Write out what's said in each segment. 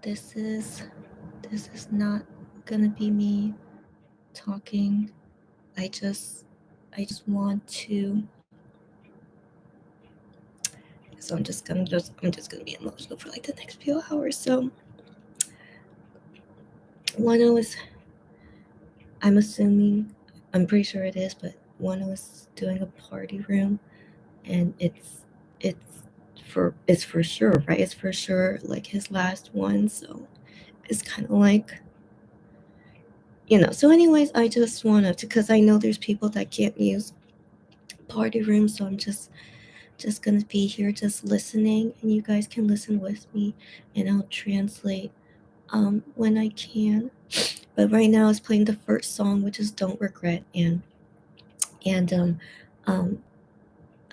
this is not gonna be me talking. I just want to. So I'm just gonna be emotional for like the next few hours. So Wonho is, I'm assuming, I'm pretty sure it is, but Wonho is doing a party room, and it's for sure, right? It's for sure like his last one. So it's kind of like, So anyways, I just wanted to, because I know there's people that can't use party rooms, so I'm just gonna be here just listening, and you guys can listen with me, and I'll translate when I can. But right now it's playing the first song, which is Don't Regret, and um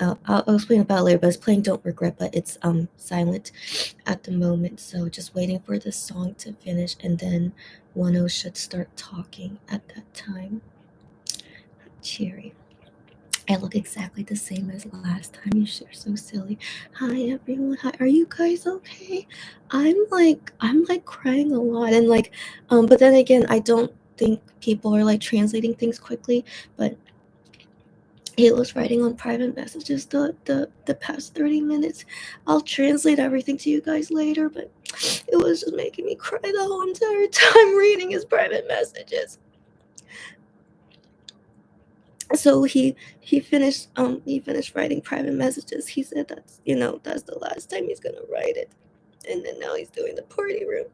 I'll explain about it later, but it's playing Don't Regret, but it's silent at the moment, so just waiting for the song to finish, and then Wano should start talking at that time. Cheery. I look exactly the same as last time. You're so silly. Hi everyone. Hi. Are you guys okay? I'm like crying a lot, and like but then again, I don't think people are like translating things quickly, but he was writing on private messages the past 30 minutes. I'll translate everything to you guys later, but it was just making me cry the whole entire time reading his private messages. So he finished writing private messages. He said that's the last time he's gonna write it, and then now he's doing the party room.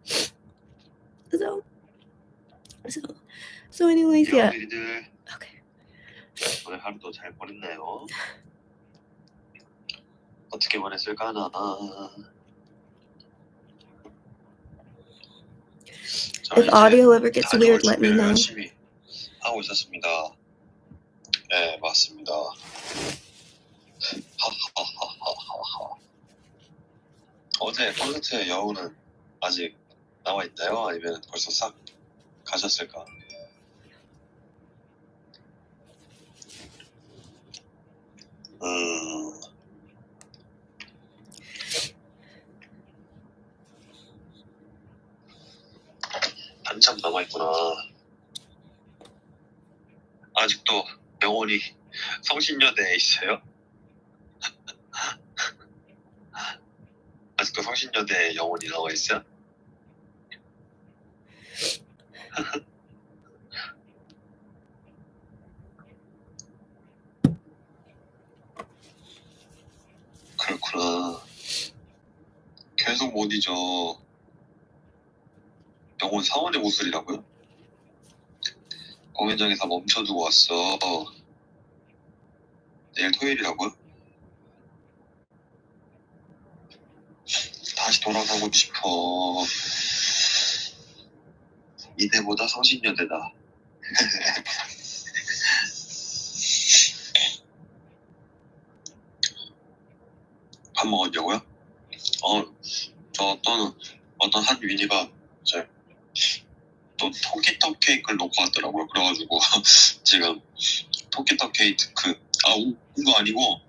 So anyways, yeah. Okay. 오늘 하루도 잘 보냈나요? 어떻게 보냈을까나? If audio ever gets weird, let me know. 열심히 하고 있었습니다. 네, 맞습니다. 하하하하하하. 어제 콘서트 여우는 아직 나와 있나요? 아니면 벌써 싹 가셨을까? 한참 남아있구나. 아직도 영원히 성신여대에 있어요? 아직도 성신여대에 영원히 남아있어요? 그렇구나. 계속 못 잊어. 영원 사원의 모습이라고요? 공연장에서 멈춰두고 왔어. 내일 토요일이라고요? 다시 돌아가고 싶어. 이대보다 성신여대다. 밥 먹었냐고요? 저 어떤 한 위니가 또 토끼떡 케이크를 놓고 왔더라고요. 그래가지고 지금 토끼떡 케이크 이거 아니고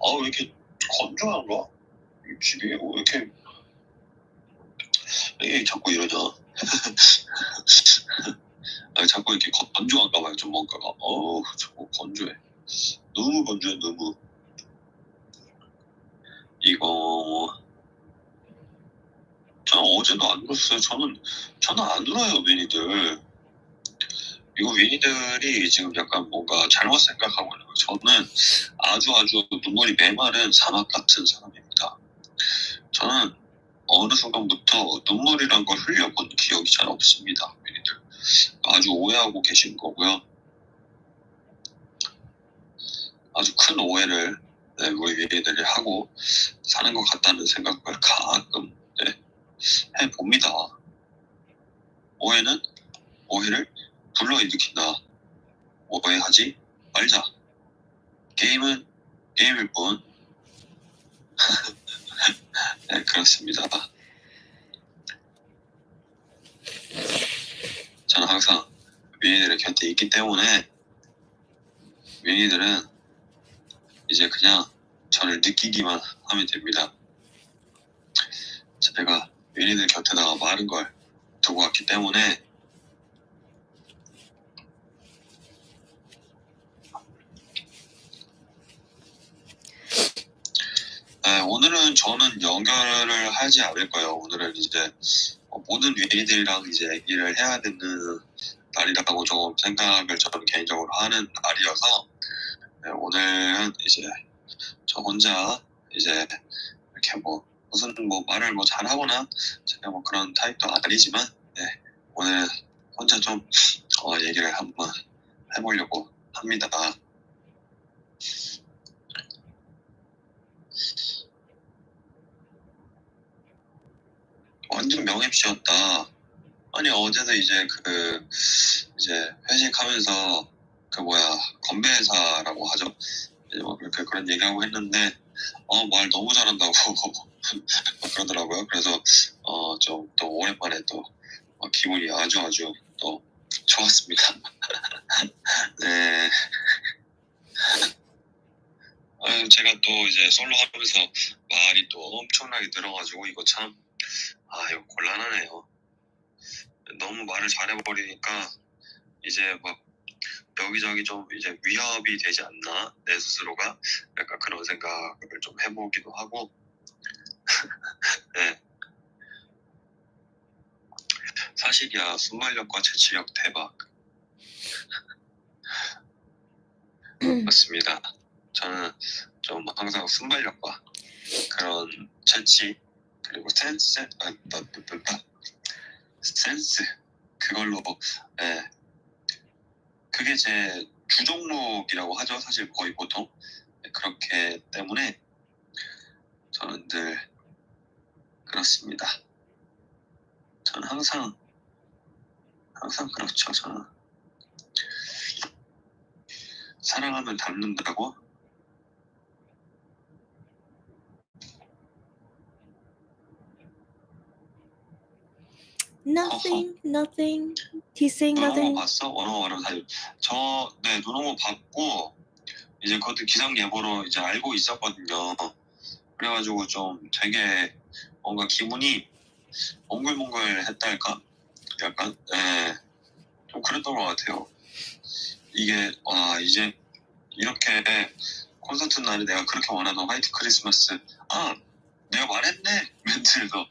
왜 이렇게 건조한가? 이 집이 왜 이게 자꾸 이러냐? 자꾸 이렇게 건조한가 봐요. 좀 뭔가가 자꾸 건조해. 너무 건조해. 너무. 이거 저는 어제도 안 울었어요. 저는 안 울어요. 위니들. 이거 위니들이 지금 약간 뭔가 잘못 생각하고 있는 거예요. 저는 아주 눈물이 메마른 사막 같은 사람입니다. 저는 어느 순간부터 눈물이란 걸 흘려본 기억이 잘 없습니다. 위니들. 아주 오해하고 계신 거고요. 아주 큰 오해를 우리 위니들이 하고 사는 것 같다는 생각을 가끔 해봅니다. 오해를 불러일으킨다. 오해하지 말자. 게임은 게임일 뿐. 네, 그렇습니다. 저는 항상 위니들의 곁에 있기 때문에 위니들은 이제 그냥 저를 느끼기만 하면 됩니다. 제가 윈이들 곁에다가 마른 걸 두고 왔기 때문에 네, 오늘은 저는 연결을 하지 않을 거예요. 오늘은 이제 모든 윈이들이랑 이제 얘기를 해야 되는 날이라고 조금 생각을 저는 개인적으로 하는 날이어서 네, 오늘은 이제 저 혼자 이제 이렇게 뭐 무슨 뭐 말을 뭐 잘하거나 제가 뭐 그런 타입도 아니지만 네, 오늘 혼자 좀 얘기를 한번 해보려고 합니다. 완전 명입시였다. 아니 어제도 이제 이제 회식하면서 건배사라고 하죠. 이제 뭐 그렇게 그런 얘기하고 했는데 말 너무 잘한다고 그러더라고요. 그래서 좀 또 오랜만에 또 기분이 아주 또 좋았습니다. 네. 제가 또 이제 솔로 하면서 말이 또 엄청나게 늘어가지고 이거 참 이거 곤란하네요. 너무 말을 잘해버리니까 이제 막 여기저기 좀 이제 위협이 되지 않나 내 스스로가 약간 그런 생각을 좀 해보기도 하고 네. 사실이야 순발력과 재치력 대박. 맞습니다. 저는 좀 항상 순발력과 그런 재치 그리고 센스 그걸로 네. 그게 제 주종목이라고 하죠. 사실 거의 보통 그렇기 때문에 저는 늘 그렇습니다. 저는 항상 그렇죠. 저는 사랑하면 닮는다고. Nothing. He's saying 눈 nothing. 오고 봤어? 원어원어 사실 네, 눈 오고 봤고 이제 그것도 기상 예보로 이제 알고 있었거든요. 그래가지고 좀 되게 뭔가 기분이 몽글몽글했달까? 약간 좀 그랬던 것 같아요. 이게 이제 이렇게 콘서트 날에 내가 그렇게 원하던 화이트 크리스마스 내가 말했네 멘트에서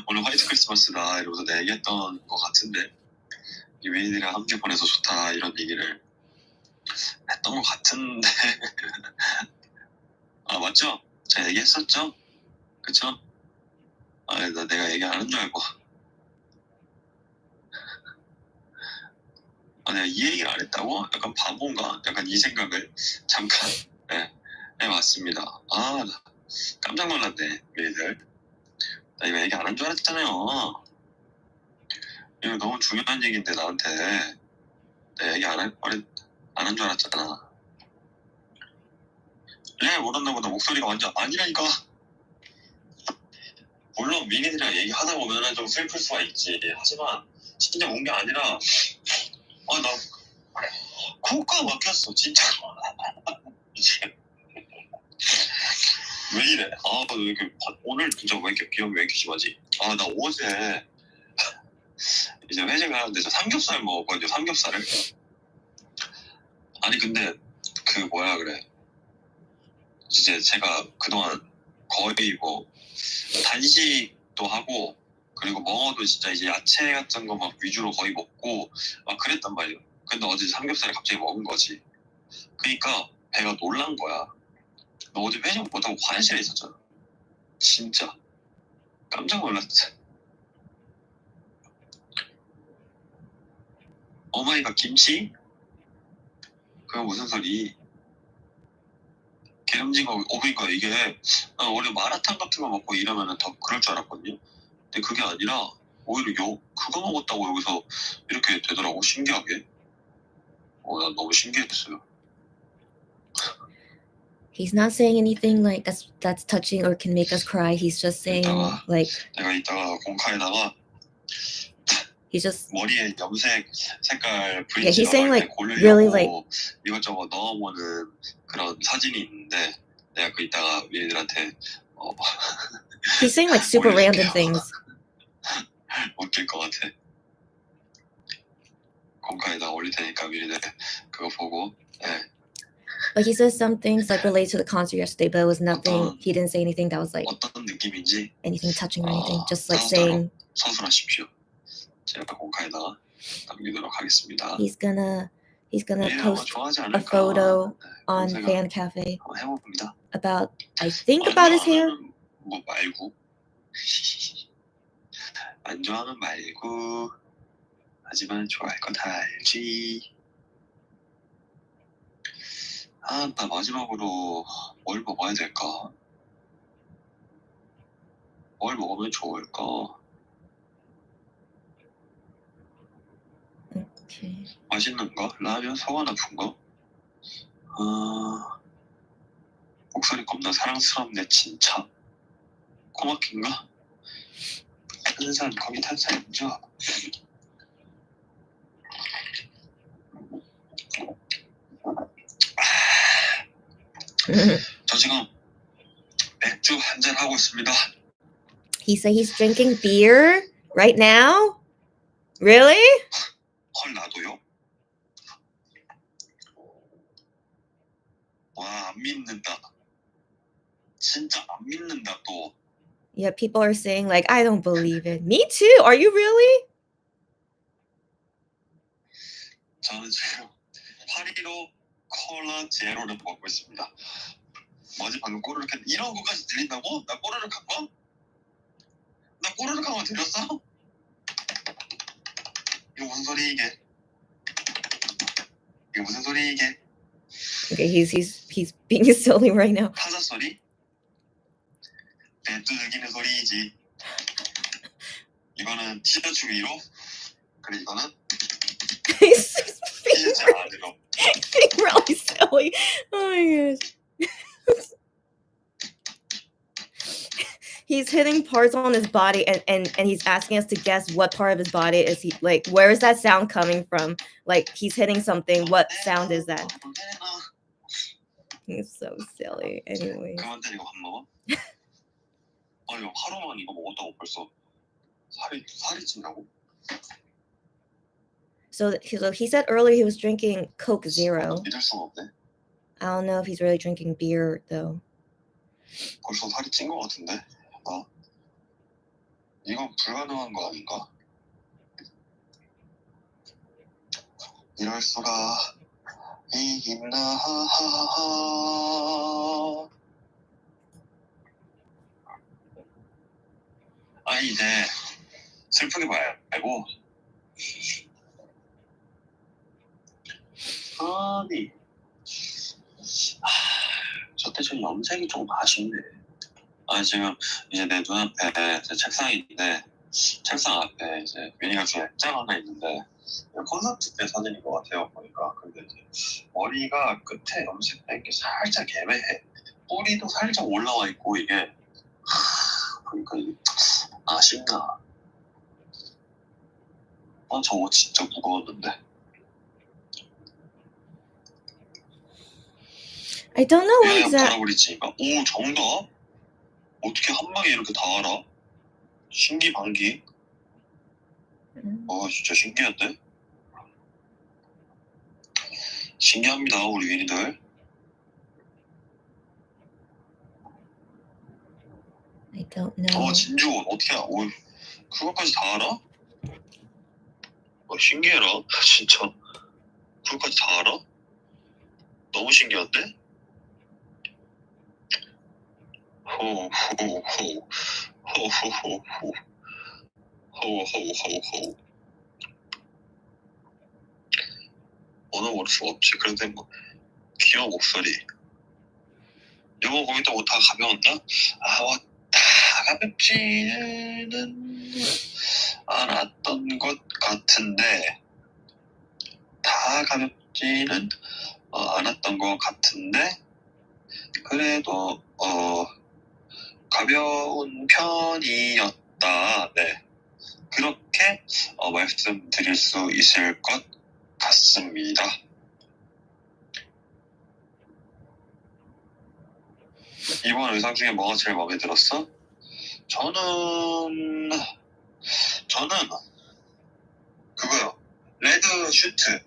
오늘 화이트 크리스마스다 이러면서 내가 얘기했던 것 같은데 이 윈이들이랑 함께 보내서 좋다 이런 얘기를 했던 것 같은데 맞죠? 제가 얘기했었죠? 그쵸? 내가 얘기 안 한 줄 알고 내가 이 얘기를 안 했다고? 약간 바본가? 약간 이 생각을 잠깐 해봤습니다. 나 깜짝 놀랐네 윈이들. 나 이거 얘기 안 한 줄 알았잖아요. 이거 너무 중요한 얘기인데 나한테 내가 얘기 안 한 줄 알았잖아. 왜 모르나 보다 목소리가 완전 아니라니까. 물론 미니들이랑 얘기하다 보면 좀 슬플 수가 있지. 하지만 진짜 운 게 아니라 나 코가 막혔어 진짜. 왜 이래? 왜 이렇게 오늘 진짜 왜 이렇게 비염이 왜 이렇게 심하지? 나 어제 이제 회식을 하는데 저 삼겹살 먹었거든요. 삼겹살을. 아니 근데 뭐라 그래? 이제 제가 그동안 거의 뭐 단식도 하고 그리고 먹어도 진짜 이제 야채 같은 거 막 위주로 거의 먹고 막 그랬단 말이에요. 근데 어제 삼겹살을 갑자기 먹은 거지. 그러니까 배가 놀란 거야. 너 어제 회식 못하고 화장실에 있었잖아. 진짜 깜짝 놀랐지. 어머니가 김치? 그거 무슨 소리? 기름진 거 그러니까 이게 원래 마라탕 같은 거 먹고 이러면은 더 그럴 줄 알았거든요. 근데 그게 아니라 오히려 그거 먹었다고 여기서 이렇게 되더라고. 신기하게. 난 너무 신기했어요. He's not saying anything like that's touching or can make us cry. He's just saying like 내가 이따가 공카에다가 he's just 머리에 염색 색깔 Yeah, he's 브릿지 saying 넣을 때 like 고르려고 really like 이것저것 넣어보는 그런 사진이 있는데 내가 이따가 얘들한테 He's saying like super random 올릴게요. things. 웃길 것 같아. 공카에다 올릴 테니까 미리들 그거 보고. 네. But he says some things like related to the concert yesterday, but it was nothing. He didn't say anything that was like 어떤 느낌인지 anything touching or anything. Just like 따로따로 saying 서술하십시오. 제가 공카에다가 남기도록 하겠습니다. he's gonna 미리는 아마 post 좋아하지 a 않을까. photo 네, on 검색을 Fan Cafe 한번 해봅니다. about I think about his hair. 뭐 말고 안 좋아하면 말고 하지만 좋아할 거 다 알지. 아, 나 마지막으로 뭘 먹어야 될까? 뭘 먹으면 좋을까? Okay. 맛있는 거? 라면? 속아 아픈 거? 목소리 겁나 사랑스럽네 진짜. 코막힌가? 탄산, 거기 탄산 있죠? 저 지금 맥주 한잔 하고 있습니다. He said he's drinking beer right now? Really? 헐, 나도요? 와, 안 믿는다. 진짜 안 믿는다 또. Yeah, people are saying like, I don't believe it. Me too. Are you really? 저는 지금 815 콜라 제로를 먹고 있습니다. 뭐지 방금 꼬르륵 했는데 이런 거까지 들린다고? 나 꼬르륵 한 거? 나 꼬르륵 한 거 들렸어? 이거 무슨 소리 이게? 이거 무슨 소리 이게? Okay, he's being silly right now. 타자 소리? 배 두들기는 소리이지. 이거는 티셔츠 위로, 그리고 이거는 He's 티셔츠 안으로. being really silly. Oh my gosh. He's hitting parts on his body and he's asking us to guess what part of his body is he like, where is that sound coming from? Like he's hitting something. What sound is that? He's so silly. Anyway. 그만 때리고 밥 먹어? 아니 하루만 이거 먹었다고 벌써 살이 찐다고? So he said earlier he was drinking Coke Zero. 믿을 수가 없네. I don't know if he's really drinking beer though. 벌써 살이 찐 거 같은데? 이건 불가능한 거 아닌가? 이럴 수가 있나? 이제 슬프게 말고 아니 저때 저 염색이 좀 아쉽네. 지금 이제 내 눈앞에 제 책상이 있는데 책상 앞에 이제 미니가 준 액자가 하나 있는데 콘서트 때 사진인 것 같아요 보니까. 근데 이제 머리가 끝에 염색된 게 살짝 애매해. 뿌리도 살짝 올라와 있고 이게 그러니까 이게 아쉽나. 저거 진짜 무거웠는데. I don't know what exactly. 달아버리지니까. 오, 정답? 어떻게 한 방에 이렇게 다 알아? 신기반기. 진짜 신기한데? 신기합니다, 우리 위니들. I don't know. 진주원 어떻게 알아? 그것까지 다 알아? 신기해라, 진짜. 그것까지 다 알아? 너무 신기한데? 호호호호 언어 모를 수가 없지. 그런데 뭐 귀여운 목소리. 이거 거기다 뭐 다 가벼웠나? 다 가볍지는 않았던 것 같은데 다 가볍지는 않았던 것 같은데 그래도 가벼운 편이었다. 네, 그렇게 말씀드릴 수 있을 것 같습니다. 이번 의상 중에 뭐가 제일 마음에 들었어? 저는 그거요. 레드 슈트.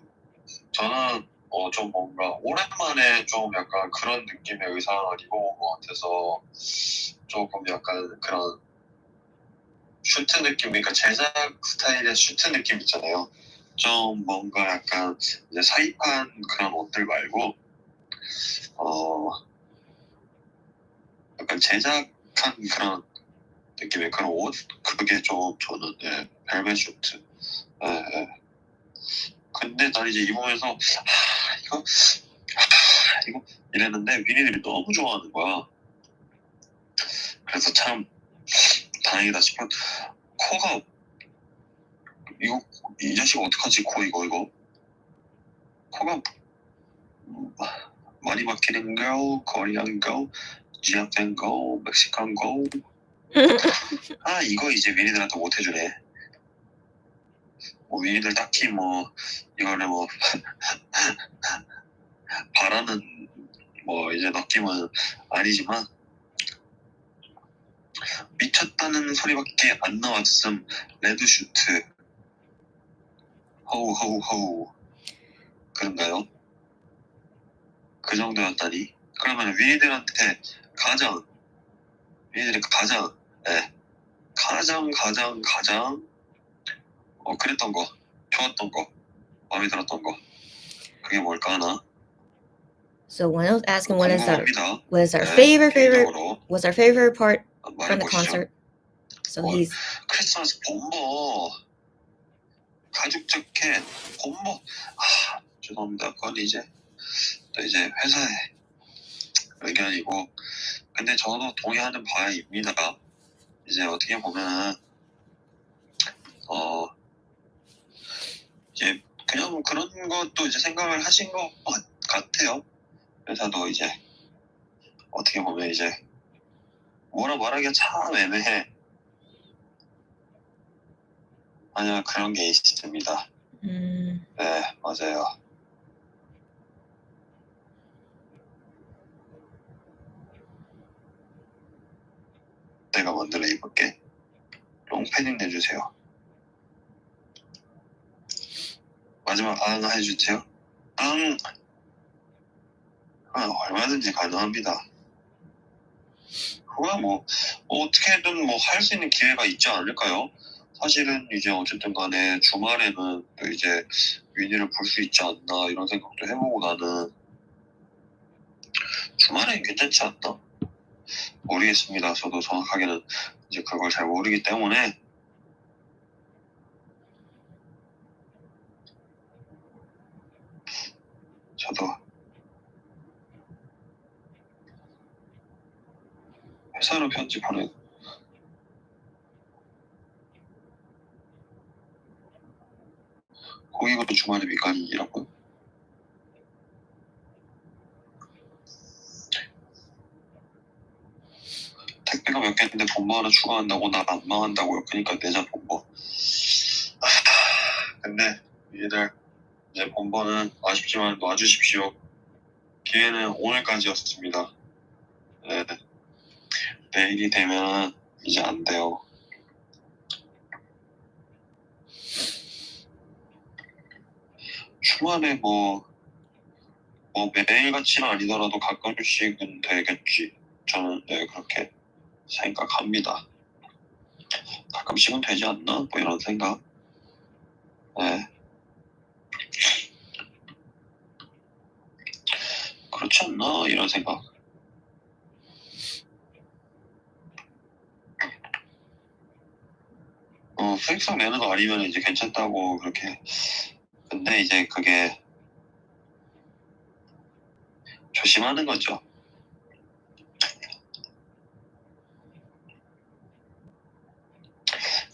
저는 좀 뭔가 오랜만에 좀 약간 그런 느낌의 의상을 입어본 것 같아서 조금 약간 그런 슈트 느낌, 그러니까 제작 스타일의 슈트 느낌 있잖아요. 좀 뭔가 약간 이제 사입한 그런 옷들 말고 약간 제작한 그런 느낌의 그런 옷, 그게 좀 저는 벨벳 슈트. 예, 예. 근데 난 이제 입으면서 이거 이랬는데 위니들이 너무 좋아하는 거야. 그래서 참 다행이다 싶어. 코가 이거 이 자식 어떡하지? 이거 코가 많이 막히는 거, 코리안 거, 지압된 거, 멕시칸 거. 이거 이제 위니들한테 못 해주네. 뭐 위니들 딱히 뭐 이거를 뭐 바라는 뭐 이제 느낌은 아니지만 미쳤다는 소리밖에 안 나왔음. 레드 슈트. 허우 그런가요? 그 정도였다니. 그러면 위니들한테 위니들이 가장 그랬던 거, 좋았던 거, 마음에 들었던 거, 그게 뭘까 하나? So Wonho's asking what is 궁금합니다. our favorite 개인적으로 what's our favorite part from the 말해보시죠. concert? So he's 크리스마스 본보, 가죽 자켓, 본보. 죄송합니다. 그건 이제 또 이제 회사의 의견이고, 근데 저도 동의하는 바입니다. 이제 어떻게 보면 이제 그냥 그런 것도 이제 생각을 하신 것 같아요. 회사도 이제 어떻게 보면 이제 뭐라 말하기가 참 애매해. 아니야, 그런 게 있습니다. 네, 맞아요. 내가 만들어 입을게. 롱패딩 내주세요. 마지막 해주세요. 얼마든지 가능합니다. 그거야 뭐 어떻게든 뭐 할 수 있는 기회가 있지 않을까요? 사실은 이제 어쨌든 간에 주말에는 또 이제 위니를 볼 수 있지 않나 이런 생각도 해보고 나는 주말엔 괜찮지 않나? 모르겠습니다. 저도 정확하게는 이제 그걸 잘 모르기 때문에 저도 회사로 편집하는 거기가 주말에 밑간이라고요? 택배가 몇 개인데 본부 하나 추가한다고 나 안 망한다고요. 그러니까 내자 본부. 근데 얘들 이제 본부는 아쉽지만 놔주십시오. 기회는 오늘까지였습니다. 네. 내일이 되면 이제 안 돼요. 주말에 뭐 매일같이는 아니더라도 가끔씩은 되겠지. 저는 그렇게 생각합니다. 가끔씩은 되지 않나? 뭐 이런 생각. 네. 그렇지 않나? 이런 생각. 수익성 내는 거 아니면 이제 괜찮다고 그렇게. 근데 이제 그게 조심하는 거죠.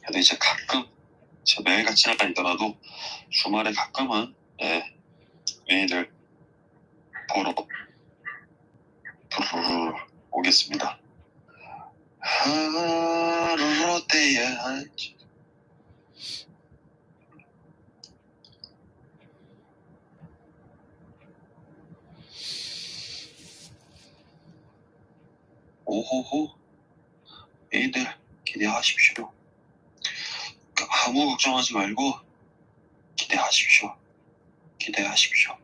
그래도 이제 가끔, 매일같이는 아니더라도 주말에 가끔은 메일을 보러 부르르 오겠습니다. 하루 때야. 오호호. 얘들 기대하십시오. 아무 걱정하지 말고 기대하십시오. 기대하십시오.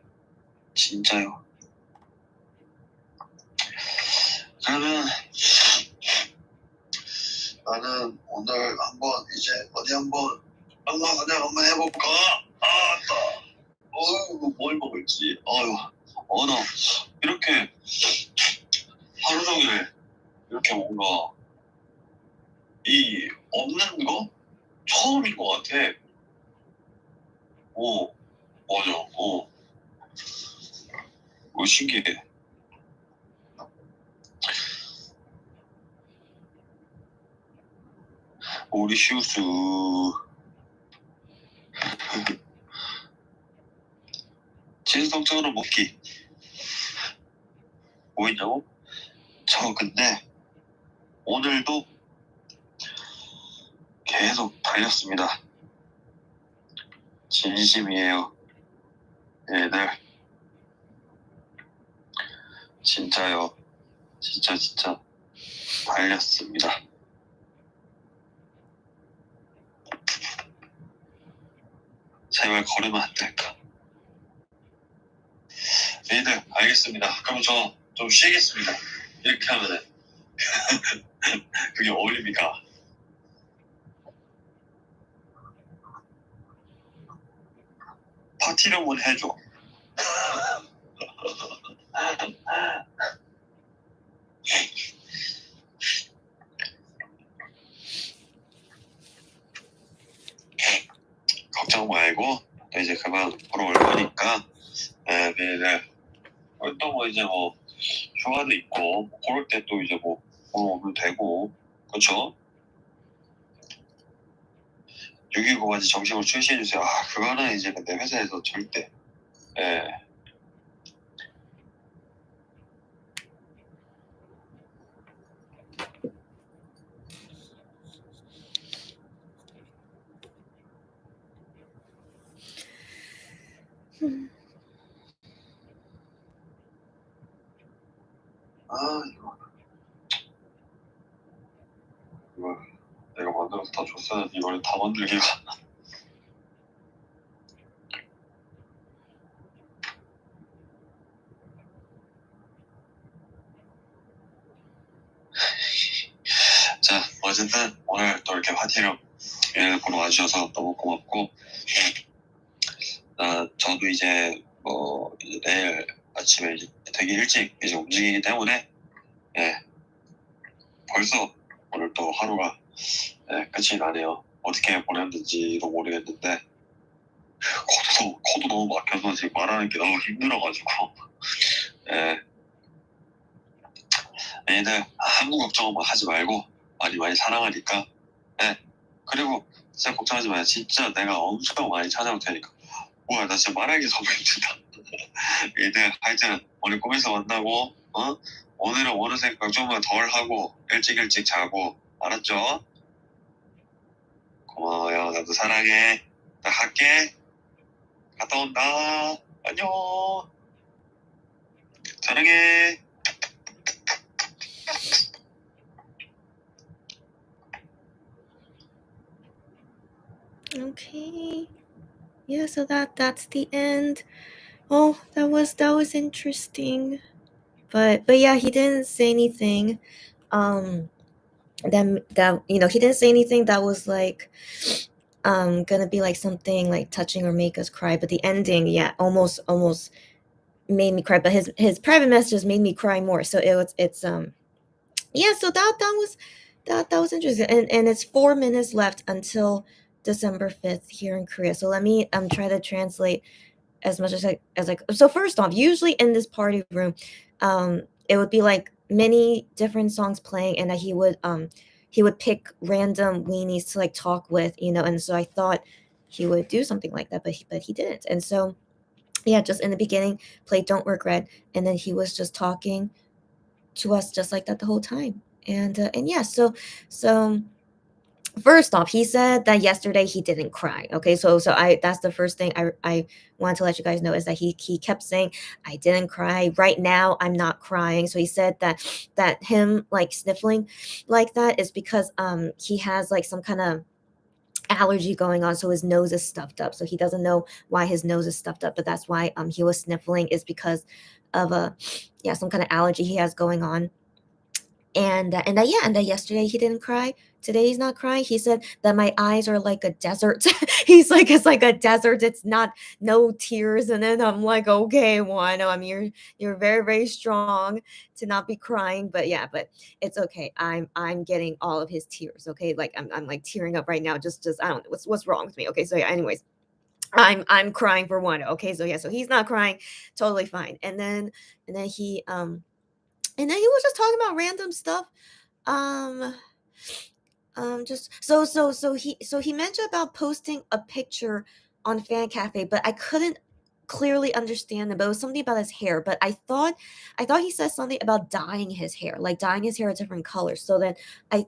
진짜요. 그러면 나는 오늘 한번 이제 어디 한번 한번 해볼까? 뭘 먹을지. 나 이렇게 하루 종일 이렇게 뭔가 이 없는 거 처음인 것 같아. 맞아. 신기해. 모리시우스. 진성적으로 먹기. 뭐 있냐고? 저 근데 오늘도 계속 달렸습니다. 진심이에요. 얘들. 진짜요. 진짜 달렸습니다. 제발 걸으면 안 될까? 얘들 알겠습니다. 그럼 저 좀 쉬겠습니다. 이렇게 하면은 그게 어울립니까? 파티를 한번 해줘. 걱정 말고 또 이제 그만 보러 올 거니까 매일 또 뭐 이제 뭐 휴가도 있고 그럴 때 또 이제 뭐 보러 오면 되고 그쵸? 6.19까지 정식으로 출시해주세요. 그거는 이제 내 회사에서 절대 이거 내가 만들어서 다 줬어야 이걸 다 만들기가 자 어쨌든 오늘 또 이렇게 파티를 보러 와주셔서 너무 고맙고 저도 이제 이제 내일 아침에 이제 되게 일찍 이제 움직이기 때문에 벌써 오늘 또 하루가 끝이 나네요. 어떻게 보냈는지도 모르겠는데 코도 너무 막혀서 지금 말하는 게 너무 힘들어가지고 얘들 아무 걱정 하지 말고 많이 사랑하니까 그리고 진짜 걱정하지 마요. 진짜 내가 엄청 많이 찾아올 테니까. 나 진짜 말하기 너무 힘들다. 얘들 하여튼 오늘 꿈에서 만나고 오늘은 오늘 생각 좀만 덜 하고 일찍 자고 알았죠? 고마워요. 나도 사랑해. 나 갈게. 갔다 온다. 안녕. 사랑해. Okay. Yeah, so that's the end. That was interesting. But yeah, he didn't say anything. That he didn't say anything that was like gonna be like something like touching or make us cry. But the ending, yeah, almost made me cry. But his private messages made me cry more. So it's yeah. So that was interesting. And it's 4 minutes left until December 5th here in Korea. So let me try to translate as much as I so first off, usually in this party room, it would be like many different songs playing, and that he would pick random weenies to like talk with, and so I thought he would do something like that, but he didn't. And so yeah, just in the beginning, played Don't Regret, and then he was just talking to us just like that the whole time. And yeah, so First off, he said that yesterday he didn't cry. Okay, so I that's the first thing I want to let you guys know is that he kept saying I didn't cry. Right now I'm not crying. So he said that him like sniffling like that is because he has like some kind of allergy going on, so his nose is stuffed up. So he doesn't know why his nose is stuffed up, but that's why he was sniffling is because of a yeah, some kind of allergy he has going on. And that yesterday he didn't cry. Today he's not crying. He said that my eyes are like a desert. He's like it's like a desert. It's not no tears. And then I'm like, okay, Wano, I mean you're very very strong to not be crying, but yeah, but it's okay. I'm getting all of his tears. Okay, like I'm like tearing up right now. Just I don't know what's wrong with me. Okay, so yeah. Anyways, I'm crying for Wano. Okay, so yeah, so he's not crying, totally fine. And then he was just talking about random stuff um just so he mentioned about posting a picture on Fan Cafe, but I couldn't clearly understand it. But it was something about his hair. But I thought he said something about dyeing his hair, like dyeing his hair a different color. So then I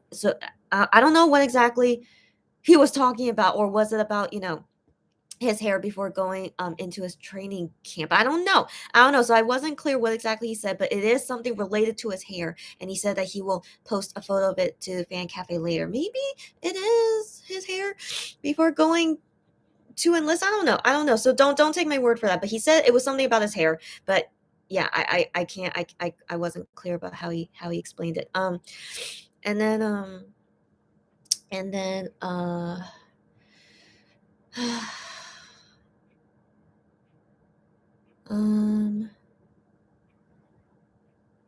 don't know what exactly he was talking about, or was it about his hair before going into his training camp. I don't know. So I wasn't clear what exactly he said, but it is something related to his hair. And he said that he will post a photo of it to Fan Cafe later. Maybe it is his hair before going to enlist. I don't know. So don't take my word for that. But he said it was something about his hair. But yeah, I can't I wasn't clear about how he explained it. And then and then um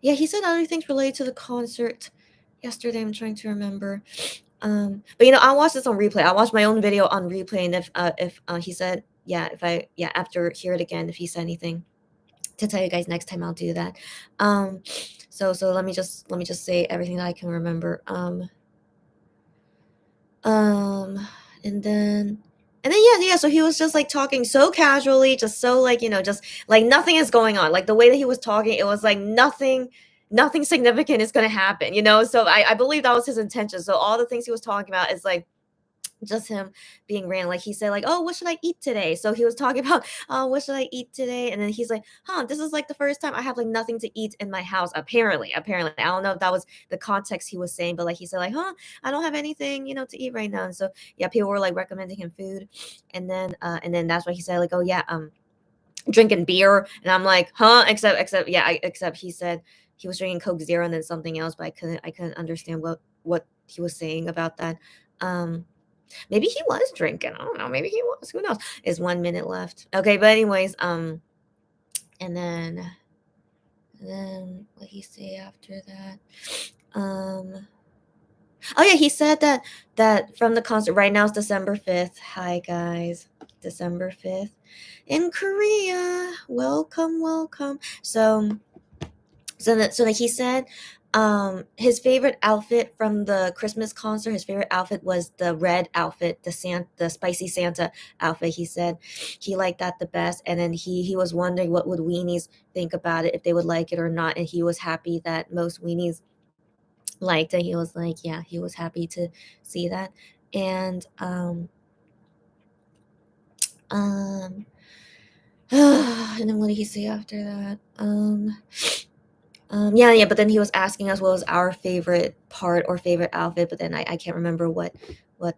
Yeah, he said other things related to the concert yesterday. I'm trying to remember. But I'll watch this on replay. I'll watch my own video on replay, and if he said if I after hear it again, if he said anything to tell you guys next time, I'll do that. So let me just say everything that I can remember. Um, and then yeah. So he was just like talking so casually, just so like just like nothing is going on. Like the way that he was talking, it was like nothing significant is gonna happen. So I believe that was his intention. So all the things he was talking about is like just him being random. Like he said, like, "Oh, what should I eat today?" So he was talking about, "Oh, what should I eat today?" And then he's like, "Huh, this is like the first time I have like nothing to eat in my house." Apparently, I don't know if that was the context he was saying, but like he said, like, "Huh, I don't have anything, to eat right now." And so yeah, people were like recommending him food, and then that's why he said, like, "Oh yeah, drinking beer," and I'm like, "Huh?" Except he said he was drinking Coke Zero and then something else, but I couldn't understand what he was saying about that. Um, Maybe he was drinking. I don't know. Maybe he was. Who knows? Is 1 minute left. Okay, but anyways, and then what he say after that? Oh yeah, he said that from the concert right now it's December 5th. Hi guys, December 5th in Korea. Welcome, welcome. So that he said his favorite outfit from the Christmas concert, his favorite outfit was the red outfit, the spicy Santa outfit. He said he liked that the best, and then he was wondering what would weenies think about it, if they would like it or not, and he was happy that most weenies liked it. He was like, yeah, he was happy to see that. And um and then what did he say after that? Yeah, but then he was asking us what was our favorite part or favorite outfit, but then I can't remember what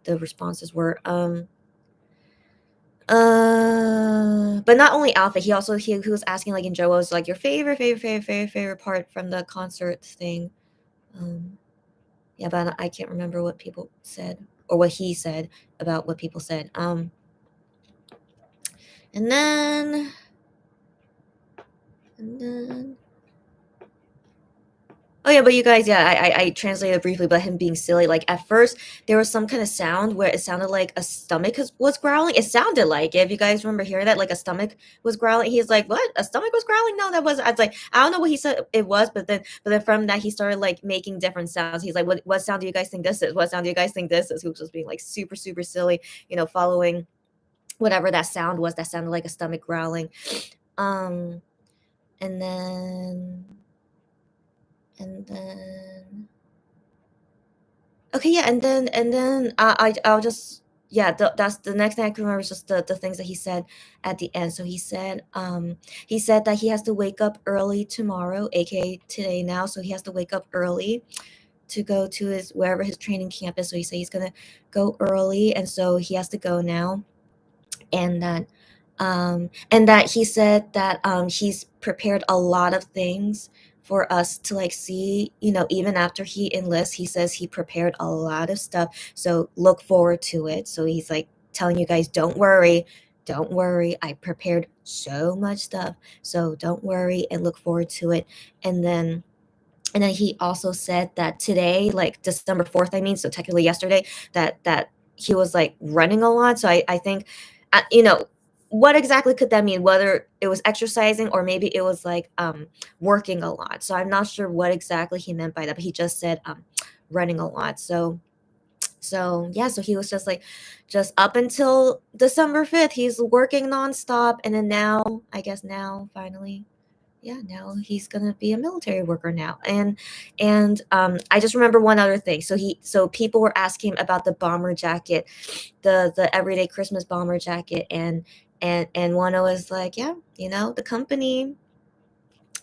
the responses were. But not only outfit, he was asking like in general, was like your favorite part from the concert thing. Yeah, but I can't remember what people said or what he said about what people said. And then and then Oh yeah, but you guys, yeah, I translated briefly, but him being silly. Like at first, there was some kind of sound where it sounded like a stomach was growling. It sounded like, if you guys remember hearing that, like a stomach was growling. He's like, "What? A stomach was growling? No, that was." I was like, I don't know what he said it was, but then from that he started like making different sounds. He's like, "What sound do you guys think this is? What sound do you guys think this is?" He was just being like super super silly, following whatever that sound was that sounded like a stomach growling. Um, and then and then Okay, yeah, and then I'll just, yeah, that's the next thing I can remember is just the things that he said at the end. So he said that he has to wake up early tomorrow, aka today now. So he has to wake up early to go to his wherever his training camp is. So he said he's gonna go early, and so he has to go now. And that he said that he's prepared a lot of things for us to like see, even after he enlists. He says he prepared a lot of stuff, so look forward to it. So he's like telling you guys, don't worry, I prepared so much stuff, so don't worry and look forward to it. And then and then he also said that today, like December 4th, I mean, so technically yesterday, that he was like running a lot. So I think, what exactly could that mean? Whether it was exercising or maybe it was like working a lot. So I'm not sure what exactly he meant by that, but he just said running a lot. So yeah, so he was just like, just up until December 5th, he's working nonstop, and then now, I guess now finally, yeah, now he's gonna be a military worker now. And I just remember one other thing. So people were asking him about the bomber jacket, the everyday Christmas bomber jacket, and Wano was like, yeah, the company,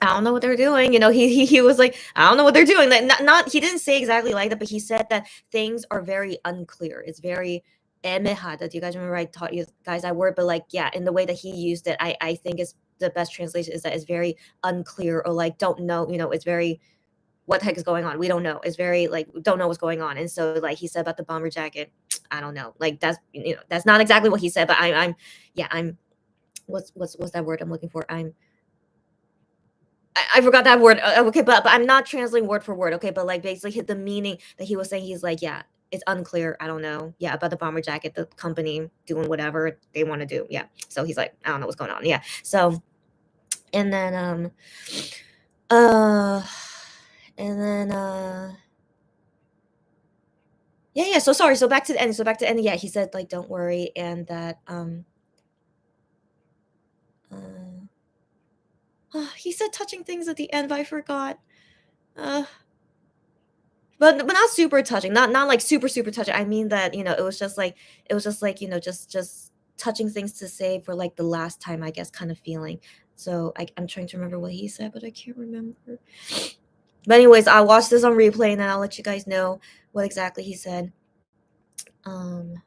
I don't know what they're doing. He was like, I don't know what they're doing. Like, not he didn't say exactly like that, but he said that things are very unclear. It's very emehada. Do you guys remember I taught you guys that word? But like, yeah, in the way that he used it, I think is the best translation is that it's very unclear, or like don't know. It's very, what the heck is going on? We don't know. It's very like, don't know what's going on. And so like he said about the bomber jacket, I don't know. Like that's not exactly what he said, but I'm yeah, I'm what's that word I'm looking for? I forgot that word. Okay, but I'm not translating word for word. Okay, but like basically the meaning that he was saying, he's like, yeah, it's unclear. I don't know. Yeah, about the bomber jacket, the company doing whatever they want to do. Yeah. So he's like, I don't know what's going on. Yeah. So and then uh and then yeah. So sorry. So back to the end. Yeah, he said like, don't worry, and that uh, he said touching things at the end, but I forgot. Uh, but not super touching, not like super super touching. I mean that, it was just like, just touching things to say for like the last time, I guess, kind of feeling. So I'm trying to remember what he said, but I can't remember. But anyways, I'll watch this on replay and then I'll let you guys know what exactly he said. um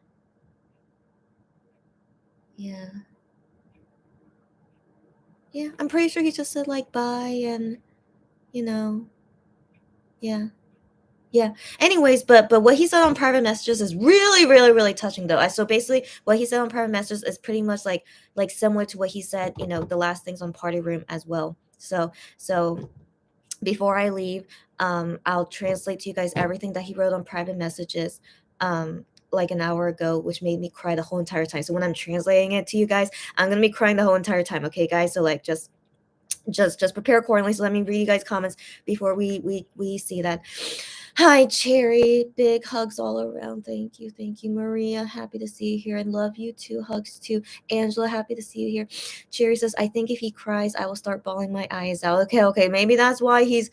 yeah, yeah, I'm pretty sure he just said like bye, and you know yeah. Yeah. Anyways, but what he said on private messages is really, really, really touching though. So basically what he said on private messages is pretty much like similar to what he said, the last things on Party Room as well. So before I leave, I'll translate to you guys everything that he wrote on private messages like an hour ago, which made me cry the whole entire time. So when I'm translating it to you guys, I'm gonna be crying the whole entire time, okay guys? So like just prepare accordingly. So let me read you guys comments before we see that. Hi Cherry, big hugs all around. Thank you Maria, happy to see you here and love you too. Hugs to Angela, happy to see you here. Cherry says, I think if he cries I will start bawling my eyes out. Okay, maybe that's why he's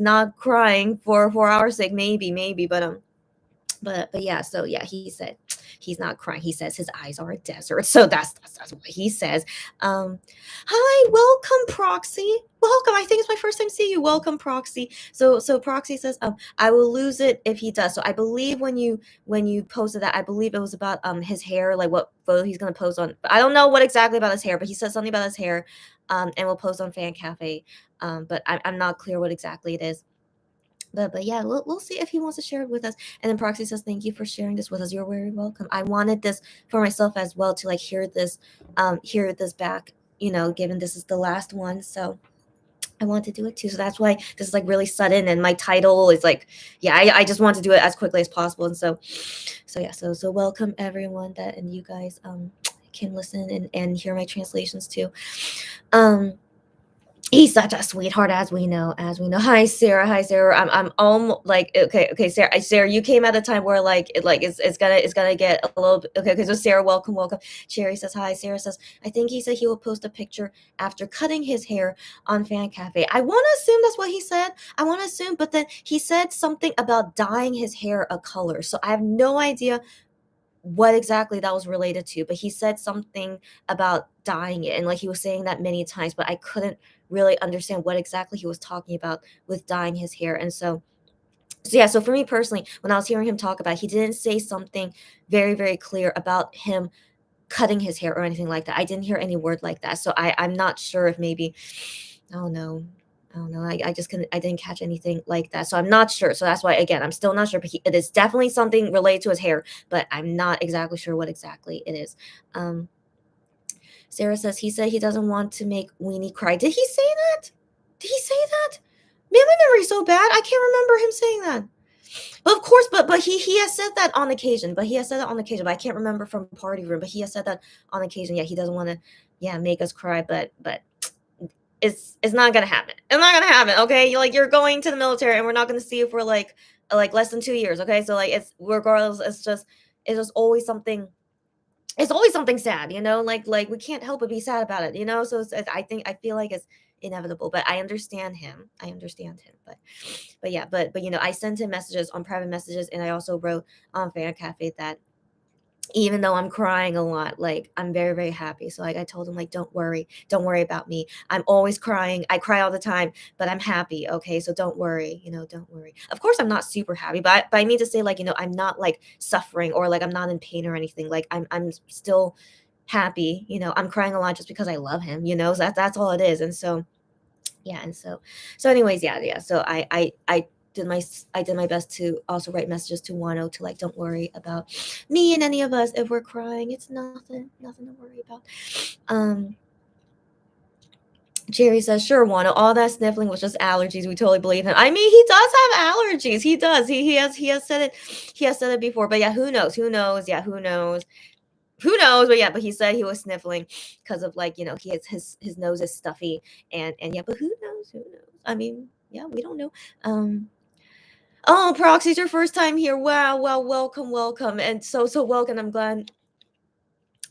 not crying for our sake. Maybe, but yeah, so yeah, he said he's not crying. He says his eyes are a desert. So that's what he says. Hi, welcome Proxy. Welcome. I think it's my first time seeing you. Welcome Proxy. So Proxy says, I will lose it if he does. So I believe when you posted that, I believe it was about his hair, like what photo he's gonna post on. I don't know what exactly about his hair, but he said something about his hair, and we'll post on Fan Cafe. But I'm not clear what exactly it is. But yeah, we'll see if he wants to share it with us. And then Proxy says, thank you for sharing this with us. You're very welcome. I wanted this for myself as well, to like hear this back, given this is the last one. So I want to do it too. So that's why this is like really sudden, and my title is like, yeah, I just want to do it as quickly as possible. And so yeah, so welcome everyone, that and you guys can listen and hear my translations too. um He's such a sweetheart, as we know, as we know. Hi, Sarah. Hi, Sarah. I'm almost like okay, Sarah. Sarah, you came at a time where it's gonna get a little bit okay. Okay, so Sarah, welcome, welcome. Cherry says hi. Sarah says I think he said he will post a picture after cutting his hair on Fan Cafe. I want to assume that's what he said. I want to assume, but then he said something about dyeing his hair a color. So I have no idea what exactly that was related to, but he said something about dyeing it, and like he was saying that many times, but I couldn't really understand what exactly he was talking about with dyeing his hair. And so yeah, so for me personally, when I was hearing him talk about it, he didn't say something very, very clear about him cutting his hair or anything like that. I didn't hear any word like that. So I'm not sure if maybe I don't know. I don't know. I just couldn't. I didn't catch anything like that, so I'm not sure. So that's why, again, I'm still not sure. But it is definitely something related to his hair, but I'm not exactly sure what exactly it is. Um, Sarah says he said he doesn't want to make Weenie cry. Did he say that? Did he say that? Man, my memory's so bad. I can't remember him saying that. But of course, but he has said that on occasion. But he has said that on occasion. But I can't remember from party room. But he has said that on occasion. Yeah, he doesn't want to, yeah, make us cry. But it's not gonna happen. It's not gonna happen. Okay, like you're going to the military, and we're not gonna see you for like less than 2 years. Okay, so like it's regardless. It's just always something. It's always something sad, like we can't help but be sad about it. So I feel like it's inevitable, but I understand him. I understand him, but yeah, but I sent him messages on private messages, and I also wrote on Fan Cafe that even though I'm crying a lot, like I'm very, very happy. So like I told him, like, don't worry about me. I'm always crying. I cry all the time, but I'm happy. Okay. So don't worry, don't worry. Of course I'm not super happy, but I mean to say, like, I'm not like suffering or like I'm not in pain or anything. Like I'm still happy. I'm crying a lot just because I love him. So that's all it is. And so yeah, and so anyways, yeah. So I did my best to also write messages to Wano to, like, don't worry about me and any of us if we're crying. It's nothing to worry about. Um Jerry says, sure, Wano, all that sniffling was just allergies. We totally believe him. I mean, he does have allergies. He does. He has said it. He has said it before. But yeah, who knows? Who knows? Yeah, who knows? Who knows? But yeah, but he said he was sniffling because of, like, he has his nose is stuffy, and yeah, but who knows? Who knows? I mean, yeah, we don't know. Um oh, Proxy's your first time here. Wow, well, welcome, and so welcome. I'm glad.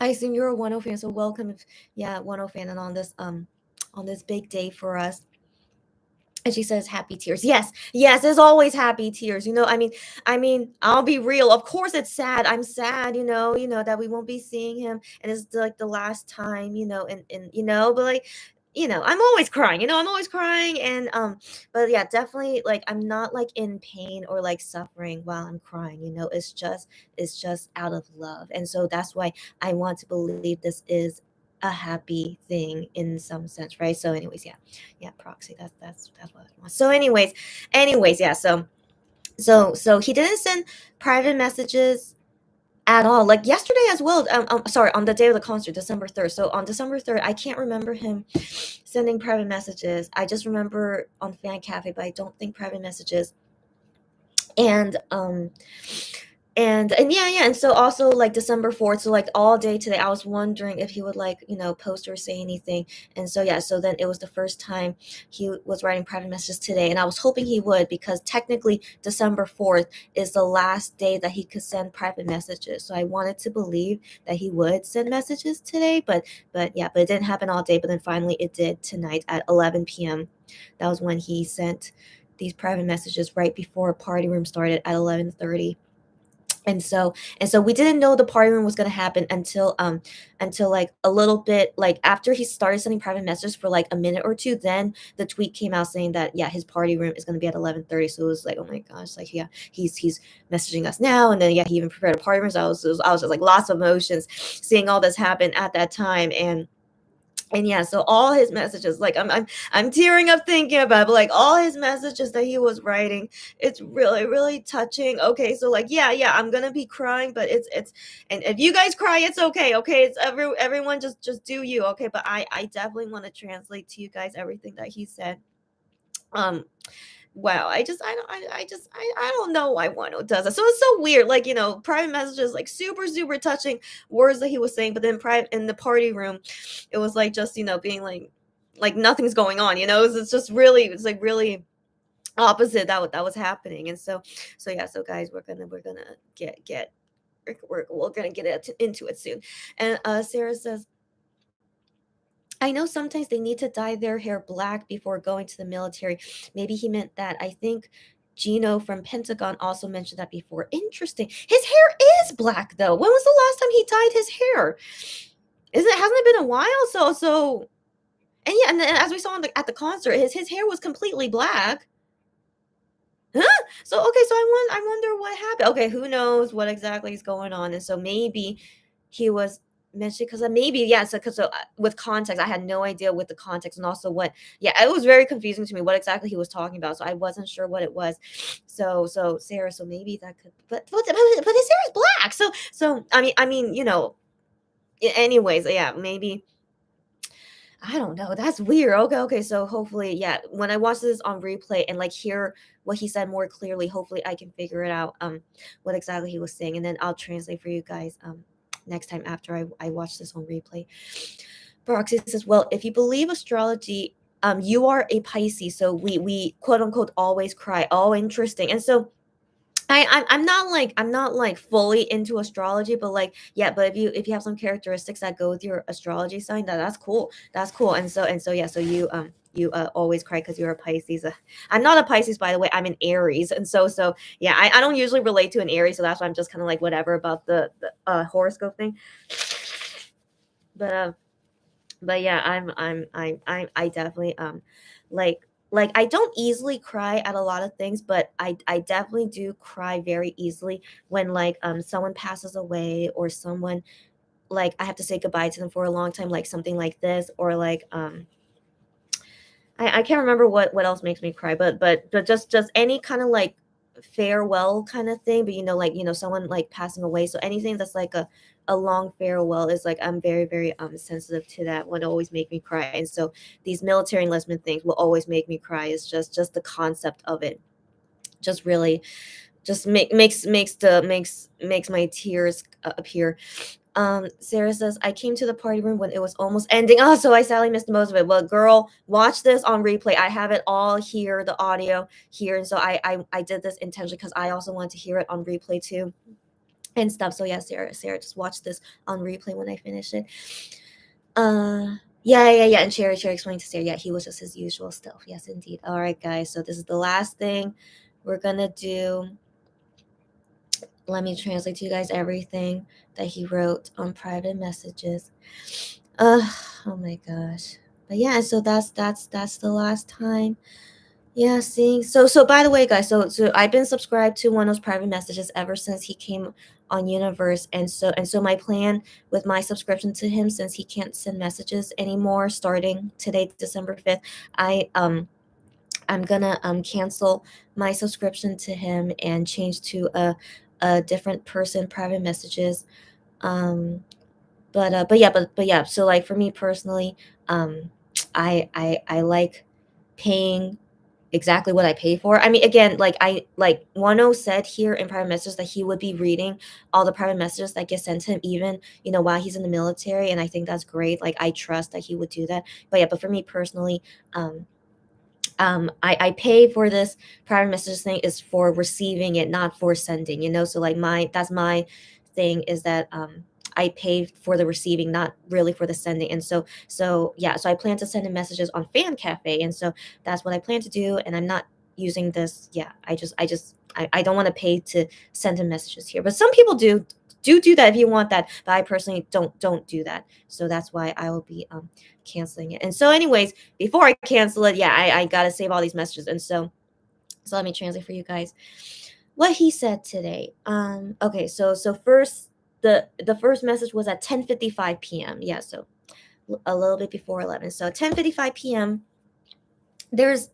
I assume you're a Wonho fan, so welcome. Yeah, Wonho fan, and on this big day for us. And she says happy tears. Yes, there's always happy tears. I mean, I'll be real. Of course it's sad. I'm sad, that we won't be seeing him, and it's like the last time, but like, I'm always crying, I'm always crying. And but yeah, definitely, like, I'm not like in pain or like suffering while I'm crying, it's just out of love. And so that's why I want to believe this is a happy thing in some sense, right? So anyways, yeah, Proxy, that's what I want. So anyways, yeah, so he didn't send private messages at all, like yesterday as well. Sorry, on the day of the concert, December 3rd. So on December 3rd, I can't remember him sending private messages. I just remember on Fan Cafe, but I don't think private messages. And yeah, and so also, like, December 4th, so like all day today, I was wondering if he would, like, post or say anything. And so yeah, so then it was the first time he was writing private messages today, and I was hoping he would, because technically December 4th is the last day that he could send private messages. So I wanted to believe that he would send messages today, but yeah, but it didn't happen all day. But then finally it did tonight at 11 p.m. That was when he sent these private messages right before party room started at 11:30. And so we didn't know the party room was going to happen until like a little bit, like, after he started sending private messages for like a minute or two. Then the tweet came out saying that, yeah, his party room is going to be at 11:30. So it was like, oh my gosh, like, yeah, he's messaging us now. And then yeah, he even prepared a party room. So I was just like, lots of emotions seeing all this happen at that time. And yeah, so all his messages, like, I'm tearing up thinking about it, but like all his messages that he was writing, it's really, really touching. Okay, so like, yeah, I'm gonna be crying, but it's and if you guys cry, it's okay. Okay, it's everyone, just do you. Okay, but I definitely want to translate to you guys everything that he said. Um, wow, I don't know why Wano does it. So it's so weird. Like, private messages, like, super, super touching words that he was saying, but then private in the party room, it was like, just, being like, like nothing's going on, you know. It's just really, it's like really opposite that was happening. And so yeah, so guys, we're gonna get we're gonna get into it soon. And Sarah says, I know sometimes they need to dye their hair black before going to the military. Maybe he meant that. I think Gino from Pentagon also mentioned that before. Interesting. His hair is black though. When was the last time he dyed his hair? Isn't it, hasn't it been a while? So and yeah, and then as we saw at the concert, his hair was completely black. Huh? So okay, so I wonder what happened. Okay, who knows what exactly is going on? And so maybe he was mentioned because maybe yeah. So because with context, I had no idea with the context and also what. Yeah, it was very confusing to me what exactly he was talking about. So I wasn't sure what it was. So Sarah, so maybe that could, but his hair is black. So I mean anyways, yeah, maybe I don't know. That's weird. Okay. So hopefully, yeah, when I watch this on replay and like hear what he said more clearly, hopefully I can figure it out what exactly he was saying, and then I'll translate for you guys next time after I watch this on replay. Broxy says, well, if you believe astrology, you are a Pisces, so we quote unquote always cry. Oh, interesting. And so I'm not like fully into astrology, but like yeah, but if you have some characteristics that go with your astrology sign, that's cool. That's cool. And so yeah, so you always cry because you're a Pisces. I'm not a Pisces, by the way. I'm an Aries, and so yeah, I don't usually relate to an Aries, so that's why I'm just kind of like whatever about the horoscope thing. But but yeah, I definitely like I don't easily cry at a lot of things, but I definitely do cry very easily when like someone passes away or someone like I have to say goodbye to them for a long time, like something like this, or like I can't remember what else makes me cry, but just any kind of like farewell kind of thing. But like someone like passing away. So anything that's like a long farewell is like I'm very very sensitive to that. Would always make me cry. And so these military enlistment things will always make me cry. It's just the concept of it. Just really just makes my tears appear. Sarah says, I came to the party room when it was almost ending. Oh, so I sadly missed most of it. Well, girl, watch this on replay. I have it all here, the audio here. And so I did this intentionally because I also wanted to hear it on replay too and stuff. So yeah, Sarah, just watch this on replay when I finish it. Yeah. And Cherry explained to Sarah, yeah, he was just his usual stuff. Yes, indeed. All right, guys. So this is the last thing we're gonna do. Let me translate to you guys everything that he wrote on private messages. Oh my gosh. But yeah, so that's the last time. Yeah, seeing so by the way, guys, so I've been subscribed to one of those private messages ever since he came on Universe, and so my plan with my subscription to him, since he can't send messages anymore starting today, December 5th, I'm gonna cancel my subscription to him and change to a different person private messages. Um, but yeah. So like for me personally, I like paying exactly what I pay for. I mean, again, like Wonho said here in private messages that he would be reading all the private messages that get sent to him, even while he's in the military, and I think that's great. Like I trust that he would do that. But yeah, but for me personally, I pay for this private message thing is for receiving it, not for sending, so like that's my thing, is that I pay for the receiving, not really for the sending. And so yeah, so I plan to send him messages on Fan Cafe, and so that's what I plan to do. And I'm not using this. Yeah, I don't want to pay to send him messages here, but some people do that if you want that, but I personally don't do that. So that's why I will be canceling it. And so anyways, before I cancel it, yeah, I gotta save all these messages. And so let me translate for you guys what he said today. Okay, so first, the first message was at 10:55 p.m. Yeah, so a little bit before 11. So 10:55 p.m. There's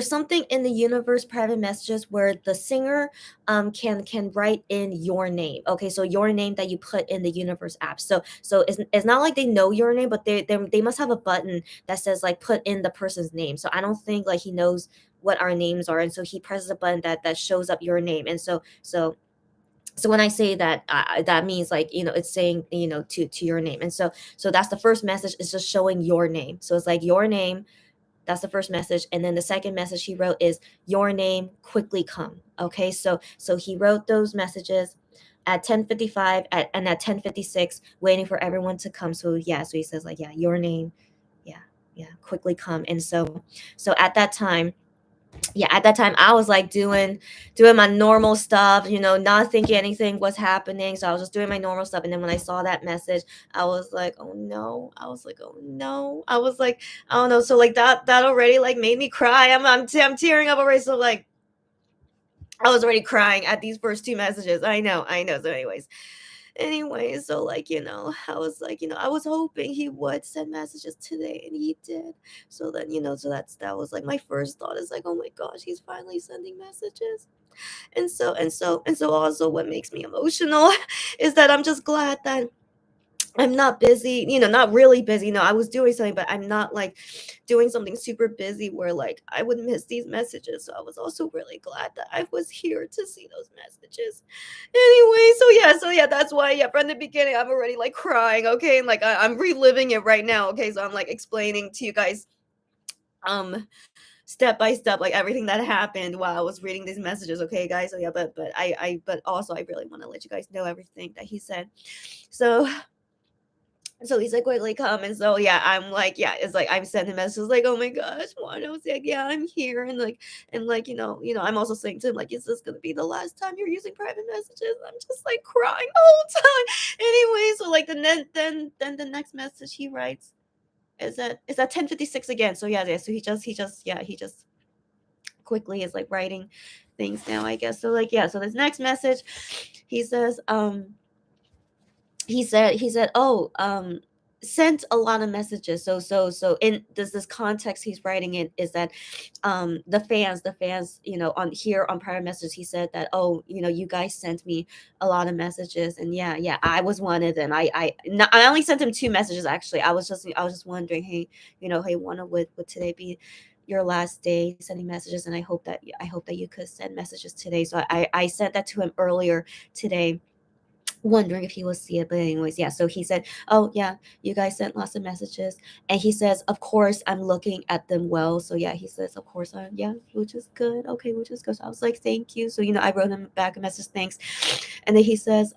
something in the universe private messages where the singer can write in your name. Okay, so your name that you put in the universe app. So it's not like they know your name, but they must have a button that says like put in the person's name. So I don't think like he knows what our names are, and so he presses a button that shows up your name. And so So when I say that, that means like, it's saying, to your name. And so that's the first message, is just showing your name. So it's like your name. That's the first message. And then the second message he wrote is, your name, quickly come. Okay, so he wrote those messages at 10:55, and at 10:56, waiting for everyone to come. So yeah, so he says like, yeah, your name, yeah, yeah, quickly come. And so at that time, yeah, at that time I was like doing my normal stuff, not thinking anything was happening. So I was just doing my normal stuff. And then when I saw that message, I was like, oh no. I was like, oh no. I was like, I don't know. So like that already like made me cry. I'm tearing up already. So like I was already crying at these first two messages. I know. So anyways, so like, I was like, I was hoping he would send messages today, and he did. So then, so that was like my first thought, is like, oh my gosh, he's finally sending messages. And so also, what makes me emotional is that I'm just glad that I'm not busy, not really busy. No, I was doing something, but I'm not like doing something super busy where like I would miss these messages. So I was also really glad that I was here to see those messages. Anyway, so yeah, that's why, yeah, from the beginning I'm already like crying, okay? And like I'm reliving it right now, okay? So I'm like explaining to you guys um step by step like everything that happened while I was reading these messages, okay, guys? So yeah, but also I really want to let you guys know everything that he said. So he's like, quickly come. And so yeah, I'm like, yeah, it's like I'm sending messages like, oh my gosh, Wano's like, yeah, I'm here. And like, I'm also saying to him, like, is this gonna be the last time you're using private messages? I'm just like crying the whole time. Anyway, so like then the next message he writes is at 10:56 again. So yeah, so he just quickly is like writing things now, I guess. So like, yeah, so this next message, he says, he said, oh, sent a lot of messages. So in this context he's writing in is that the fans, on here on private messages, he said that, oh, you guys sent me a lot of messages. And yeah, I was one of them. I only sent him two messages, actually. I was just wondering, hey, hey, would today be your last day sending messages? And I hope that you could send messages today. So I sent that to him earlier today, wondering if he will see it. But anyways, yeah, so he said, oh yeah, you guys sent lots of messages. And he says, of course I'm looking at them well. So yeah, he says, of course yeah, which is good. Okay, which is good. So I was like, thank you. So I wrote him back a message, thanks. And then he says,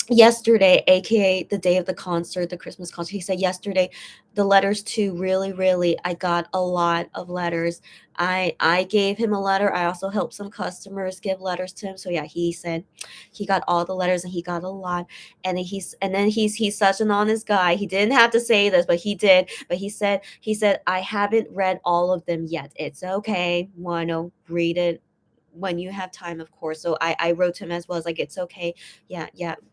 yesterday, aka the day of the concert, the Christmas concert, he said, yesterday the letters too, really, I got a lot of letters. I gave him a letter. I also helped some customers give letters to him. So yeah, he said he got all the letters, and he got a lot. And then he's such an honest guy. He didn't have to say this, but he did. But he said, I haven't read all of them yet. It's okay, Wano, read it when you have time, of course. So I wrote to him as well, as like, it's okay, yeah,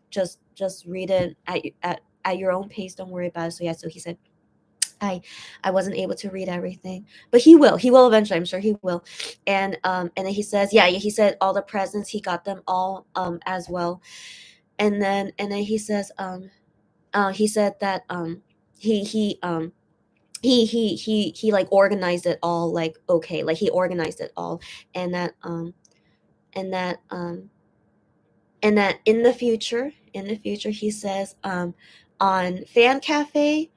just read it at your own pace, don't worry about it. So yeah, so he said, i I wasn't able to read everything, but he will eventually, I'm sure he will. And then he says, yeah, he said all the presents, he got them all as well. And then he said that he like organized it all, like, okay, like he organized it all. And that um and that um and that in the future, he says, on fan cafe,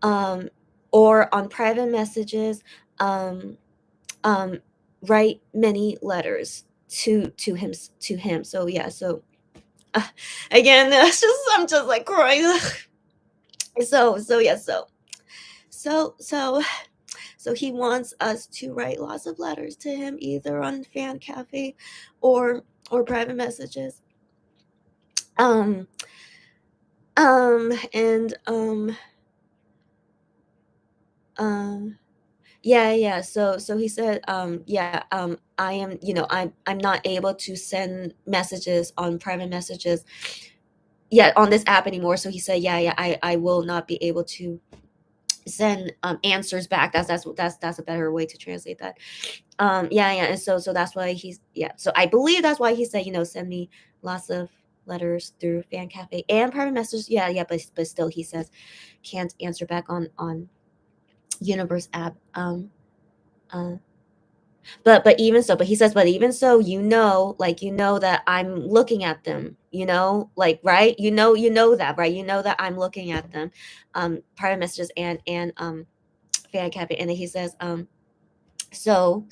um or on private messages, um um write many letters to him. So yeah, so uh, again, I'm just like crying. So yeah, so he wants us to write lots of letters to him, either on fan cafe or private messages. um and um yeah, so he said, yeah, I am, I'm not able to send messages on private messages yet on this app anymore. So he said, yeah, I will not be able to send answers back. That's a better way to translate that. Yeah, and so that's why he's, yeah, so I believe that's why he said, send me lots of letters through fan cafe and private messages. Yeah, but still, he says, can't answer back on universe app. Uh, but even so, but he says, but even so, like that I'm looking at them, like, right, that, right, that I'm looking at them, private messages and fan capping. And then he says, so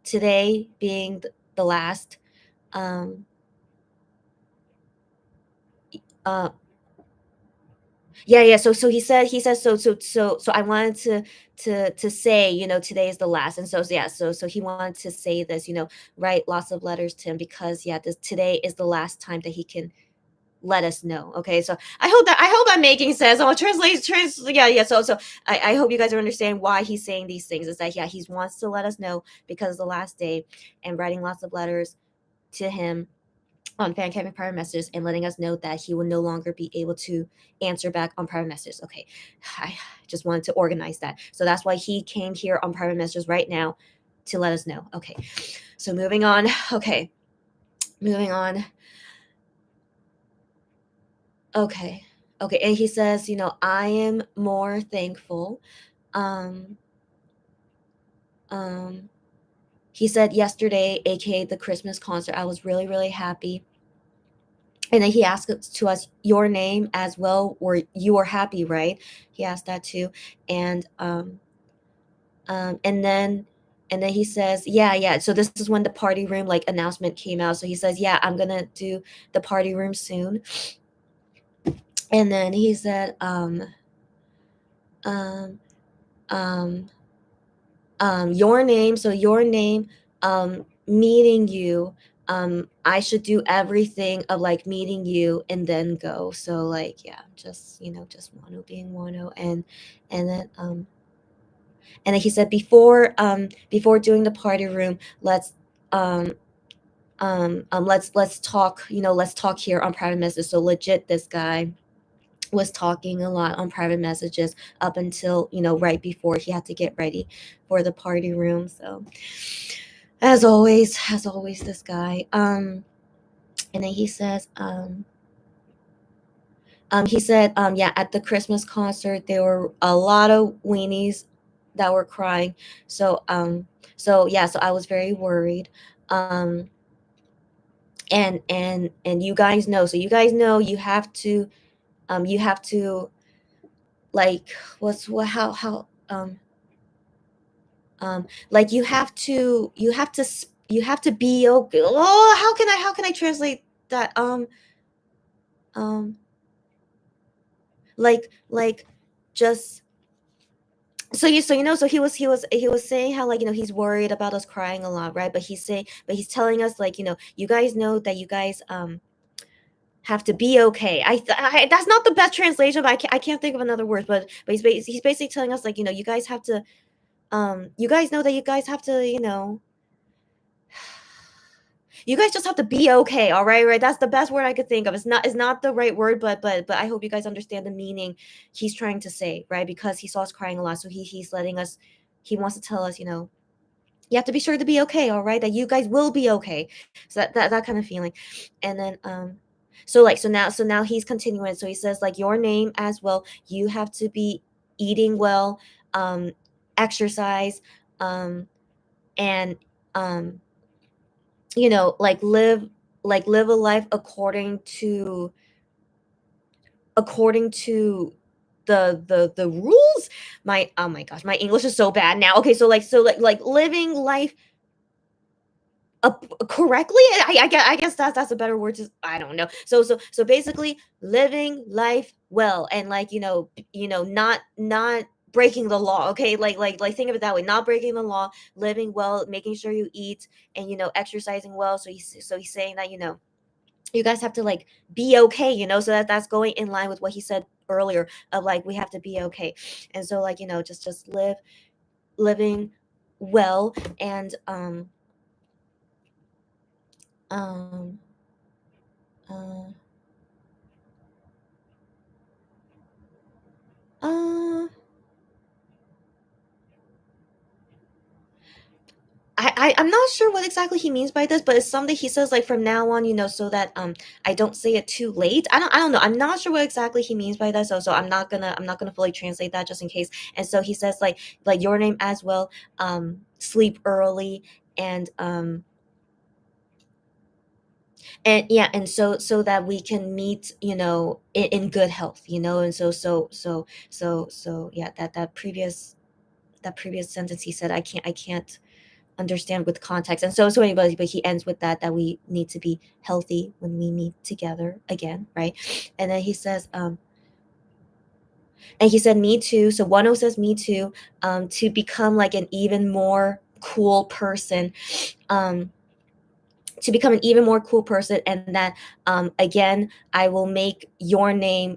today being the last, um uh yeah, so he says, so I wanted to say, today is the last. And so yeah, so he wanted to say this, write lots of letters to him, because yeah, this today is the last time that he can let us know. Okay, so I hope I'm making sense. Oh, yeah. So I hope you guys are understanding why he's saying these things. Is that, yeah, he wants to let us know because it's the last day, and writing lots of letters to him on fan camping private messages, and letting us know that he will no longer be able to answer back on private messages. Okay, I just wanted to organize that. So that's why he came here on private messages right now, to let us know. Okay, so moving on. Okay, moving on. Okay. Okay, and he says, I am more thankful. Um, um, he said yesterday, aka the Christmas concert, I was really, really happy. And then he asked us your name as well, or you are happy, right? He asked that too. And um, and then and then he says, yeah, yeah. So this is when the party room like announcement came out. So he says, yeah, I'm gonna do the party room soon. And then he said, um, um, your name, so your name, meeting you, I should do everything of like meeting you and then go. So like, yeah, just, just Wano being Wano. And then he said, before doing the party room, um let's talk, let's talk here on private message. So legit, this guy was talking a lot on private messages up until, right before he had to get ready for the party room. So as always, this guy. And then he says, he said, yeah, at the Christmas concert there were a lot of weenies that were crying. So yeah, so I was very worried. And you guys know, so you guys know, you have to like, what's what like, you have to be okay. Oh, how can I translate that? Um like just, so he was saying how, like, he's worried about us crying a lot, right? But he's telling us, like, you guys know that you guys have to be okay. That's not the best translation, but I can't think of another word. But he's basically telling us, like, you guys have to, you guys know that you guys have to, you guys just have to be okay, all right? Right? That's the best word I could think of. It's not the right word, but I hope you guys understand the meaning he's trying to say, right? Because he saw us crying a lot, so he's letting us. He wants to tell us, you have to be sure to be okay, all right? That you guys will be okay. So that kind of feeling. And then so now he's continuing. So he says, like, your name as well. You have to be eating well, um, exercise, um, and um like live a life according to the rules. My Oh my gosh, my English is so bad now. Okay, so like living life correctly. I guess that's a better word. To I don't know. So basically, living life well, and, like, not breaking the law. Okay, like think of it that way. Not breaking the law, living well, making sure you eat, and, exercising well. So he's saying that, you guys have to, like, be okay. So that's going in line with what he said earlier, of, like, we have to be okay. And so, like, just living well. And um uh uh I'm not sure what exactly he means by this, but it's something he says like from now on, so that I don't say it too late. I don't know. I'm not sure what exactly he means by that. So I'm not gonna fully translate that just in case. And so he says like your name as well, sleep early, and and yeah, and so that we can meet, in good health, and so yeah, that previous sentence he said, I can't understand with context. And so anybody, but he ends with that we need to be healthy when we meet together again, right? And then he says, and he said me too. So Wano says me too, to become like an even more cool person, um to become an even more cool person, and that again I will make your name,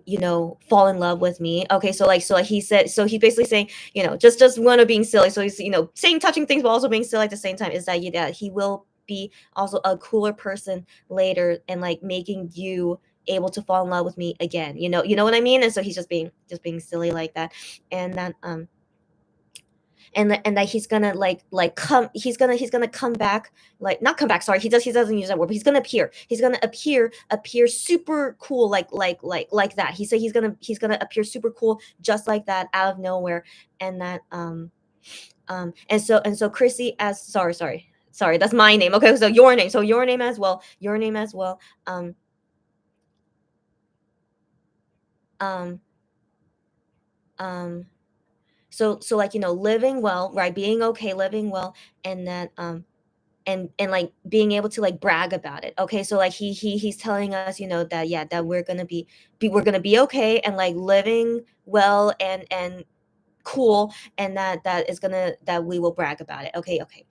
fall in love with me. Okay, so like he said, so he's basically saying, just one of being silly. So he's, saying touching things but also being silly at the same time, is that, yeah, he will be also a cooler person later, and like making you able to fall in love with me again, you know what I mean? And so he's just being silly like that. And then and that he's gonna like come he's gonna come back, like not come back, sorry, he doesn't use that word, but he's gonna appear super cool, like that. He said he's gonna appear super cool just like that, out of nowhere. And that and so Chrissy, as sorry, that's my name. Okay, so your name as well, um um um so like, living well, right, being okay, living well. And that and like being able to like brag about it. Okay, so like he's telling us, that, yeah, that we're gonna be okay, and like living well, and cool, and that we will brag about it. Okay, okay,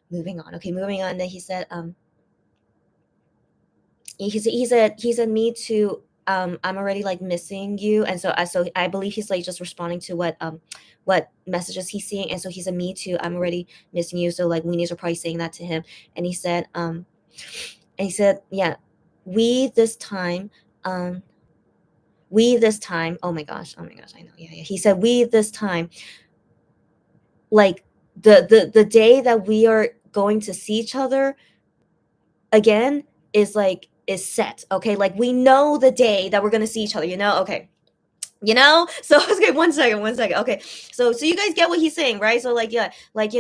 moving on. Then he said, he said me too, I'm already like missing you. And so I believe he's like just responding to what messages he's seeing. And so he said me too, I'm already missing you. So like weenies are probably saying that to him. And he said, yeah, we this time um oh my gosh, I know, yeah, he said we this time, like the day that we are going to see each other again is set. Okay, like we know the day that we're gonna see each other, okay, so okay, one second, okay, so you guys get what he's saying, right? So like, yeah, like,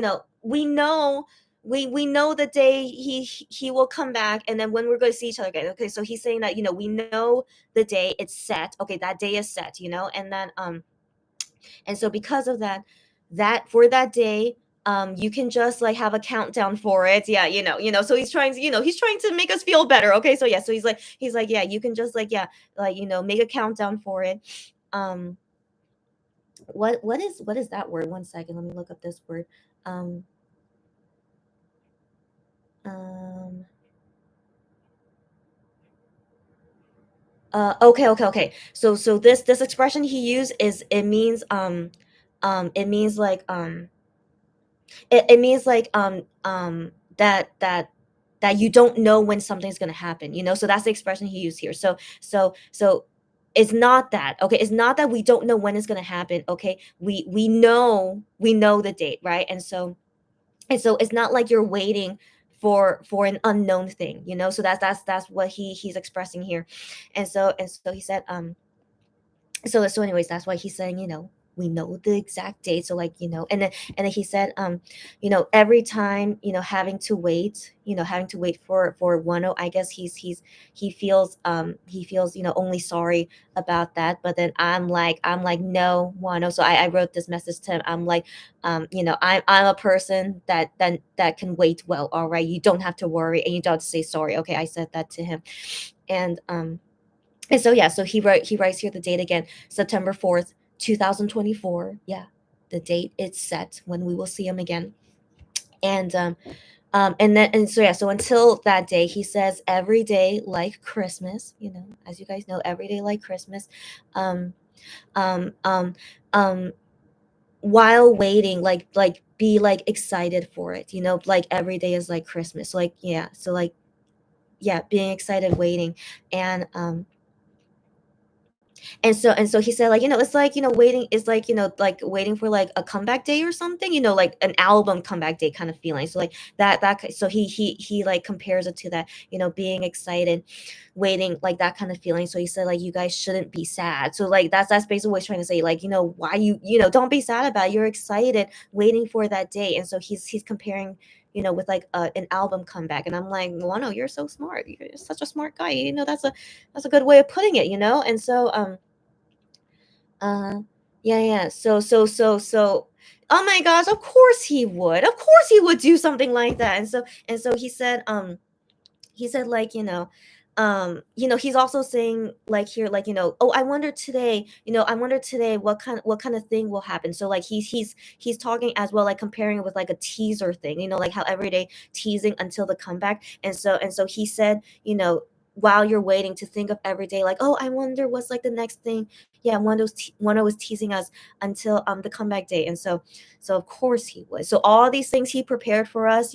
we know the day he will come back, and then when we're going to see each other again. Okay, so he's saying that, we know the day, it's set. Okay, that day is set, and then and so because of that, for that day, you can just like have a countdown for it. Yeah, so he's trying to make us feel better. Okay, so yeah, so he's like, yeah, you can just like, yeah, like, make a countdown for it. um what is that word? One second, let me look up this word. um um okay. So this expression he used, is it means like, it means like, that you don't know when something's going to happen, so that's the expression he used here. So it's not that, okay, it's not that we don't know when it's going to happen. Okay, we know the date, right? And so it's not like you're waiting for an unknown thing, so that's what he's expressing here. And so he said, so anyways, that's why he's saying, we know the exact date. So like, and then he said, every time, having to wait for Wano, I guess he feels only sorry about that. But then I'm like, no, Wano. So I wrote this message to him. I'm like, I'm a person that can wait well. All right, you don't have to worry, and you don't have to say sorry. Okay, I said that to him. And so yeah, so he writes here the date again, September 4th, 2024. Yeah, the date is set when we will see him again. And so yeah, so until that day, he says every day like Christmas, as you guys know, every day like Christmas. Um um um um while waiting, like be like excited for it, like every day is like Christmas. So like, yeah, so like, yeah, being excited, waiting. And And so he said, like, it's like, waiting is like, like waiting for like a comeback day or something, like an album comeback day kind of feeling. So like so he like compares it to that, being excited, waiting, like that kind of feeling. So he said, like, you guys shouldn't be sad. So like that's basically what he's trying to say, like, why don't be sad about it. You're excited waiting for that day. And so he's comparing, with like an album comeback. And I'm like, well, no, you're so smart. You're such a smart guy. That's a good way of putting it. And so uh, yeah, yeah. So. Oh my gosh! Of course he would. Of course he would do something like that. And so he said, like, he's also saying, like, here, like, oh, I wonder today what kind of thing will happen. So like he's talking as well, like comparing it with like a teaser thing, like how every day teasing until the comeback. And so he said, while you're waiting, to think of every day, like, oh, I wonder what's like the next thing. Yeah, one was teasing us until the comeback day. And so of course he would. So all these things he prepared for us,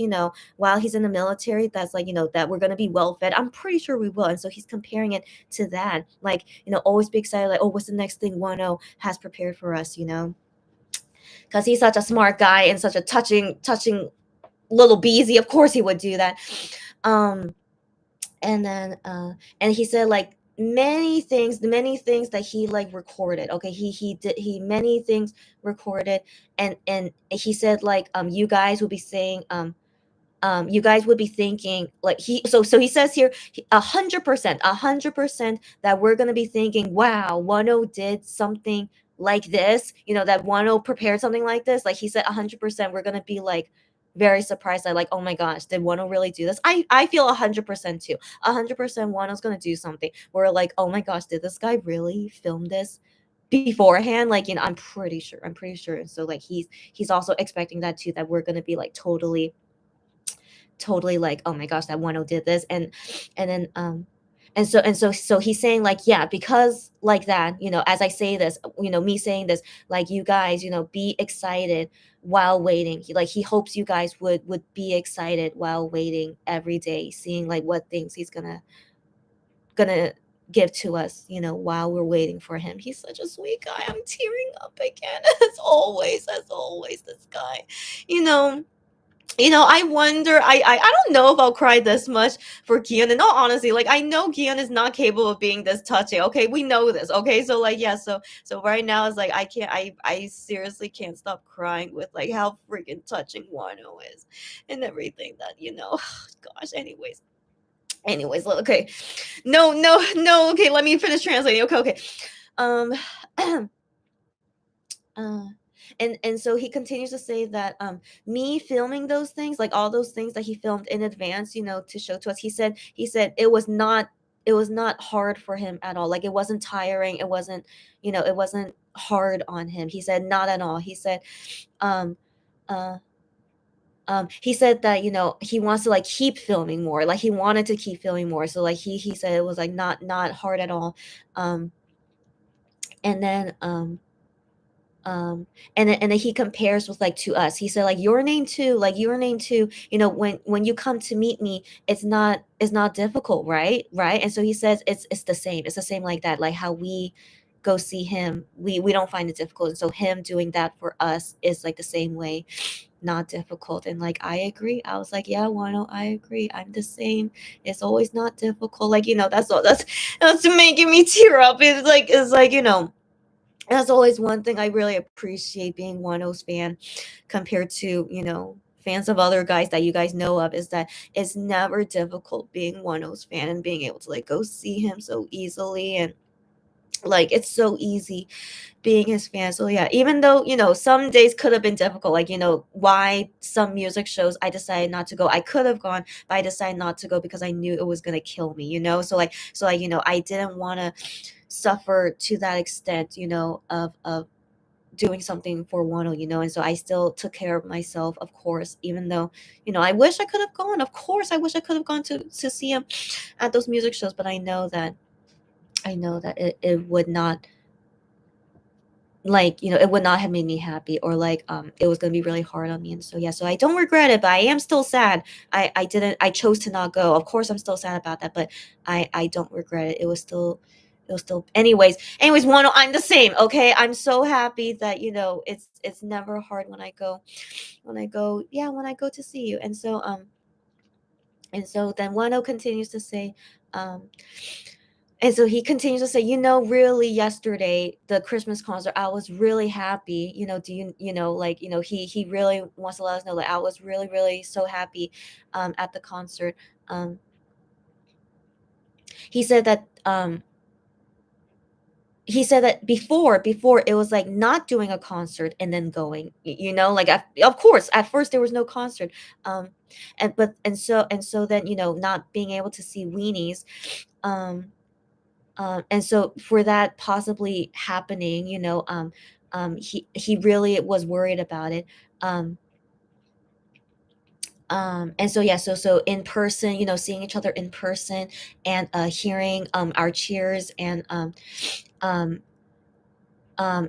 while he's in the military, that's like, that we're going to be well fed. I'm pretty sure we will. And so he's comparing it to that, like, always be excited, like, oh, what's the next thing Wano has prepared for us, because he's such a smart guy and such a touching little beezy. Of course he would do that. um and then and he said, like, many things that he like recorded. Okay, he did he many things recorded. And he said, like, you guys will be saying, you guys would be thinking, like, so he says here, 100% that we're gonna be thinking, wow, Wano did something like this, that Wano prepared something like this. Like he said, 100% we're gonna be like very surprised, like, oh my gosh, did Wano really do this? I feel 100% too. 100% Wano's gonna do something. We're like, oh my gosh, did this guy really film this beforehand? Like, I'm pretty sure. And so like he's also expecting that too, that we're gonna be like totally like, oh my gosh, that Wano did this. And then he's saying, like, yeah, because like that, as I say this, me saying this, like, you guys, be excited while waiting. He hopes you guys would be excited while waiting every day, seeing like what things he's gonna give to us, while we're waiting for him. He's such a sweet guy. I'm tearing up again. As always, this guy, you know I wonder. I don't know if I'll cry this much for Kian. And all honesty, like, I know Kian is not capable of being this touching. Okay, we know this. Okay, so like, yeah, so right now it's like, I can't. I seriously can't stop crying with like how freaking touching Wano is, and everything that Gosh. Anyways, okay. No, no, no. Okay, let me finish translating. Okay. Um. uh and so he continues to say that, me filming those things, like all those things that he filmed in advance, to show to us. He said it was not hard for him at all. Like, it wasn't tiring. It wasn't hard on him. He said, not at all. Um uh he said that, he wants to like keep filming more. Like, he wanted to keep filming more. So like he said it was like not hard at all. um and then um and then he compares with, like, to us. He said, like, your name too, when you come to meet me, it's not difficult, right. And so he says it's the same like that, like how we go see him, we don't find it difficult. And so him doing that for us is like the same way, not difficult. And like, I agree. I was like, yeah, Wano, I agree. I'm the same. It's always not difficult. Like, that's all. That's making me tear up. It's like, that's always one thing I really appreciate being Wano's fan, compared to, fans of other guys that you guys know of, is that it's never difficult being Wano's fan and being able to like go see him so easily. And like, it's so easy being his fan. So yeah, even though, some days could have been difficult, like, why some music shows I decided not to go. I could have gone, but I decided not to go because I knew it was gonna kill me, so like, I didn't want to suffer to that extent, of doing something for Wano, and so I still took care of myself, of course, even though, I wish I could have gone. Of course, I wish I could have gone to see him at those music shows, but I know that it would not, like, it would not have made me happy, or like, it was going to be really hard on me. And so yeah, so I don't regret it, but I am still sad. I chose to not go. Of course I'm still sad about that, but I don't regret it. It was still it'll still anyways, Wano, I'm the same, okay? I'm so happy that, it's never hard when I go to see you. And so then Wano continues to say, um, and so he continues to say, really yesterday, the Christmas concert, I was really happy. Do he really wants to let us know that I was really, really so happy at the concert. Um, he said that before it was like not doing a concert and then going, like of course at first there was no concert, um and so then not being able to see weenies, um and so for that possibly happening, he really was worried about it. um and so yeah, so in person, seeing each other in person, and hearing our cheers, um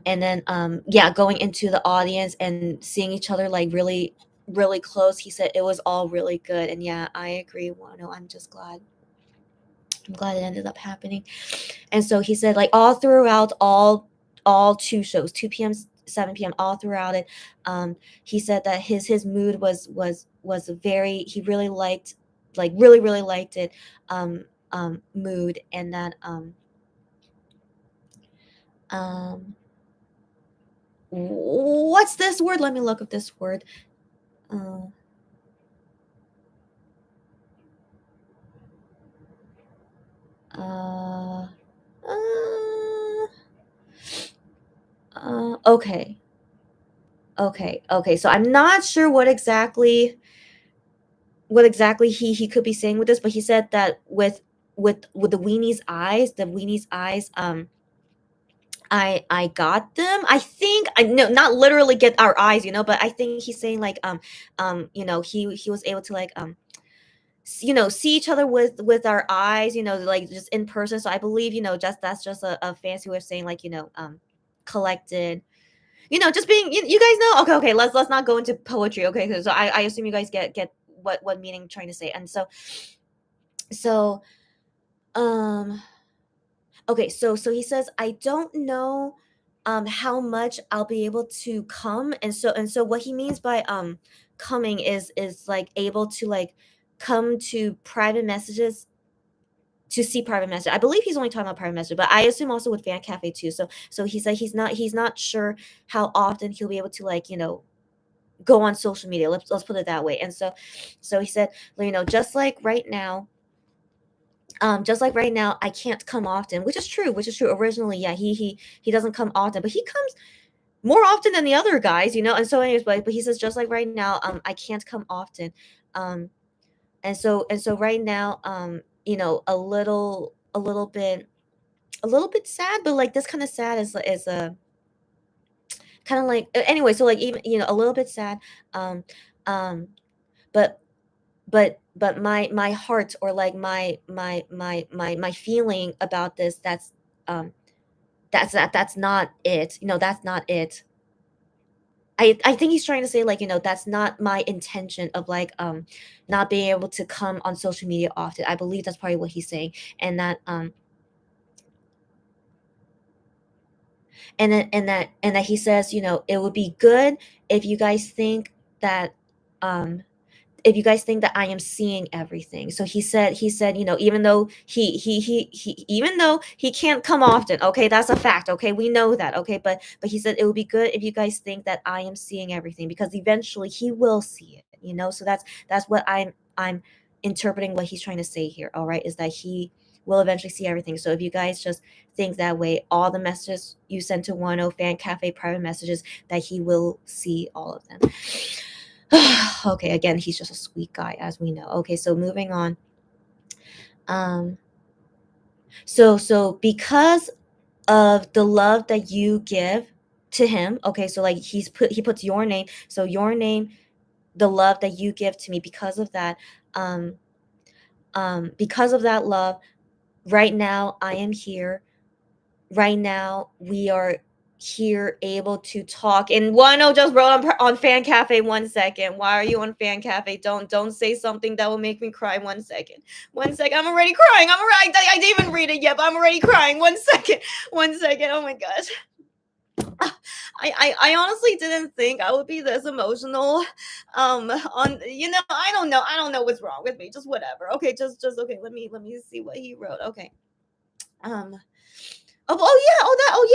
and then yeah, going into the audience and seeing each other like really, really close. He said it was all really good, and yeah, I agree, Wano. I'm glad it ended up happening. And so he said, like, all throughout, all two shows, 2 p.m., 7 p.m., all throughout it, he said that his mood was very, he really liked, like really, really liked it, mood. And that um what's this word? Let me look up this word. Uh, uh, uh, okay, okay. So I'm not sure what exactly he could be saying with this, but he said that with the weenies eyes, I got them. I think, I no, not literally get our eyes, but I think he's saying like, he was able to like, see each other with our eyes, like just in person. So I believe, just that's just a fancy way of saying like, collected, just being, you guys know. Okay, let's not go into poetry. Okay, so I assume you guys get what meaning I'm trying to say. And so um okay, so he says, I don't know how much I'll be able to come. And so what he means by coming is like able to like come to private messages, to see private message. I believe he's only talking about private message, but I assume also with fan cafe too. So he said he's not sure how often he'll be able to like, go on social media. Let's put it that way. And so he said, just like right now, I can't come often, which is true. Which is true. Originally, yeah, he doesn't come often, but he comes more often than the other guys, And so, anyways, but he says, just like right now, I can't come often, um, and so right now, a little bit sad, but like this kind of sad is a kind of like, anyway. So like, even, a little bit sad, um, um, but my heart, or like my feeling about this, um that's not it, that's not it. I think he's trying to say, like, that's not my intention of like, not being able to come on social media often. I believe that's probably what he's saying. And that he says, it would be good if you guys think that, um I am seeing everything. So he said, even though he can't come often, okay, that's a fact, okay, we know that, okay, but he said it would be good if you guys think that I am seeing everything, because eventually he will see it, so that's what I'm interpreting what he's trying to say here, all right, is that he will eventually see everything. So if you guys just think that way, all the messages you send to Wano fan cafe private messages, that he will see all of them. Okay, again, he's just a sweet guy, as we know. Okay, so moving on. Um, so because of the love that you give to him, okay, so like he puts your name, so your name, the love that you give to me, because of that, um, because of that love, right now I am here. Right now we are. here able to talk. And Wano just wrote on Fan Cafe 1 second. Why are you on Fan Cafe? Don't say something that will make me cry. 1 second. 1 second. I'm already crying. I didn't even read it yet, but I'm already crying. 1 second. 1 second. Oh my gosh. I honestly didn't think I would be this emotional. On I don't know what's wrong with me. Just whatever. Okay, just okay. Let me see what he wrote. Okay. Um oh yeah,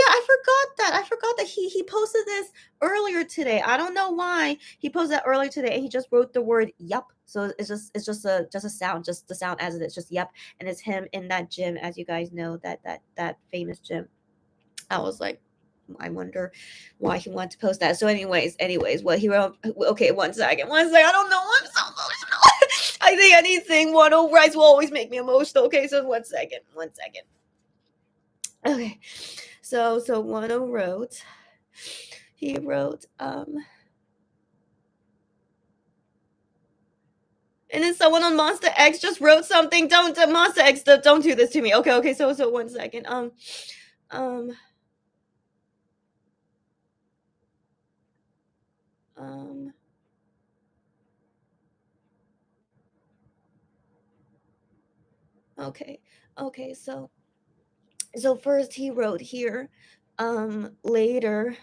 I forgot that. I forgot that he posted this earlier today. I don't know why. He posted that earlier today and he just wrote the word yup. So it's just a sound, just the sound as it is, just yup. And it's him in that gym, as you guys know, that famous gym. I was like, I wonder why he wanted to post that. So, anyways, what he wrote. Okay, 1 second, 1 second. I don't know. I'm so emotional. I think anything one O writes will always make me emotional. Okay, so 1 second, 1 second. Okay, so Wano wrote. He wrote. And then someone on Monster X just wrote something. Don't Monster X. Don't do this to me. Okay. So 1 second. Um. Um. Okay. Okay. So first he wrote here. Later.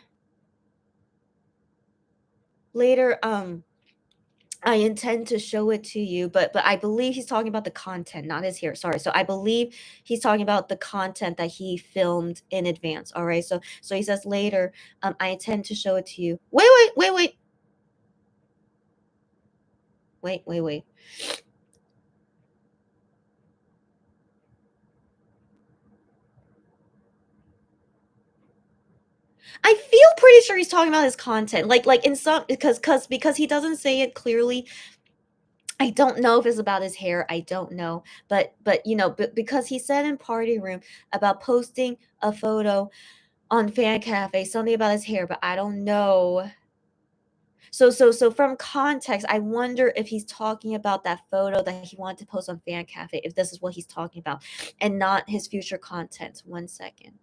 I intend to show it to you, but I believe he's talking about the content, not his hair. Sorry. So I believe he's talking about the content that he filmed in advance. All right. So he says later, I intend to show it to you. Wait. I feel pretty sure he's talking about his content. Like in some because he doesn't say it clearly. I don't know if it's about his hair. I don't know. But because he said in party room about posting a photo on Fan Cafe, something about his hair, but I don't know. So from context, I wonder if he's talking about that photo that he wanted to post on Fan Cafe, if this is what he's talking about, and not his future content. 1 second.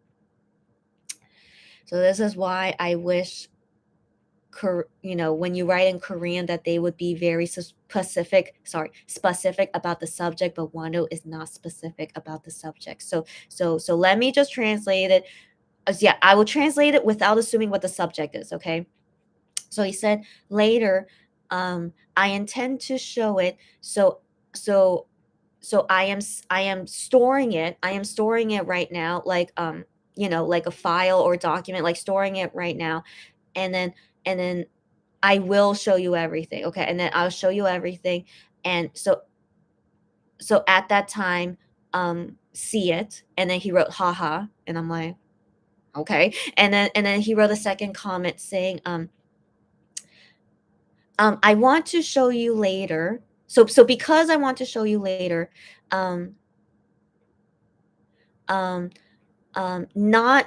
So this is why I wish, when you write in Korean, that they would be very specific about the subject, but Wano is not specific about the subject. So let me just translate it. Yeah, I will translate it without assuming what the subject is. Okay. So he said later, I intend to show it. So I am storing it. I am storing it right now, like a file or document, like storing it right now, and then I will show you everything. Okay, and then I'll show you everything, and so at that time, see it, and then he wrote haha, and I'm like, okay, and then he wrote a second comment saying, I want to show you later. So because I want to show you later, um, um, not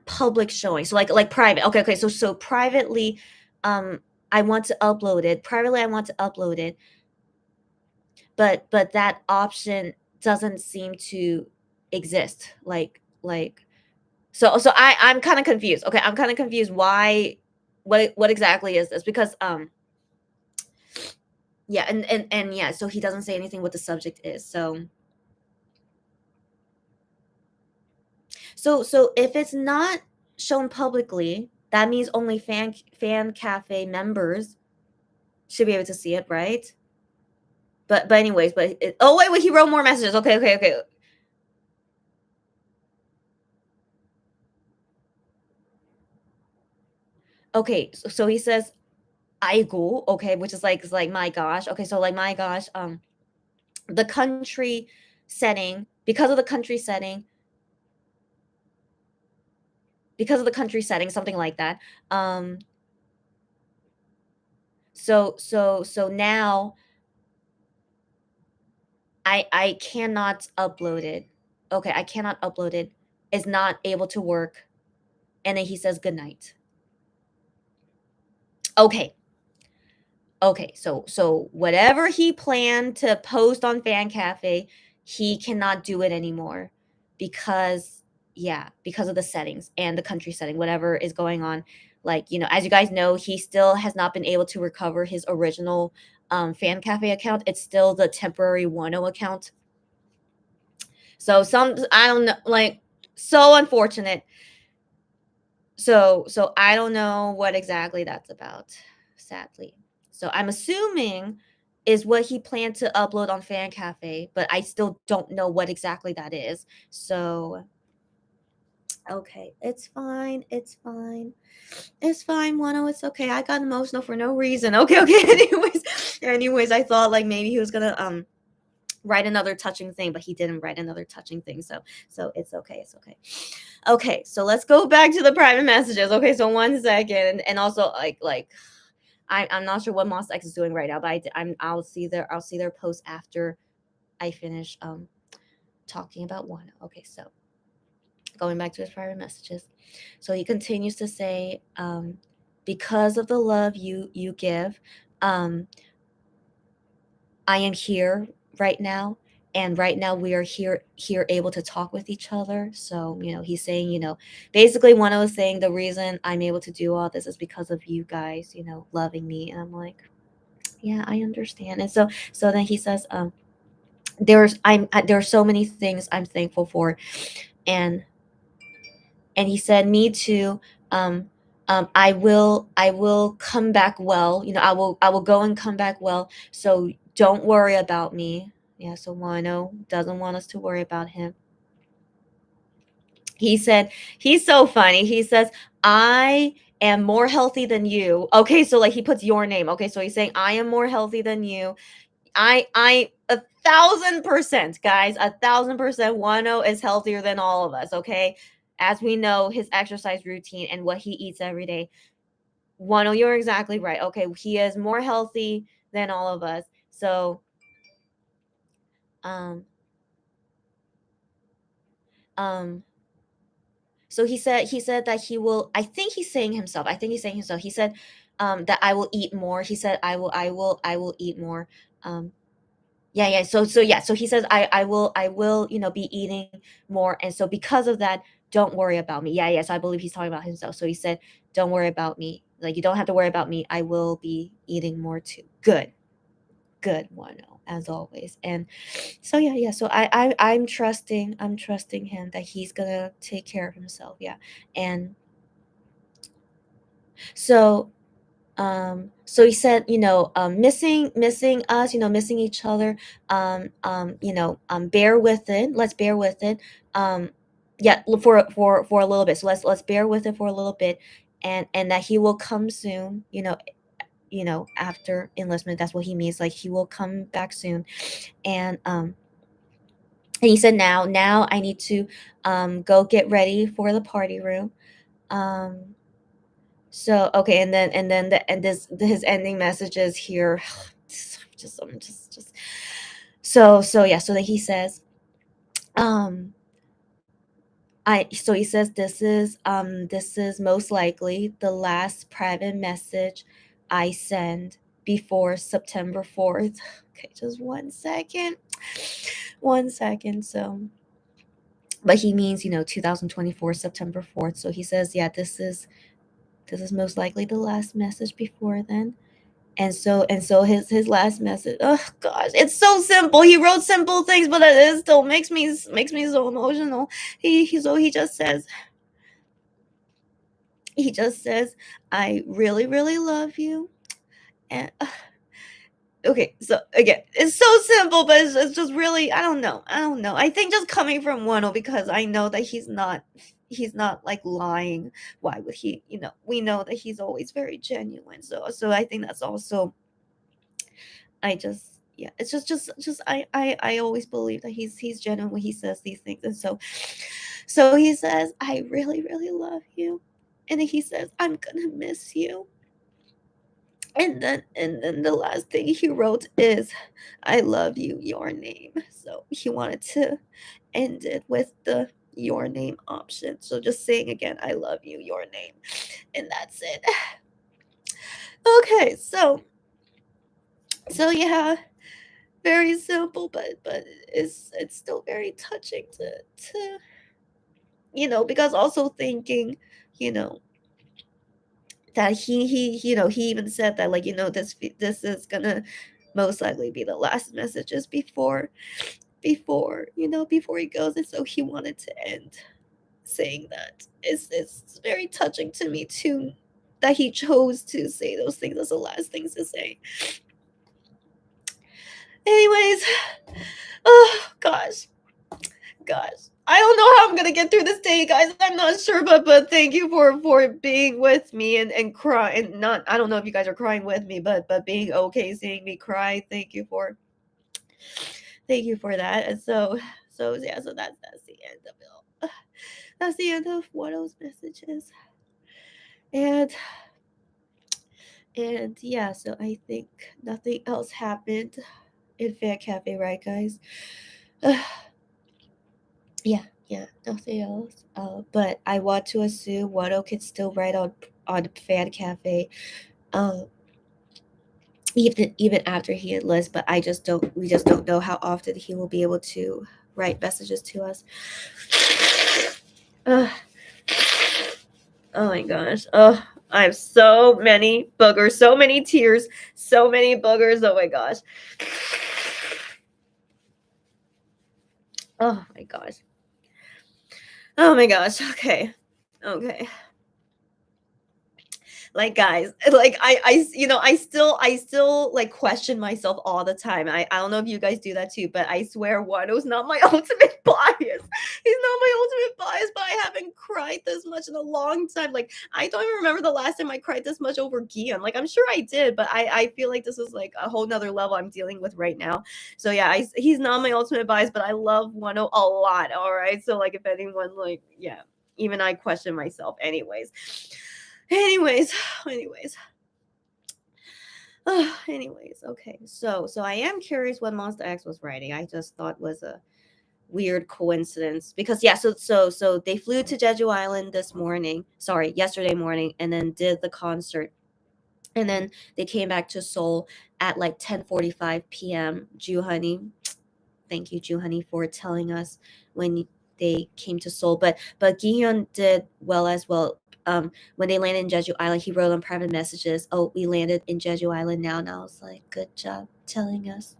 public showing. So like private. Okay. So privately, I want to upload it. Privately, I want to upload it, but that option doesn't seem to exist. I'm kind of confused. Okay, I'm kind of confused. Why? What exactly is this? Because yeah, and yeah, so he doesn't say anything what the subject is. So if it's not shown publicly, that means only fan cafe members should be able to see it, right? But anyways, oh wait, he wrote more messages. Okay. Okay, so he says I go, okay, which is like my gosh. Okay, so like my gosh, the country setting, because of the country setting, something like that. So now I cannot upload it. Okay, I cannot upload it. It's not able to work. And then he says good night. Okay. Okay. So whatever he planned to post on Fan Cafe, he cannot do it anymore because yeah, because of the settings and the country setting, whatever is going on. Like, as you guys know, he still has not been able to recover his original fan cafe account. It's still the temporary Wonho account. So I don't know, like, so unfortunate. So I don't know what exactly that's about, sadly. So I'm assuming is what he planned to upload on Fan Cafe, but I still don't know what exactly that is. So okay, it's fine. It's fine. It's fine, Wano. It's okay. I got emotional for no reason. Okay, okay. Anyways, I thought like maybe he was gonna write another touching thing, but he didn't write another touching thing. So it's okay. It's okay. Okay, so let's go back to the private messages. Okay, so 1 second, and also like I'm not sure what Moss X is doing right now, but I'll see their post after I finish talking about one. Okay, so going back to his private messages. So he continues to say, because of the love you give, I am here right now. And right now we are here able to talk with each other. So, he's saying, basically one was saying the reason I'm able to do all this is because of you guys, loving me. And I'm like, yeah, I understand. And so then he says, there are so many things I'm thankful for. And he said, me too. um I will come back well. I will go and come back well, so don't worry about me. Yeah, so Wano doesn't want us to worry about him. He said, he's so funny. He says, I am more healthy than you. Okay, so like he puts your name. Okay, so he's saying, I am more healthy than you. I 1,000%, guys, 1,000%. Wano is healthier than all of us. Okay, as we know, his exercise routine and what he eats every day. Wano, you're exactly right. Okay, he is more healthy than all of us. So, um, um, so he said that he will. I think he's saying himself. I think he's saying himself. He said, that I will eat more. He said, I will eat more. Um, yeah. So he says, I will be eating more, and so because of that, don't worry about me. Yeah. So I believe he's talking about himself. So he said, don't worry about me. Like, you don't have to worry about me. I will be eating more too. Good one, as always. And so yeah. So I'm trusting him that he's gonna take care of himself. Yeah. And so so he said, missing us, missing each other. Bear with it. Let's bear with it. um yeah, for a little bit. So let's bear with it for a little bit. And that he will come soon, after enlistment. That's what he means, like he will come back soon. And he said, now I need to go get ready for the party room. um so okay, and then his ending messages here. I'm just so yeah. So that he says, um he says, this is most likely the last private message I send before September 4th. Okay, just 1 second. 1 second. So, but he means, 2024 September 4th. So he says, yeah, this is most likely the last message before then. And so his last message, oh gosh, it's so simple. He wrote simple things, but it still makes me so emotional. He just says, I really, really love you. And okay, so again, it's so simple, but it's just really, I don't know. I think just coming from Wano, because I know that he's not like lying. Why would he? We know that he's always very genuine. So I think that's also, I just, yeah, it's just I always believe that he's genuine when he says these things. And so he says, I really, really love you. And then he says, I'm gonna miss you. And then the last thing he wrote is, I love you, your name. So he wanted to end it with the your name option. So just saying again, I love you, your name. And that's it. Okay, so yeah, very simple, but it's still very touching to because also thinking, you know, that he even said that, like, this is gonna most likely be the last messages before he goes, and so he wanted to end saying that. It's very touching to me too that he chose to say those things as the last things to say. Anyways, oh gosh, I don't know how I'm gonna get through this day, guys. I'm not sure, but thank you for being with me and cry, and not, I don't know if you guys are crying with me, but being okay seeing me cry. Thank you for that. And so yeah, so that's the end of it. That's the end of Wonho's messages. And yeah, so I think nothing else happened in Fan Cafe, right, guys? Yeah, nothing else. But I want to assume Wano can still write on Fan Cafe, um, even after he enlists. But we just don't know how often he will be able to write messages to us. Uh, oh my gosh. Oh, I have so many boogers, so many tears, so many boogers. Oh my gosh. Oh my gosh. Oh my gosh. Okay. Like, guys, like, I still like question myself all the time. I don't know if you guys do that too, but I swear Wano's not my ultimate bias. He's not my ultimate bias, but I haven't cried this much in a long time. Like, I don't even remember the last time I cried this much over Gion. Like, I'm sure I did, but I feel like this is like a whole nother level I'm dealing with right now. So yeah, he's not my ultimate bias, but I love Wano a lot. All right. So like, if anyone, like, yeah, even I question myself anyways anyways anyways, okay, so I am curious what Monster X was writing. I just thought was a weird coincidence, because yeah, so they flew to Jeju Island yesterday morning, and then did the concert, and then they came back to Seoul at like 10:45 p.m. Honey, thank you, Honey, for telling us when they came to Seoul. But Gihyun did well as well. When they landed in Jeju Island, he wrote on private messages, "Oh, we landed in Jeju Island now." And I was like, "Good job telling us."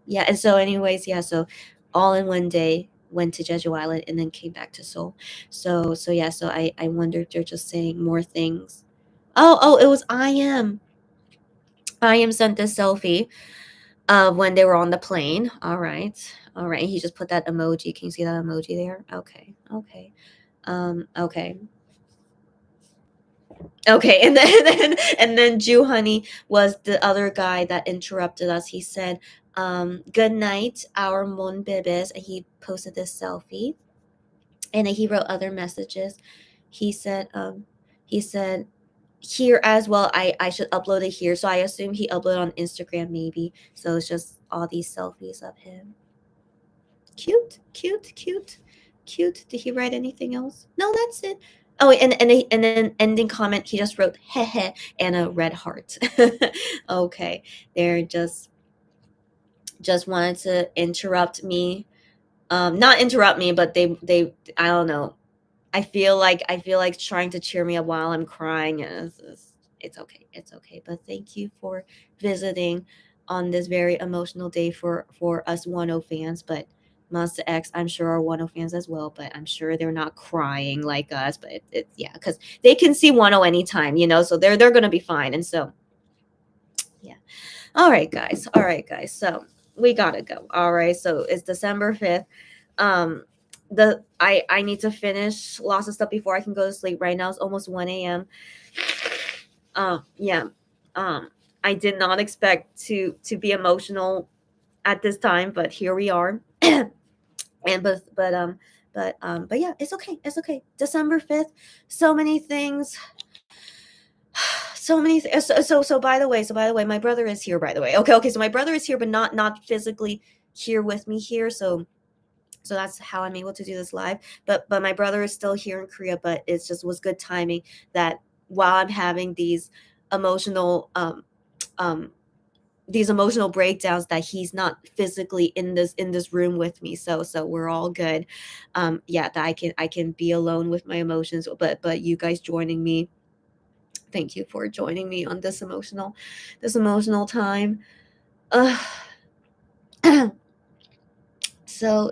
Yeah, and so anyways, yeah, so all in one day went to Jeju Island and then came back to Seoul. So yeah, so I wonder if they're just saying more things. Oh, it was I am sent this selfie when they were on the plane. All right. All right. He just put that emoji. Can you see that emoji there? Okay. Okay. Okay. Okay. And then Jew Honey was the other guy that interrupted us. He said, good night, our Mon Bibis. And he posted this selfie. And then he wrote other messages. He said, here as well, I should upload it here. So I assume he uploaded on Instagram maybe. So it's just all these selfies of him. Cute. Did he write anything else? No, that's it. Oh, and then ending comment, he just wrote heh and a red heart. Okay, they're just wanted to interrupt me. Not interrupt me, but they I don't know. I feel like trying to cheer me up while I'm crying. It's okay. It's okay. But thank you for visiting on this very emotional day for us Wano fans. But Monster X, I'm sure are Wano fans as well. But I'm sure they're not crying like us. But it's yeah, because they can see Wano anytime, so they're gonna be fine. And so yeah. All right, guys. So we gotta go. All right. So it's December 5th. Um, I need to finish lots of stuff before I can go to sleep. Right now it's almost 1 a.m. Yeah. I did not expect to be emotional at this time, but here we are. And but yeah, it's okay. It's okay. December 5th. So many things. So many so by the way, my brother is here, by the way. Okay, so my brother is here, but not physically here with me here. So that's how I'm able to do this live. But my brother is still here in Korea, but it's just was good timing that while I'm having these emotional um these emotional breakdowns that he's not physically in this room with me. So we're all good. Yeah, that I can be alone with my emotions, but you guys joining me, thank you for joining me on this emotional time. uh, so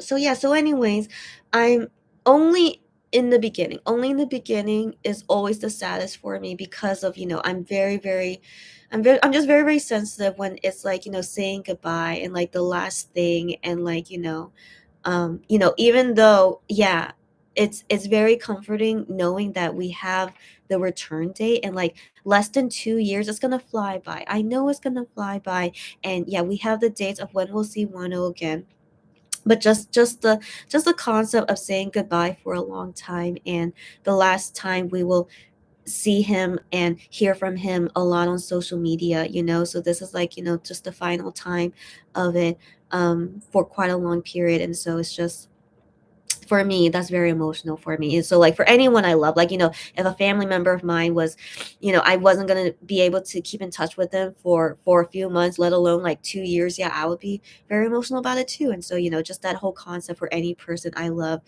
anyways, I'm only only in the beginning is always the saddest for me, because of, I'm just very, very sensitive when it's like, saying goodbye and like the last thing, and like, even though, yeah, it's very comforting knowing that we have the return date, and like less than 2 years, it's gonna fly by. I know it's gonna fly by. And yeah, we have the dates of when we'll see Wano again. But just the concept of saying goodbye for a long time, and the last time we will see him and hear from him a lot on social media, so this is like, just the final time of it, for quite a long period. And so it's just, for me, that's very emotional for me. And so like for anyone I love, like, if a family member of mine was, I wasn't going to be able to keep in touch with them for a few months, let alone like 2 years, yeah, I would be very emotional about it too. And so, just that whole concept, for any person I love,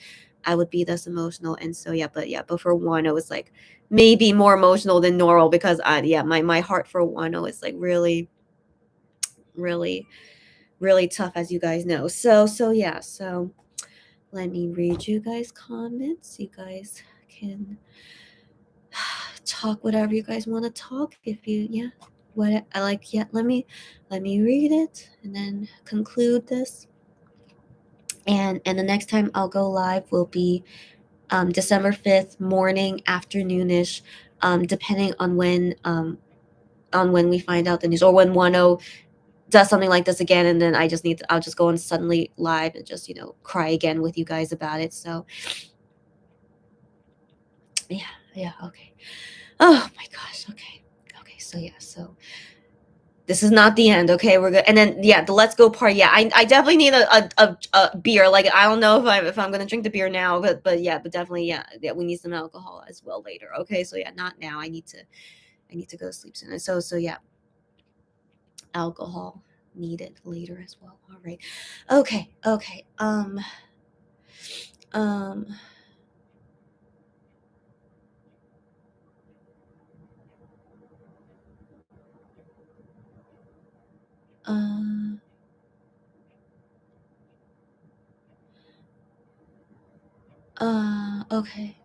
I would be this emotional. And so but for one, it was like maybe more emotional than normal, because my heart for Wano is like really, really, really tough, as you guys know. So let me read you guys comments. You guys can talk whatever you guys want to talk. If you, yeah, what I like, yeah, let me read it and then conclude this. And the next time I'll go live will be December 5th, morning, afternoonish, depending on when we find out the news, or when Wano does something like this again, and then I'll just go on suddenly live and just, cry again with you guys about it. So yeah, okay. Oh my gosh, okay. Okay, so this is not the end, okay? We're good. And then yeah, the let's go party. Yeah, I definitely need a beer. Like, I don't know if I'm gonna drink the beer now, but yeah, but definitely, yeah, we need some alcohol as well later. Okay, so yeah, not now. I need to go to sleep soon. And so yeah, alcohol needed later as well. All right. Okay. Um uh okay.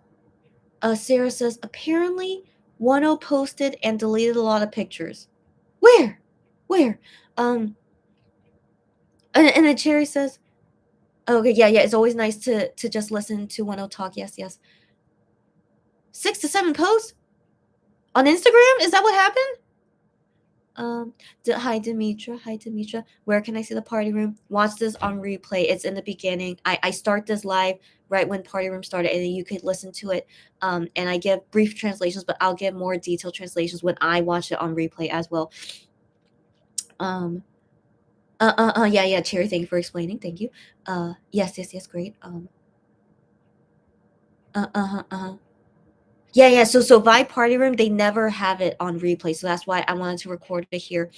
Sarah says, apparently Wano posted and deleted a lot of pictures. Where? Where? Um, and then Cherry says, oh, okay, yeah, it's always nice to just listen to Wano talk. Yes. 6 to 7 posts on Instagram? Is that what happened? Hi Demetra. Hi Demetra. Where can I see the party room? Watch this on replay. It's in the beginning. I start this live right when party room started, and then you could listen to it. And I give brief translations, but I'll give more detailed translations when I watch it on replay as well. Yeah, Cherry, thank you for explaining. Thank you. Yes, great. Uh-huh. Yeah. So Vibe Party Room, they never have it on replay, so that's why I wanted to record it here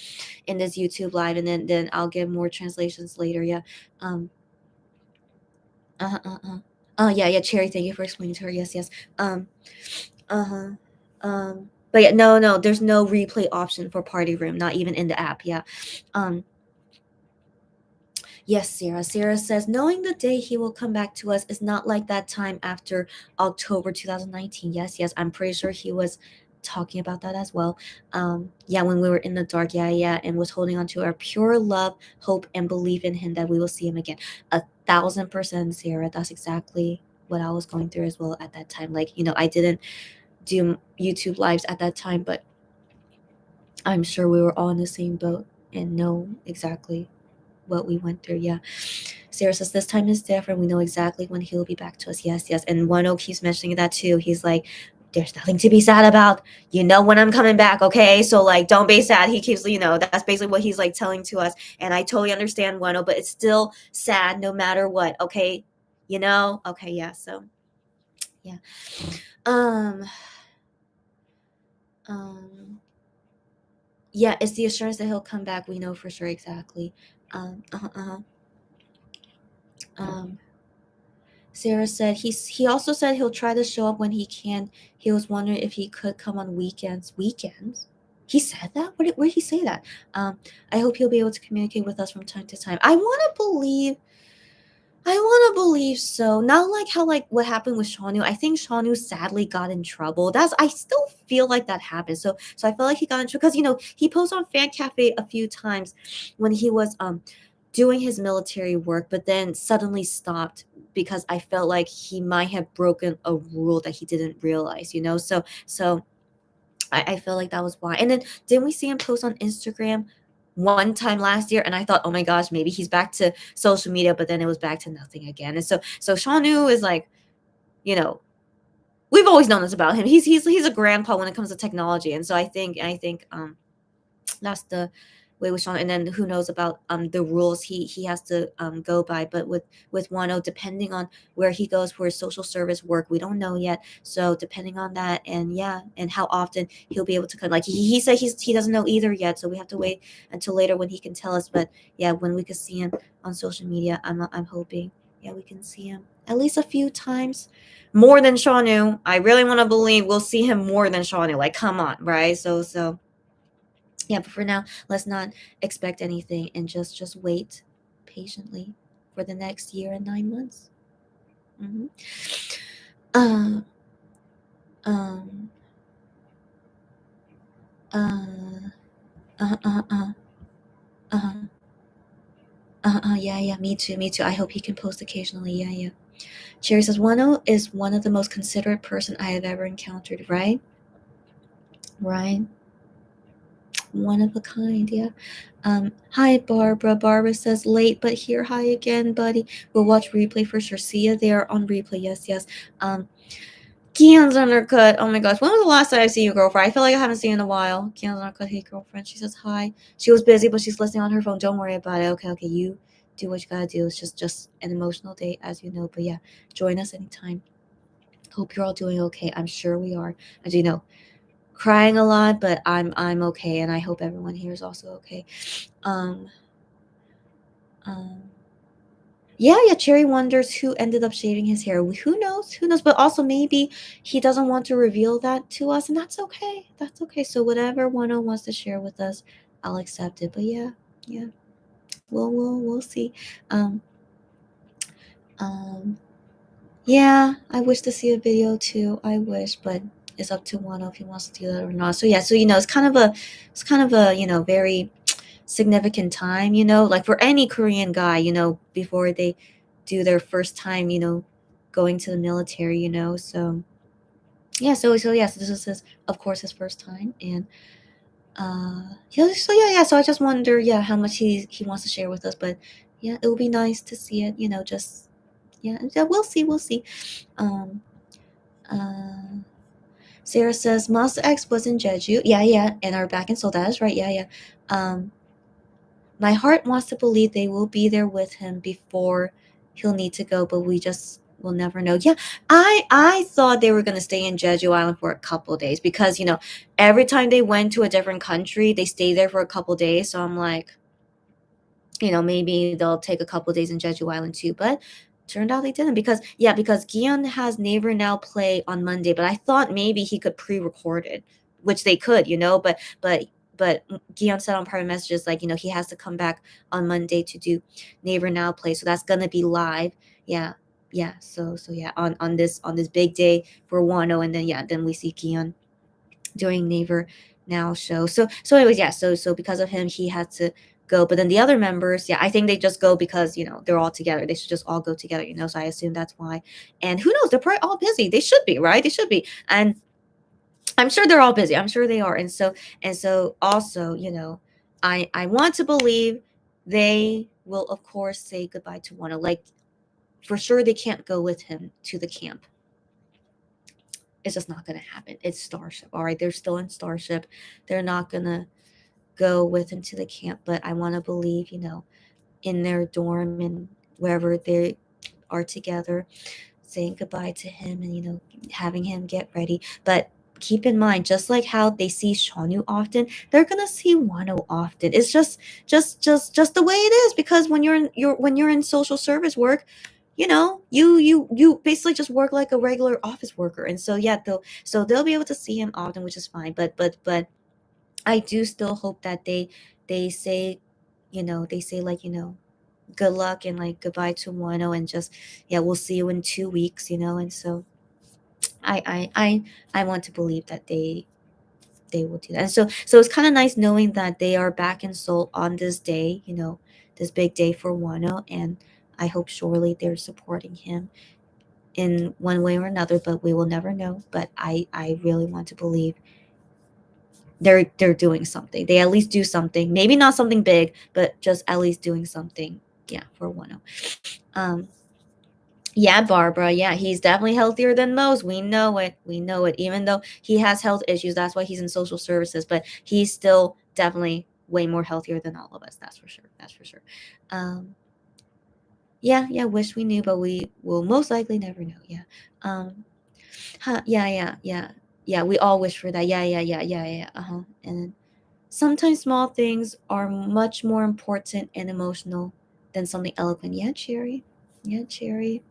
in this YouTube live, and then I'll give more translations later. Yeah. Um. Yeah. Cherry, thank you for explaining to her. Yes. Um. Uh huh. But yeah, no. There's no replay option for Party Room, not even in the app. Yeah. Um. Yes, Sarah. Sarah says, knowing the day he will come back to us is not like that time after October 2019. Yes. I'm pretty sure he was talking about that as well. Yeah, when we were in the dark, yeah, and was holding on to our pure love, hope, and belief in him that we will see him again. 1,000%, Sarah. That's exactly what I was going through as well at that time. Like, I didn't do YouTube lives at that time, but I'm sure we were all in the same boat and know exactly what we went through. Yeah. Sarah says, this time is different. We know exactly when he'll be back to us. Yes. And Wano keeps mentioning that too. He's like, there's nothing to be sad about. You know when I'm coming back, okay? So like, don't be sad. He keeps, that's basically what he's like telling to us. And I totally understand Wano, but it's still sad no matter what, okay? Okay, yeah. So yeah. Um Yeah, it's the assurance that he'll come back. We know for sure exactly. Uh-huh. Um, Sarah said he also said he'll try to show up when he can. He was wondering if he could come on weekends. Weekends? He said that? Where did he say that? I hope he'll be able to communicate with us from time to time. I want to believe so. Not like how like what happened with Shanu. I think Shanu sadly got in trouble. I still feel like that happened. So I feel like he got in trouble because he posted on Fan Cafe a few times when he was doing his military work, but then suddenly stopped because I felt like he might have broken a rule that he didn't realize. So I feel like that was why. And then didn't we see him post on Instagram one time last year? And I thought, oh my gosh, maybe he's back to social media, but then it was back to nothing again. And so Shanu is like, you know, we've always known this about him. He's a grandpa when it comes to technology. And so I think that's the way with Sean. And then who knows about the rules he has to go by. But with Wano, depending on where he goes for his social service work, we don't know yet. So depending on that, and yeah, and how often he'll be able to come. Like he said he doesn't know either yet. So we have to wait until later when he can tell us. But yeah, when we could see him on social media, I'm hoping yeah we can see him at least a few times. More than Shanu. I really want to believe we'll see him more than Shanu. Like, come on, right? So yeah, but for now, let's not expect anything and just wait patiently for the next year and 9 months. hmm Uh, um, uh, uh, uh, uh, uh, yeah, me too. I hope he can post occasionally. Yeah. Cherry says, Wano is one of the most considerate person I have ever encountered, right? Right. One of a kind, yeah. Hi, Barbara. Barbara says, late but here. Hi again, buddy. We'll watch replay for sure. See you there on replay. Yes. Keon's undercut. Oh my gosh. When was the last time I've seen you, girlfriend? I feel like I haven't seen you in a while. Keon's undercut. Hey, girlfriend. She says hi. She was busy, but she's listening on her phone. Don't worry about it. Okay. You do what you gotta do. It's just an emotional day, as you know. But yeah, join us anytime. Hope you're all doing okay. I'm sure we are. As you know, crying a lot, but I'm okay, and I hope everyone here is also okay. Um, um, yeah. Cherry wonders who ended up shaving his hair. Who knows? Who knows? But also maybe he doesn't want to reveal that to us, and that's okay. That's okay. So whatever Wano wants to share with us, I'll accept it. But yeah. We'll see. Um, um, yeah. I wish to see a video too. I wish, but it's up to Wano if he wants to do that or not. So yeah. So it's kind of a very significant time, like for any Korean guy, before they do their first time, going to the military, So yeah, so yeah, so this is of course his first time, and yeah. So I just wonder, yeah, how much he wants to share with us, but yeah, it will be nice to see it, just yeah. We'll see. Um, uh, Sarah says Master X was in Jeju, yeah, and are back in Seoul. That is right, yeah. Um, My heart wants to believe they will be there with him before he'll need to go, but we just will never know. Yeah, I thought they were gonna stay in Jeju Island for a couple of days because every time they went to a different country, they stayed there for a couple of days. So I'm like, maybe they'll take a couple of days in Jeju Island too. But turned out they didn't because Gion has Naver now play on Monday, but I thought maybe he could pre-record it, which they could, but Gion said on private messages like he has to come back on Monday to do Naver now play, so that's gonna be live. Yeah. So yeah, on this big day for Wano, and then we see Gion doing Naver Now show. So anyways, yeah. So because of him, he had to go. But then the other members, yeah, I think they just go because they're all together. They should just all go together. So I assume that's why. And who knows? They're probably all busy. They should be, right? They should be. And I'm sure they're all busy. I'm sure they are. And so also, I want to believe they will of course say goodbye to Wano. Like for sure they can't go with him to the camp. It's just not going to happen. It's Starship. All right. They're still in Starship. They're not going to go with him to the camp. But I want to believe, in their dorm and wherever they are together, saying goodbye to him and, having him get ready. But keep in mind, just like how they see Shonu often, they're gonna see Wano often. It's just the way it is, because when you're in social service work, you basically just work like a regular office worker. And so yeah, they'll be able to see him often, which is fine. But I do still hope that they say, they say, like, good luck and like goodbye to Wano, and just, yeah, we'll see you in 2 weeks, and so I want to believe that they will do that. And so it's kind of nice knowing that they are back in Seoul on this day, this big day for Wano. And I hope surely they're supporting him in one way or another, but we will never know. But I really want to believe they're doing something. They at least do something. Maybe not something big, but just at least doing something. Yeah, for Wano. Um, yeah, Barbara. Yeah, he's definitely healthier than most. We know it. We know it. Even though he has health issues, that's why he's in social services. But he's still definitely way more healthier than all of us. That's for sure. That's for sure. Um, yeah. Wish we knew, but we will most likely never know. Yeah. Um, yeah. We all wish for that. Yeah. And then sometimes small things are much more important and emotional than something eloquent. Yeah, Cherry. Yeah, Cherry.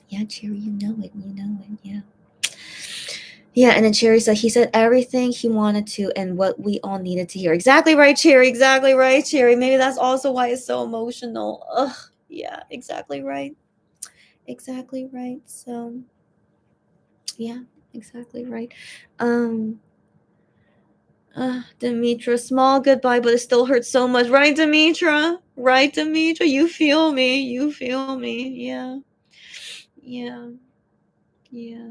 Yeah, Cherry, you know it. You know it. Yeah. Yeah, and then Cherry said he said everything he wanted to and what we all needed to hear. Exactly right, Cherry. Exactly right, Cherry. Maybe that's also why it's so emotional. Ugh. Yeah, exactly right. Exactly right. So, yeah, exactly right. Um, Demetra, small goodbye, but it still hurts so much. Right, Demetra? Right, Demetra? You feel me. You feel me. Yeah. Yeah. Yeah.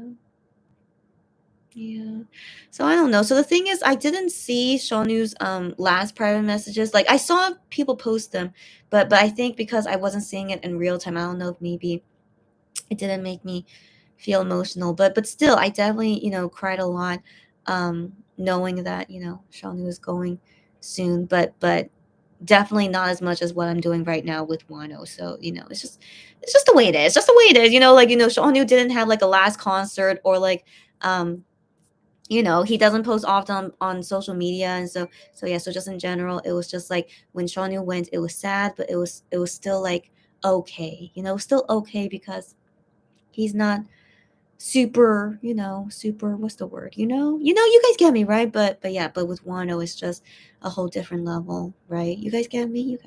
Yeah. So I don't know. So the thing is, I didn't see Shonu's last private messages. Like, I saw people post them, but I think because I wasn't seeing it in real time, I don't know if maybe it didn't make me feel emotional. But still, I definitely, cried a lot, knowing that, Shonu is going soon. But definitely not as much as what I'm doing right now with Wano. So, it's just the way it is. Just the way it is. Like, Shonu didn't have like a last concert, or like he doesn't post often on social media. And so yeah, so just in general, it was just like when Shonu went, it was sad, but it was still like okay, still okay, because he's not super, super, what's the word, you guys get me, right? But yeah, but with Wano, it's just a whole different level, right? You guys get me,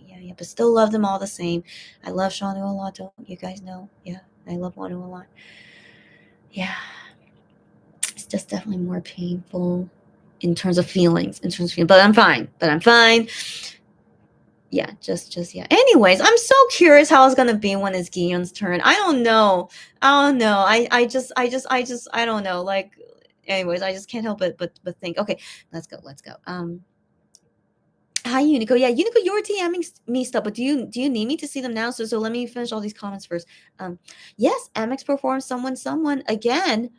yeah, but still love them all the same. I love Shonu a lot, don't you guys know? Yeah, I love Wano a lot. Yeah, it's just definitely more painful in terms of feelings, but I'm fine. Yeah, just yeah. Anyways, I'm so curious how it's gonna be when it's Gion's turn. I don't know. I don't know. Like, anyways, I just can't help but think. Okay, let's go. Hi, Unico. Yeah, Unico, you're DMing me stuff, but do you need me to see them now? So let me finish all these comments first. Yes, MX performed someone again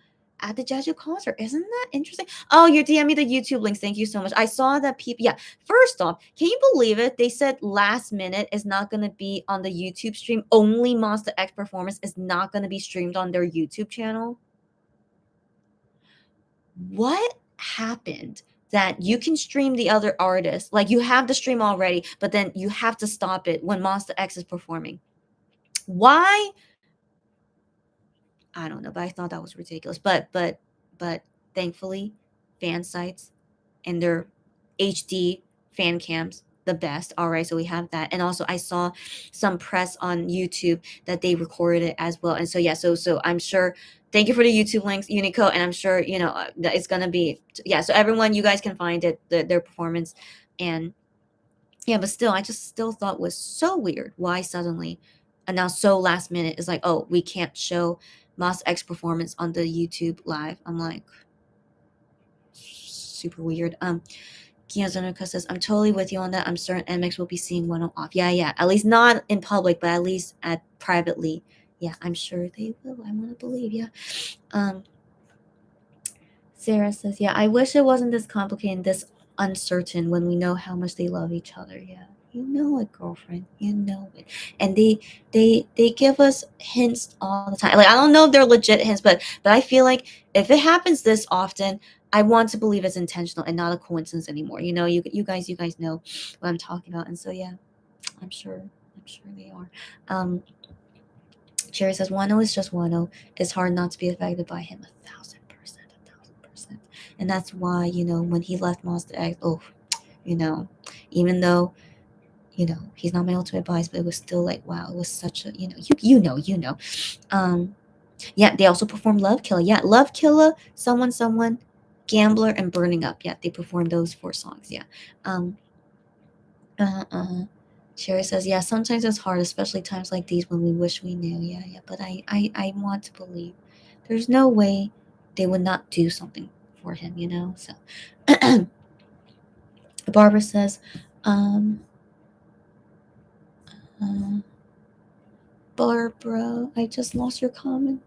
at the Jeju concert. Isn't that interesting? Oh, you're DMing me the YouTube links. Thank you so much. I saw that people. Yeah, first off, can you believe it? They said last minute is not gonna be on the YouTube stream. Only Monster X performance is not gonna be streamed on their YouTube channel. What happened that you can stream the other artists? Like, you have the stream already, but then you have to stop it when Monster X is performing. Why? I don't know, but I thought that was ridiculous. But thankfully, fan sites and their HD fan cams, the best. All right, so we have that. And also I saw some press on YouTube that they recorded it as well. And so yeah, so I'm sure, thank you for the YouTube links, Unico, and I'm sure that it's gonna be, yeah, so everyone, you guys can find it, their performance. And yeah, but still, I just still thought was so weird why suddenly, and now so last minute is like, oh, we can't show Moss X performance on the YouTube live. I'm like, super weird. Kiyozunuka says, I'm totally with you on that. I'm certain MX will be seeing Wano off. Yeah. At least not in public, but at least at privately. Yeah, I'm sure they will. I want to believe. Yeah. Sarah says, yeah, I wish it wasn't this complicated and this uncertain when we know how much they love each other. Yeah. You know it, girlfriend. You know it. And they give us hints all the time. Like I don't know if they're legit hints, but I feel like if it happens this often, I want to believe it's intentional and not a coincidence anymore. You know, you guys know what I'm talking about. And so yeah, I'm sure they are. Um Jerry says Wano is just Wano. It's hard not to be affected by him 1,000%, 1,000%. And that's why, you know, when he left Monster X, oh, you know, even though he's not my ultimate bias, but it was still like, wow, it was such a, you know. Um, yeah, they also performed Love Killer. Yeah, Love Killer, Someone, Gambler, and Burning Up. Yeah, they performed those 4 songs. Yeah. Um, uh. Sherry says, yeah, sometimes it's hard, especially times like these when we wish we knew. Yeah, yeah. But I want to believe. There's no way they would not do something for him, you know? So Barbara says, um, uh, Barbara, I just lost your comment.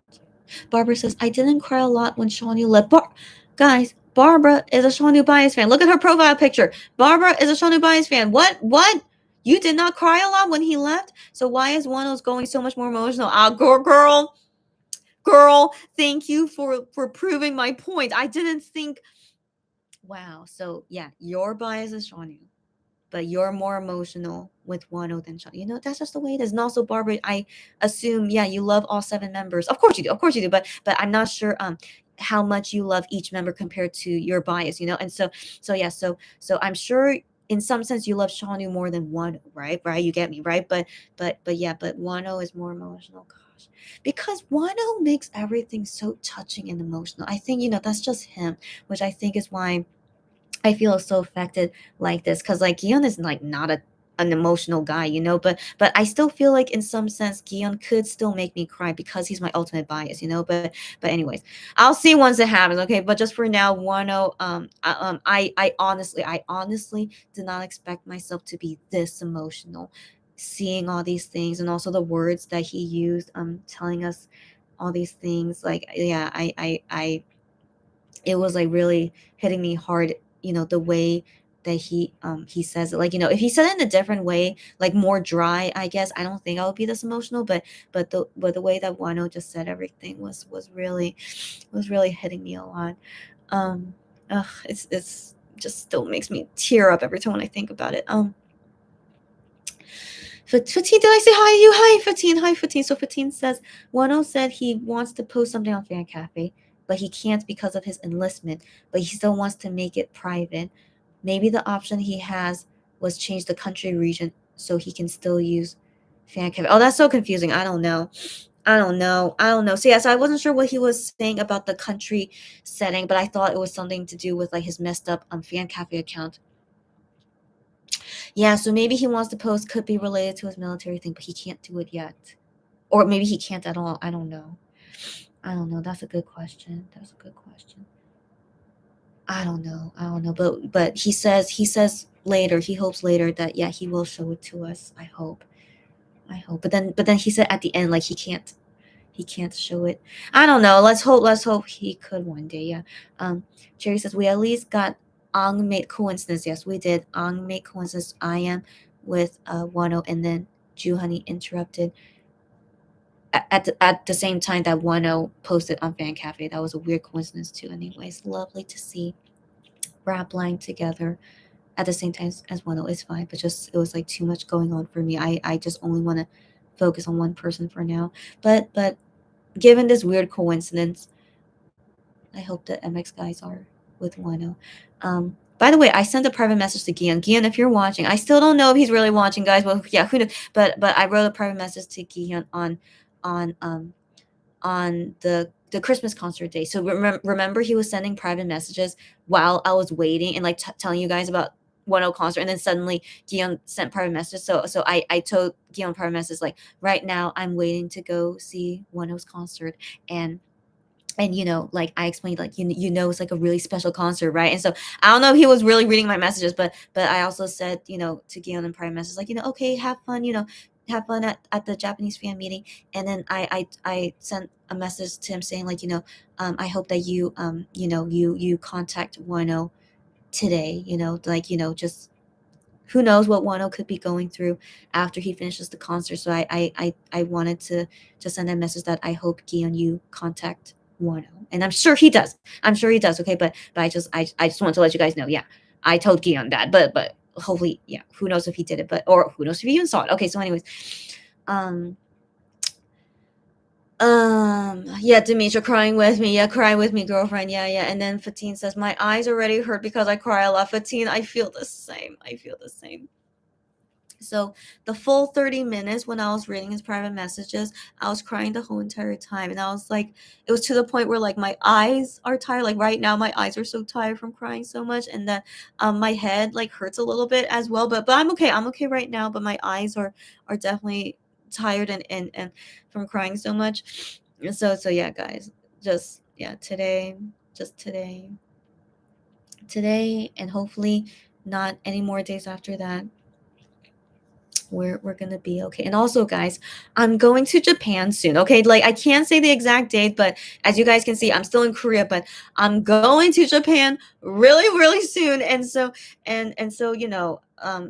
Barbara says, I didn't cry a lot when Shawnee left. Guys, Barbara is a Shawnee Bias fan. Look at her profile picture. Barbara is a Shawnee Bias fan. What? You did not cry a lot when he left? So why is Wano's going so much more emotional? Girl, thank you for proving my point. I didn't think. Wow. So yeah, your bias is Shawnee, but you're more emotional with Wano than Shawnee. You know, that's just the way it is. And also, Barbara, I assume, yeah, you love all 7 members. Of course you do. Of course you do. But I'm not sure how much you love each member compared to your bias. You know, and so yeah, so I'm sure in some sense you love Shawnee more than Wano, right? Right? You get me, right? But yeah, but Wano is more emotional. Gosh, because Wano makes everything so touching and emotional. I think that's just him, which I think is why I feel so affected like this because like Gion is like not an emotional guy, but I still feel like in some sense Gion could still make me cry because he's my ultimate bias, But anyways, I'll see once it happens, okay? But just for now, Wano, I honestly did not expect myself to be this emotional, seeing all these things and also the words that he used, telling us all these things. Like yeah, I it was like really hitting me hard, the way that he says it. Like, if he said it in a different way, like more dry, I guess I don't think I would be this emotional, but the way that Wano just said everything was really hitting me a lot. um it's just still makes me tear up every time when I think about it. Fatine, did I say hi to you? Hi, Fatine. Hi, Fatine. So Fatine says, Wano said he wants to post something on Fan Cafe, but he can't because of his enlistment, but he still wants to make it private. Maybe the option he has was change the country region so he can still use Fan Cafe. Oh, that's so confusing. I don't know. So yeah, so I wasn't sure what he was saying about the country setting, but I thought it was something to do with like his messed up Fan Cafe account. Yeah, so maybe he wants to post could be related to his military thing, but he can't do it yet. Or maybe he can't at all. I don't know. That's a good question. I don't know. But he says later, he hopes later that yeah, he will show it to us. I hope. But then he said at the end like he can't show it. I don't know. Let's hope he could one day. Yeah. Jerry says we at least got Ang made coincidence. Yes, we did. Ang made coincidence. I am with Wano, and then Juhani interrupted at the same time that Wano posted on Fan Cafe. That was a weird coincidence too. Anyways, lovely to see rap line together at the same time as Wano. It's fine, but just it was like too much going on for me. I just only want to focus on one person for now. But given this weird coincidence, I hope the MX guys are with Wano. By the way, I sent a private message to Gian. Gian, if you're watching, I still don't know if he's really watching, guys. Well, yeah, who knows? But I wrote a private message to Gian on the Christmas concert day. So remember, he was sending private messages while I was waiting and like telling you guys about 1 concert, and then suddenly Guillaume sent private messages. So I told Guillaume private messages like, right now I'm waiting to go see 1 concert, and like I explained, like it's like a really special concert, right? And so I don't know if he was really reading my messages, but I also said to Guillaume in private messages like, okay, have fun, have fun at the Japanese fan meeting. And then I sent a message to him saying like, I hope that you contact Wano today, like just who knows what Wano could be going through after he finishes the concert. So I wanted to just send a message that I hope Gion you contact Wano, and I'm sure he does. I'm sure he does. Okay, but I just want to let you guys know. Yeah, I told Gion that, but hopefully, yeah. Who knows if he did it, but or who knows if he even saw it. Okay, so anyways, um. Yeah, Demetra crying with me. Yeah, crying with me, girlfriend. Yeah, yeah. And then Fatine says, my eyes already hurt because I cry a lot. Fatine, I feel the same. I feel the same. So the full 30 minutes when I was reading his private messages, I was crying the whole entire time. And I was like, it was to the point where like my eyes are tired. Like right now, my eyes are so tired from crying so much. And that my head like hurts a little bit as well. But I'm okay. I'm okay right now. But my eyes are definitely tired and from crying so much. So yeah, guys. Just yeah, just today and hopefully not any more days after that, we're gonna be okay. And also, guys, I'm going to Japan soon. Okay, like I can't say the exact date, but as you guys can see, I'm still in Korea, but I'm going to Japan really soon. And so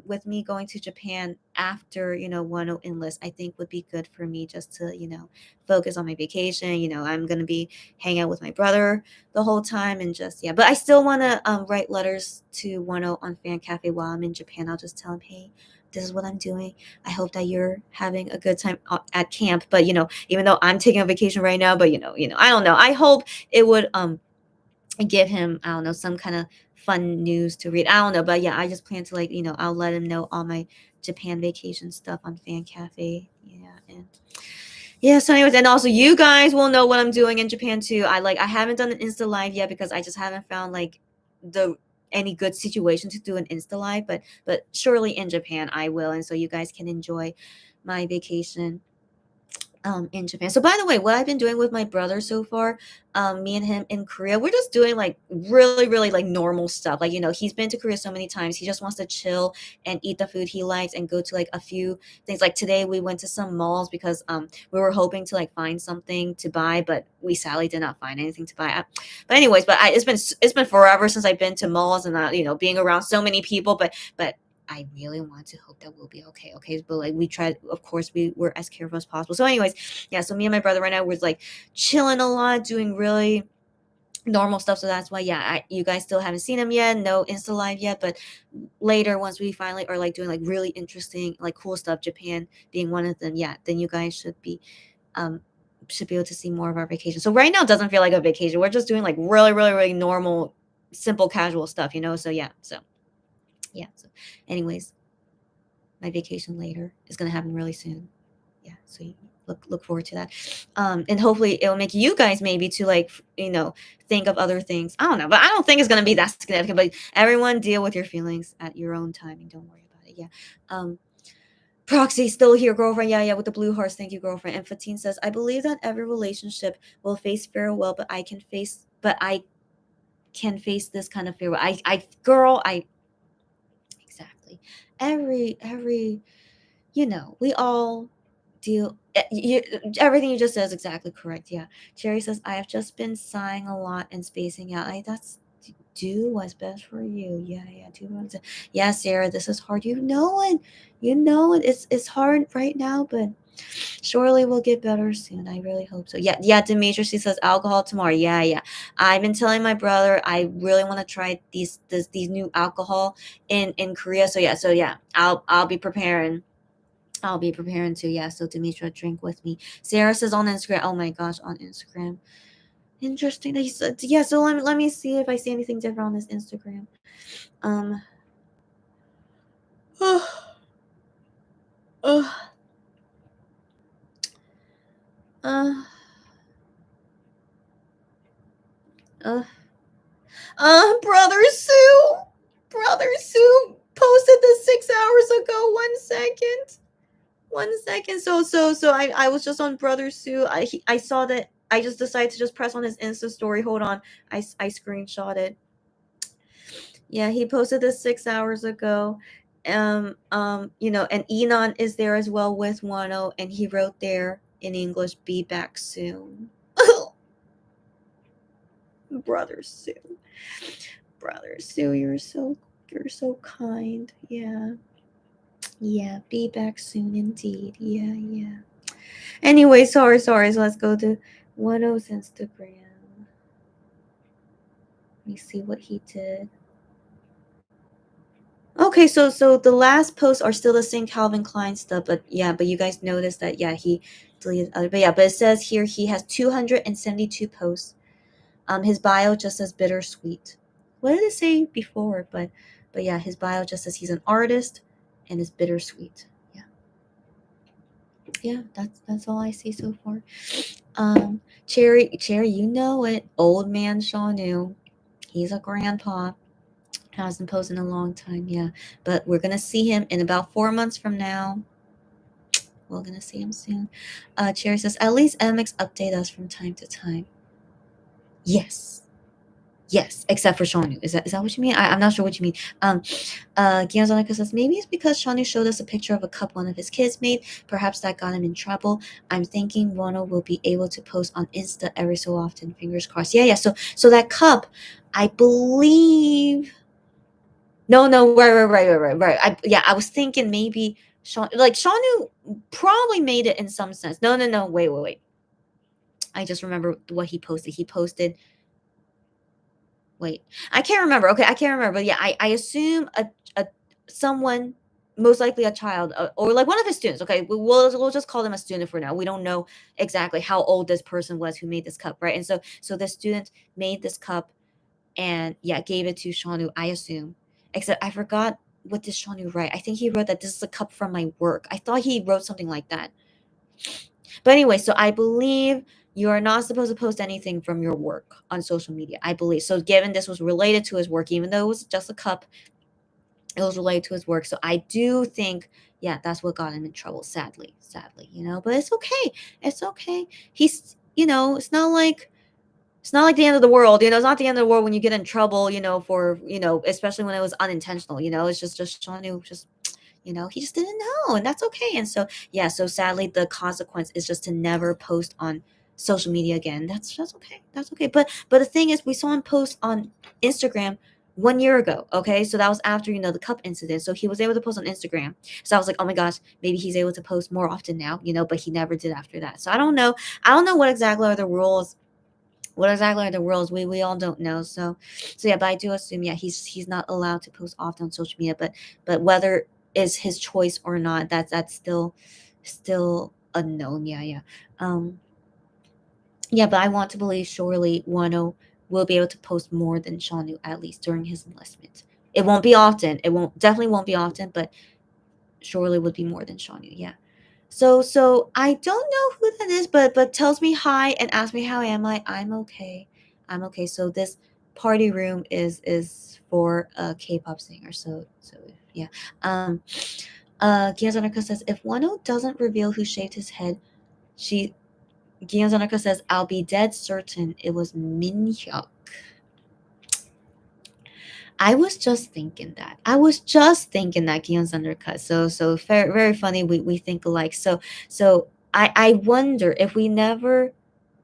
with me going to Japan after Wano enlist, I think would be good for me just to focus on my vacation. I'm gonna be hanging out with my brother the whole time and just yeah. But I still want to write letters to Wano on Fan Cafe while I'm in Japan. I'll just tell him, hey, this is what I'm doing. I hope that you're having a good time at camp. But even though I'm taking a vacation right now, but I don't know. I hope it would give him, I don't know, some kind of fun news to read. I don't know, but yeah, I just plan to like I'll let him know all my Japan vacation stuff on Fan Cafe. Yeah, and yeah. So anyways, and also you guys will know what I'm doing in Japan too. I haven't done an Insta live yet because I just haven't found like the any good situation to do an Insta live, but surely in Japan I will, and so you guys can enjoy my vacation in Japan. So by the way, what I've been doing with my brother so far, me and him in Korea, we're just doing like really like normal stuff. Like, he's been to Korea so many times. He just wants to chill and eat the food he likes and go to like a few things. Like today we went to some malls because we were hoping to like find something to buy, but we sadly did not find anything to buy. But anyways, it's been forever since I've been to malls and being around so many people, but I really want to hope that we'll be okay. Okay. But like we tried, of course, we were as careful as possible. So, anyways, yeah. So me and my brother right now was like chilling a lot, doing really normal stuff. So that's why, yeah, you guys still haven't seen him yet. No Insta live yet. But later, once we finally are like doing like really interesting, like cool stuff, Japan being one of them, yeah, then you guys should be able to see more of our vacation. So right now it doesn't feel like a vacation. We're just doing like really normal, simple, casual stuff, So yeah. So anyways, my vacation later is going to happen really soon. Yeah, so you look forward to that. And hopefully it'll make you guys maybe to like think of other things. I don't know, but I don't think it's going to be that significant. But everyone deal with your feelings at your own timing. Don't worry about it. Yeah. Proxy still here, girlfriend. Yeah, with the blue hearts. Thank you, girlfriend. And Fatine says, I believe that every relationship will face farewell, but I can face this kind of farewell. I exactly. Every we all deal everything you just said is exactly correct. Yeah. Cherry says, I have just been sighing a lot and spacing out. That's do what's best for you. Yeah, do what's yeah, Sarah, this is hard. You know it. It's hard right now, but surely we'll get better soon. I really hope so. Yeah, Demetri, she says alcohol tomorrow. Yeah. I've been telling my brother I really want to try these new alcohol in Korea. So yeah, I'll be preparing. I'll be preparing to, yeah. So Demetra, drink with me. Sarah says on Instagram. Oh my gosh, on Instagram. Interesting. He said, yeah. So let me see if I see anything different on this Instagram. Um. Uh, uh, uh, uh, Brother Sue posted this 6 hours ago. 1 second. 1 second. So I was just on Brother Sue. I saw that. I just decided to just press on his Insta story. Hold on. I screenshot it. Yeah, he posted this 6 hours ago. And Enon is there as well with Wano, and he wrote there in English, "Be back soon." Brother Sue, you're so You're so kind. Yeah. Yeah, be back soon indeed. Yeah. Anyway, sorry. So let's go to Wonho's Instagram. Let me see what he did. Okay, so the last posts are still the same Calvin Klein stuff, but you guys noticed that he deleted other, but it says here he has 272 posts. His bio just says bittersweet. What did it say before? But yeah, his bio just says he's an artist and is bittersweet. Yeah, that's all I see so far. Cherry, you know it. Old man Shaunu. He's a grandpa. Hasn't posted in a long time, yeah. But we're gonna see him in about 4 months from now. We're gonna see him soon. Cherry says, at least MX update us from time to time. Yes, except for Shanu. Is that what you mean? I'm not sure what you mean. Gianzonica says, maybe it's because Shanu showed us a picture of a cup one of his kids made. Perhaps that got him in trouble. I'm thinking Wonho will be able to post on Insta every so often. Fingers crossed. Yeah. So that cup, I believe. No, right. I was thinking maybe Shanu probably made it in some sense. No. Wait. I just remember what he posted. He posted. Wait, I can't remember. Okay, I can't remember. But yeah, I assume a someone, most likely a child, or like one of his students. Okay, we'll just call them a student for now. We don't know exactly how old this person was who made this cup, right? And so the student made this cup and gave it to Shanu, I assume. Except I forgot what did Shanu write. I think he wrote that this is a cup from my work. I thought he wrote something like that. But anyway, so I believe you are not supposed to post anything from your work on social media. I believe. So given this was related to his work, even though it was just a cup, it was related to his work. So I do think, that's what got him in trouble, sadly, but it's okay. It's okay. He's, it's not like the end of the world, it's not the end of the world when you get in trouble, for, especially when it was unintentional, it's just Sean who just, he just didn't know, and that's okay. And so, so sadly, the consequence is just to never post on social media again. That's okay. That's okay. But the thing is, we saw him post on Instagram 1 year ago. Okay, so that was after the cup incident. So he was able to post on Instagram. So I was like, oh my gosh, maybe he's able to post more often now. But he never did after that. So I don't know. What exactly are the rules. We all don't know. So but I do assume he's not allowed to post often on social media. But whether is his choice or not, that's still unknown. But I want to believe surely Wano will be able to post more than Shanu, at least during his enlistment. It won't be often. Definitely won't be often, but surely would be more than Shanu. So I don't know who that is, but tells me hi and asks me how am I. I'm okay. So this party room is for a K-pop singer. So yeah. Gianzanaka says if Wano doesn't reveal who shaved his head, Gianzanaka says I'll be dead certain it was Minhyuk. I was just thinking that. Gion's undercut. So very, very funny. We think alike. So I wonder if we never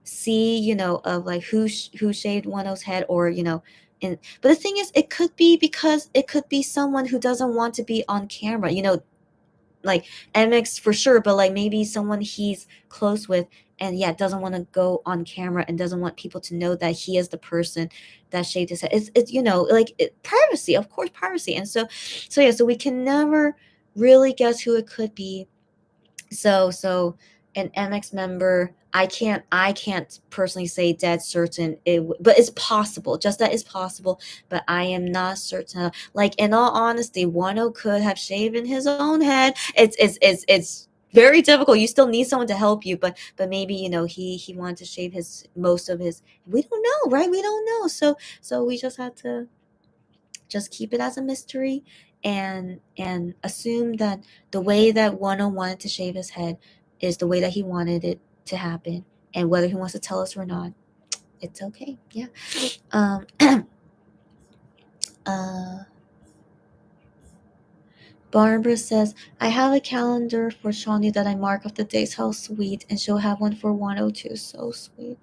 see of like who shaved Wano's head, or and but the thing is, it could be because it could be someone who doesn't want to be on camera. Like MX for sure, but like maybe someone he's close with and doesn't want to go on camera and doesn't want people to know that he is the person that shaved his head. It's privacy, of course, privacy. And so we can never really guess who it could be. So an MX member, I can't personally say dead certain but it's possible, just that it's possible, but I am not certain. Like, in all honesty, Wano could have shaven his own head. It's very difficult. You still need someone to help you, but maybe he wanted to shave most of his. We don't know, right? We don't know. So we just had to just keep it as a mystery and assume that the way that Wano wanted to shave his head is the way that he wanted it to happen, and whether he wants to tell us or not, it's okay. um Barbara says, I have a calendar for Shawnee that I mark off the days. How sweet. And she'll have one for 102. So sweet.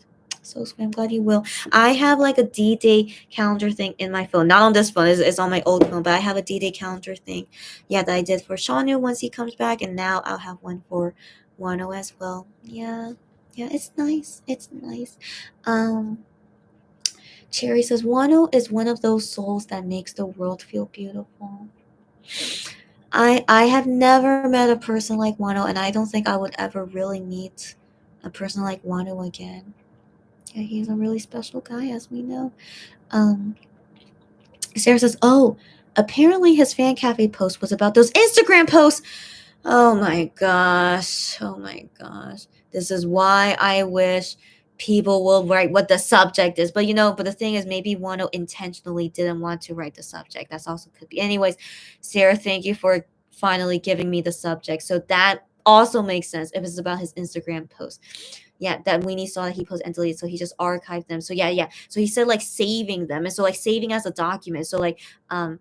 So sweet. I'm glad you will. I have like a D-Day calendar thing in my phone. Not on this phone. It's on my old phone, but I have a D-Day calendar thing. Yeah, that I did for Shanu once he comes back, and now I'll have one for Wano as well. Yeah. Yeah, it's nice. It's nice. Um Cherry says Wano is one of those souls that makes the world feel beautiful. I have never met a person like Wano, and I don't think I would ever really meet a person like Wano again. Yeah, he's a really special guy, as we know. Um, Sarah says, "Oh, apparently his fan cafe post was about those Instagram posts." Oh my gosh! Oh my gosh! This is why I wish people will write what the subject is. But but the thing is, maybe Wano intentionally didn't want to write the subject. That's also could be. Anyways, Sarah, thank you for finally giving me the subject. So that also makes sense if it's about his Instagram post. Yeah, that Weenie saw that he posted and deleted, so he just archived them. So yeah. So he said like saving them, and so like saving as a document. So like um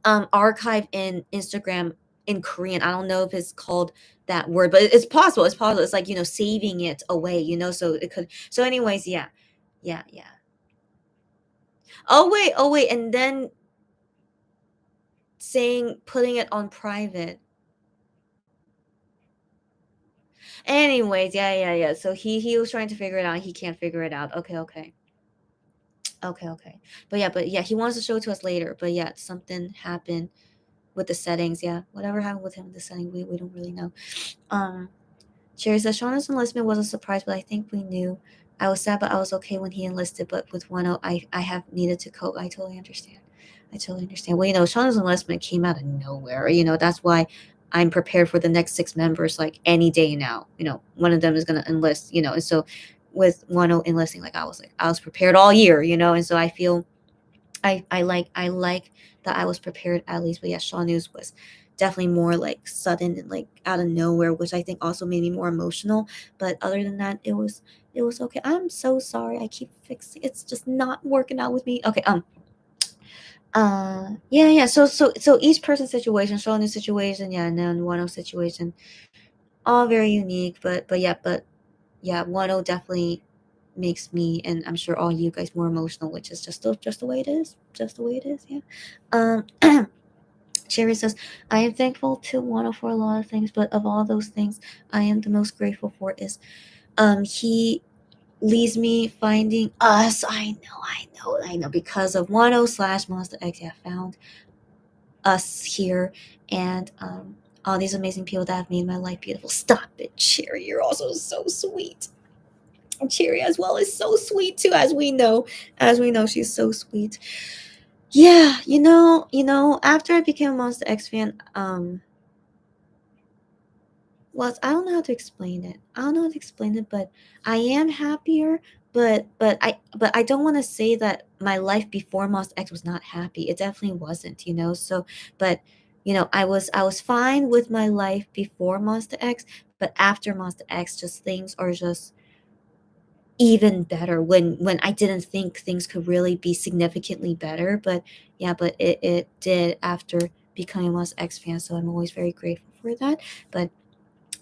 archive in Instagram in Korean. I don't know if it's called that word, but it's possible. It's possible. It's like, saving it away, so it could. So, anyways, yeah. Yeah, yeah. Oh, wait. And then putting it on private. Anyways, yeah. So he was trying to figure it out. He can't figure it out. Okay. Okay. But yeah, he wants to show it to us later. But yeah, something happened with the settings. Yeah, whatever happened with him with the setting, we don't really know. Sherry says Shauna's enlistment was a surprise, but I think we knew. I was sad, but I was okay when he enlisted. But with Wano, I have needed to cope. I totally understand. Well, Shauna's enlistment came out of nowhere. That's why I'm prepared for the next 6 members, like any day now. One of them is gonna enlist. And so with Wano enlisting, I was prepared all year. And so I feel I like that I was prepared at least. But yeah, Shaw News was definitely more like sudden and like out of nowhere, which I think also made me more emotional. But other than that, it was okay. I'm so sorry. I keep fixing. It's just not working out with me. Okay. Yeah. So each person's situation, Shaw News situation, yeah, and then Wano situation, all very unique. But yeah, Wano definitely makes me and I'm sure all you guys more emotional, which is just the way it is. Just the way it is, yeah. Cherry says, I am thankful to Wano for a lot of things, but of all those things, I am the most grateful for is he leaves me finding us. I know. Because of Wano / Monster X, I found us here and all these amazing people that have made my life beautiful. Stop it, Cherry. You're also so sweet. Cherry as well is so sweet too, as we know. She's so sweet. Yeah, after I became a Monster X fan, well, I don't know how to explain it. But I am happier. But I don't want to say that my life before Monster X was not happy. It definitely wasn't. So, but I was fine with my life before Monster X, but after Monster X, just things are just even better when I didn't think things could really be significantly better. But yeah, but it did after becoming a Monster X fan. So I'm always very grateful for that. But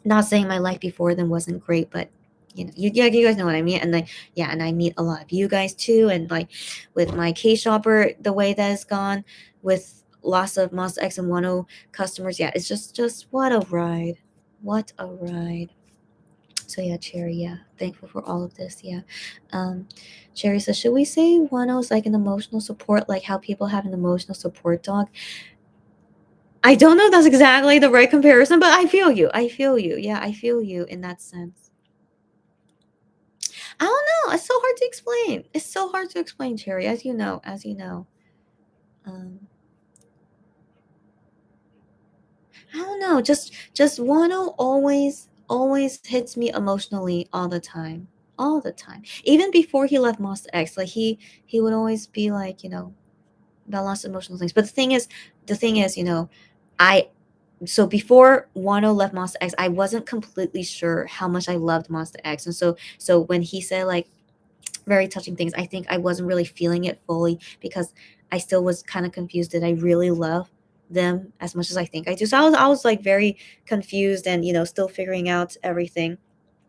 not saying my life before then wasn't great, but you guys know what I mean. And like, yeah, and I meet a lot of you guys too. And like with my K shopper, the way that has gone with lots of Monster X and 10 customers, yeah, it's just what a ride. What a ride. So yeah, Cherry, yeah, thankful for all of this. Yeah. um Cherry says, should we say Wano is like an emotional support, like how people have an emotional support dog? I don't know if that's exactly the right comparison, but I feel you. Yeah, I feel you in that sense. I don't know. It's so hard to explain. Cherry, as you know. Um, I don't know. Just Wano always hits me emotionally all the time. All the time. Even before he left Monster X, like he would always be like, about lots of emotional things. But the thing is, I so before Wano left Monster X, I wasn't completely sure how much I loved Monster X. And so when he said like very touching things, I think I wasn't really feeling it fully because I still was kind of confused. Did I really love them as much as I think I do? So I was like very confused and still figuring out everything.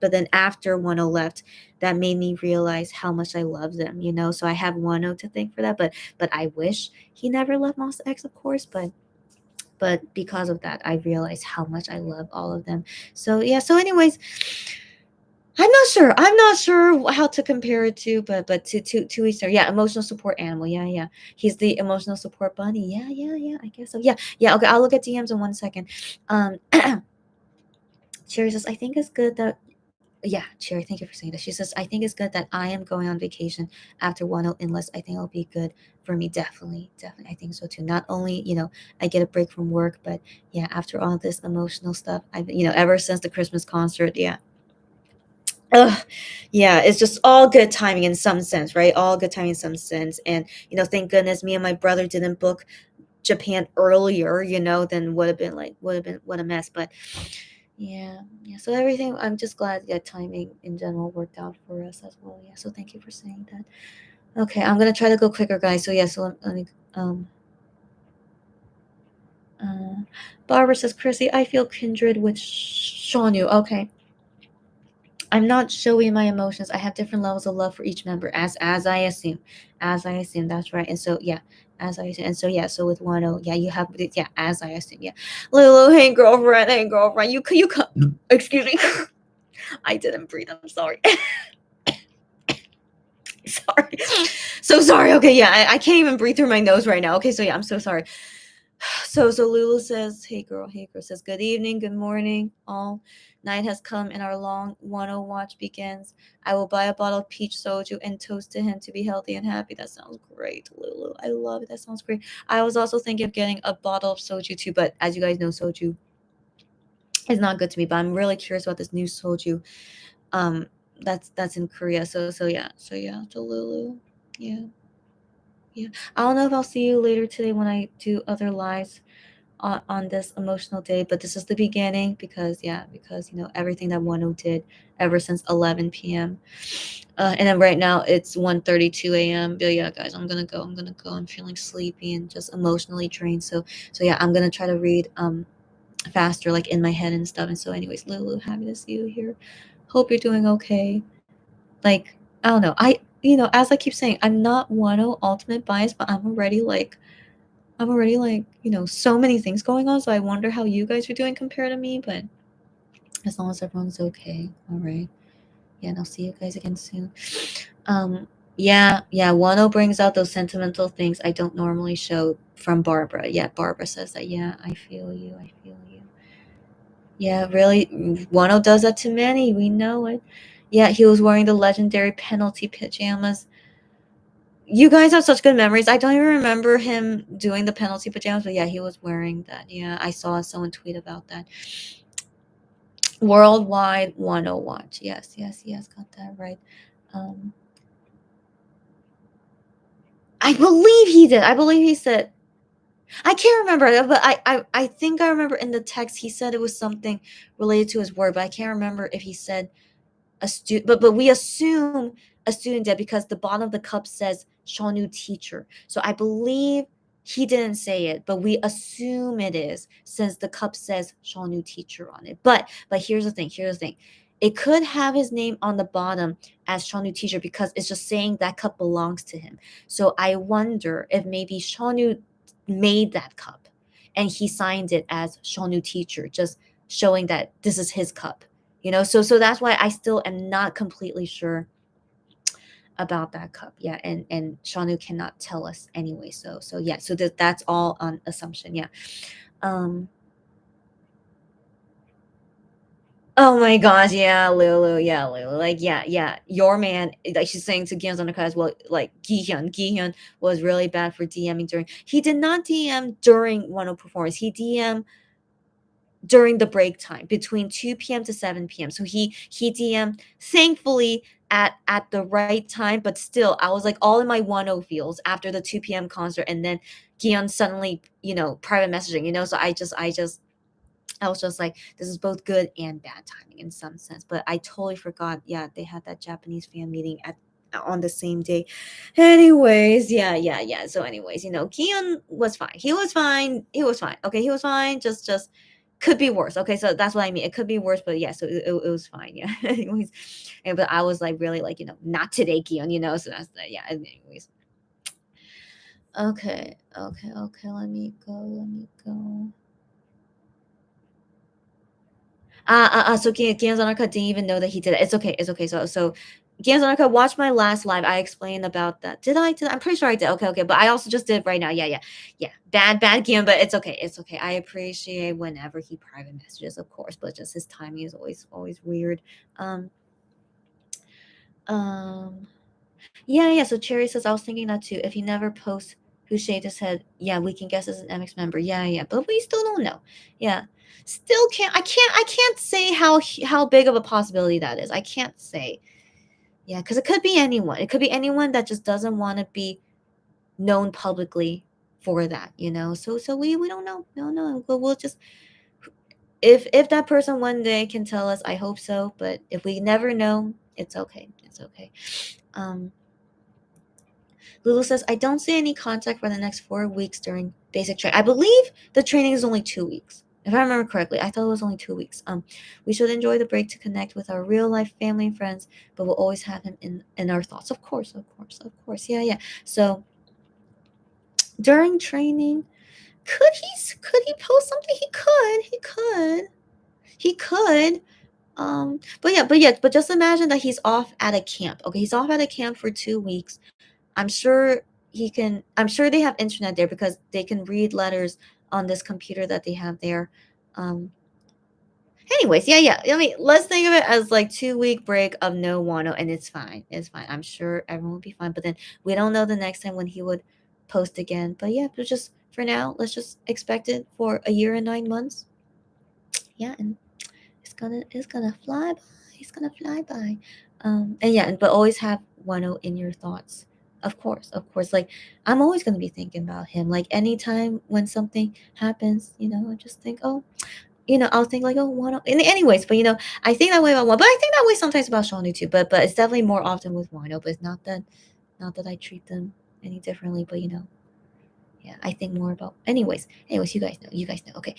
but then after Wonho left, that made me realize how much I love them, you know. So I have Wonho to thank for that, but I wish he never left Monster X, of course, but because of that, I realized how much I love all of them. So yeah, so anyways, I'm not sure how to compare it to, but to each their. Yeah, emotional support animal. Yeah, yeah. He's the emotional support bunny. Yeah, yeah, yeah. I guess so. Yeah, yeah. Okay, I'll look at DMs in 1 second. Cherry says, I think it's good that. Yeah, Cherry, thank you for saying that. She says, I think it's good that I am going on vacation after Wano Endless. I think it'll be good for me. Definitely, definitely. I think so too. Not only, I get a break from work, but yeah, after all this emotional stuff, ever since the Christmas concert, yeah. Ugh, yeah, it's just all good timing in some sense, right? All good timing in some sense. And, thank goodness me and my brother didn't book Japan earlier, then would have been what a mess. But yeah, yeah. So everything, I'm just glad that timing in general worked out for us as well. Yeah. So thank you for saying that. Okay, I'm gonna try to go quicker, guys. So yeah, so let me uh Barbara says, Chrissy, I feel kindred with Shonu. Okay. I'm not showing my emotions. I have different levels of love for each member, as I assume, That's right. And so yeah, as I assume, and so yeah. So with Wano, yeah, you have yeah, as I assume, yeah. Lulu, hey girlfriend, you come. Excuse me, I didn't breathe. I'm sorry. Sorry, so sorry. Okay, yeah, I can't even breathe through my nose right now. Okay, so yeah, I'm so sorry. So Lulu says, hey girl, says, good evening, good morning, all. Night has come and our long Wano watch begins. I will buy a bottle of peach soju and toast to him to be healthy and happy. That sounds great, Lulu. I love it. That sounds great. I was also thinking of getting a bottle of soju too, but as you guys know, soju is not good to me. But I'm really curious about this new soju. That's in Korea. So yeah. So Lulu. Yeah. Yeah. I don't know if I'll see you later today when I do other lives on this emotional day, but this is the beginning because everything that Wano did ever since 11 p.m. And then right now it's 1:32 a.m. But yeah, guys, I'm gonna go. I'm feeling sleepy and just emotionally drained. So yeah, I'm gonna try to read faster, like in my head and stuff. And so, anyways, Lulu, happy to see you here. Hope you're doing okay. Like, I don't know. As I keep saying, I'm not Wano ultimate bias, but I'm already like, so many things going on. So I wonder how you guys are doing compared to me. But as long as everyone's okay, all right. Yeah, and I'll see you guys again soon. Yeah. Wano brings out those sentimental things I don't normally show from Barbara. Yeah, Barbara says that. Yeah, I feel you. Yeah, really, Wano does that to many. We know it. Yeah, he was wearing the legendary penalty pajamas. You guys have such good memories. I don't even remember him doing the penalty pajamas, but yeah, he was wearing that. Yeah, I saw someone tweet about that. Worldwide 10 watch. Yes, got that right. Um, I believe he did. I believe he said. I can't remember, but I think I remember in the text he said it was something related to his word, but I can't remember if he said a student, but we assume a student did because the bottom of the cup says Shonu teacher. So I believe he didn't say it, but we assume it is since the cup says Shonu teacher on it. But here's the thing. It could have his name on the bottom as Shonu teacher because it's just saying that cup belongs to him. So I wonder if maybe Shonu made that cup and he signed it as Shonu teacher, just showing that this is his cup. So that's why I still am not completely sure about that cup. Yeah, and Shanu cannot tell us anyway. So yeah, so that's all on assumption. Yeah. um oh my gosh, yeah, Lulu, like yeah, your man, like she's saying to Gihyun's undercut as well, like Gihyun was really bad for DMing during. He did not DM during one of performance. He DM during the break time between 2 p.m. to 7 p.m. So he DM'd thankfully at the right time, but still I was like all in my 10 feels after the 2 p.m. concert, and then Gion suddenly, private messaging, so I was just like, this is both good and bad timing in some sense. But I totally forgot, yeah, they had that Japanese fan meeting on the same day. Anyways, yeah. So anyways, Gion was fine. He was fine. Okay, he was fine. Just could be worse. Okay, so that's what I mean. It could be worse, but yeah, so it was fine. Yeah. Anyways, but I was like really like, not today, Gion, so that's the, yeah. Anyways. Okay. Let me go. So Ganzanarka didn't even know that he did it. It's okay. So Ganzanarka, watch my last live. I explained about that. Did I? I'm pretty sure I did. Okay. But I also just did it right now. Yeah. Bad Gian, but it's okay. I appreciate whenever he private messages, of course, but just his timing is always weird. Um. Yeah. So Cherry says I was thinking that too. If he never posts who shaved his head, yeah, we can guess as an MX member. Yeah. But we still don't know. Yeah. Still I can't say how big of a possibility that is. I can't say. Yeah, because it could be anyone. It could be anyone that just doesn't want to be known publicly for that, So we don't know. No. We'll just, if that person one day can tell us, I hope so. But if we never know, it's okay. Um Lulu says, I don't see any contact for the next 4 weeks during basic training. I believe the training is only 2 weeks. If I remember correctly, I thought it was only 2 weeks. We should enjoy the break to connect with our real life family and friends, but we'll always have him in our thoughts. Of course. Yeah. So during training, could he post something? He could. But just imagine that he's off at a camp. Okay, he's off at a camp for 2 weeks. I'm sure they have internet there because they can read letters on this computer that they have there. Um Anyways, yeah. I mean, let's think of it as like 2 week break of no Wano, and it's fine. I'm sure everyone will be fine. But then we don't know the next time when he would post again. But yeah, but just for now, let's just expect it for a year and 9 months. Yeah, and it's gonna fly by. It's gonna fly by. And yeah, but always have Wano in your thoughts. Of course. Like I'm always gonna be thinking about him. Like anytime when something happens, I just think, oh, I'll think like, oh, Wano. Anyways, but I think that way about Wano. But I think that way sometimes about Shawnee too. But it's definitely more often with Wano. But it's not that I treat them any differently. But yeah, I think more about. Anyways, you guys know. Okay.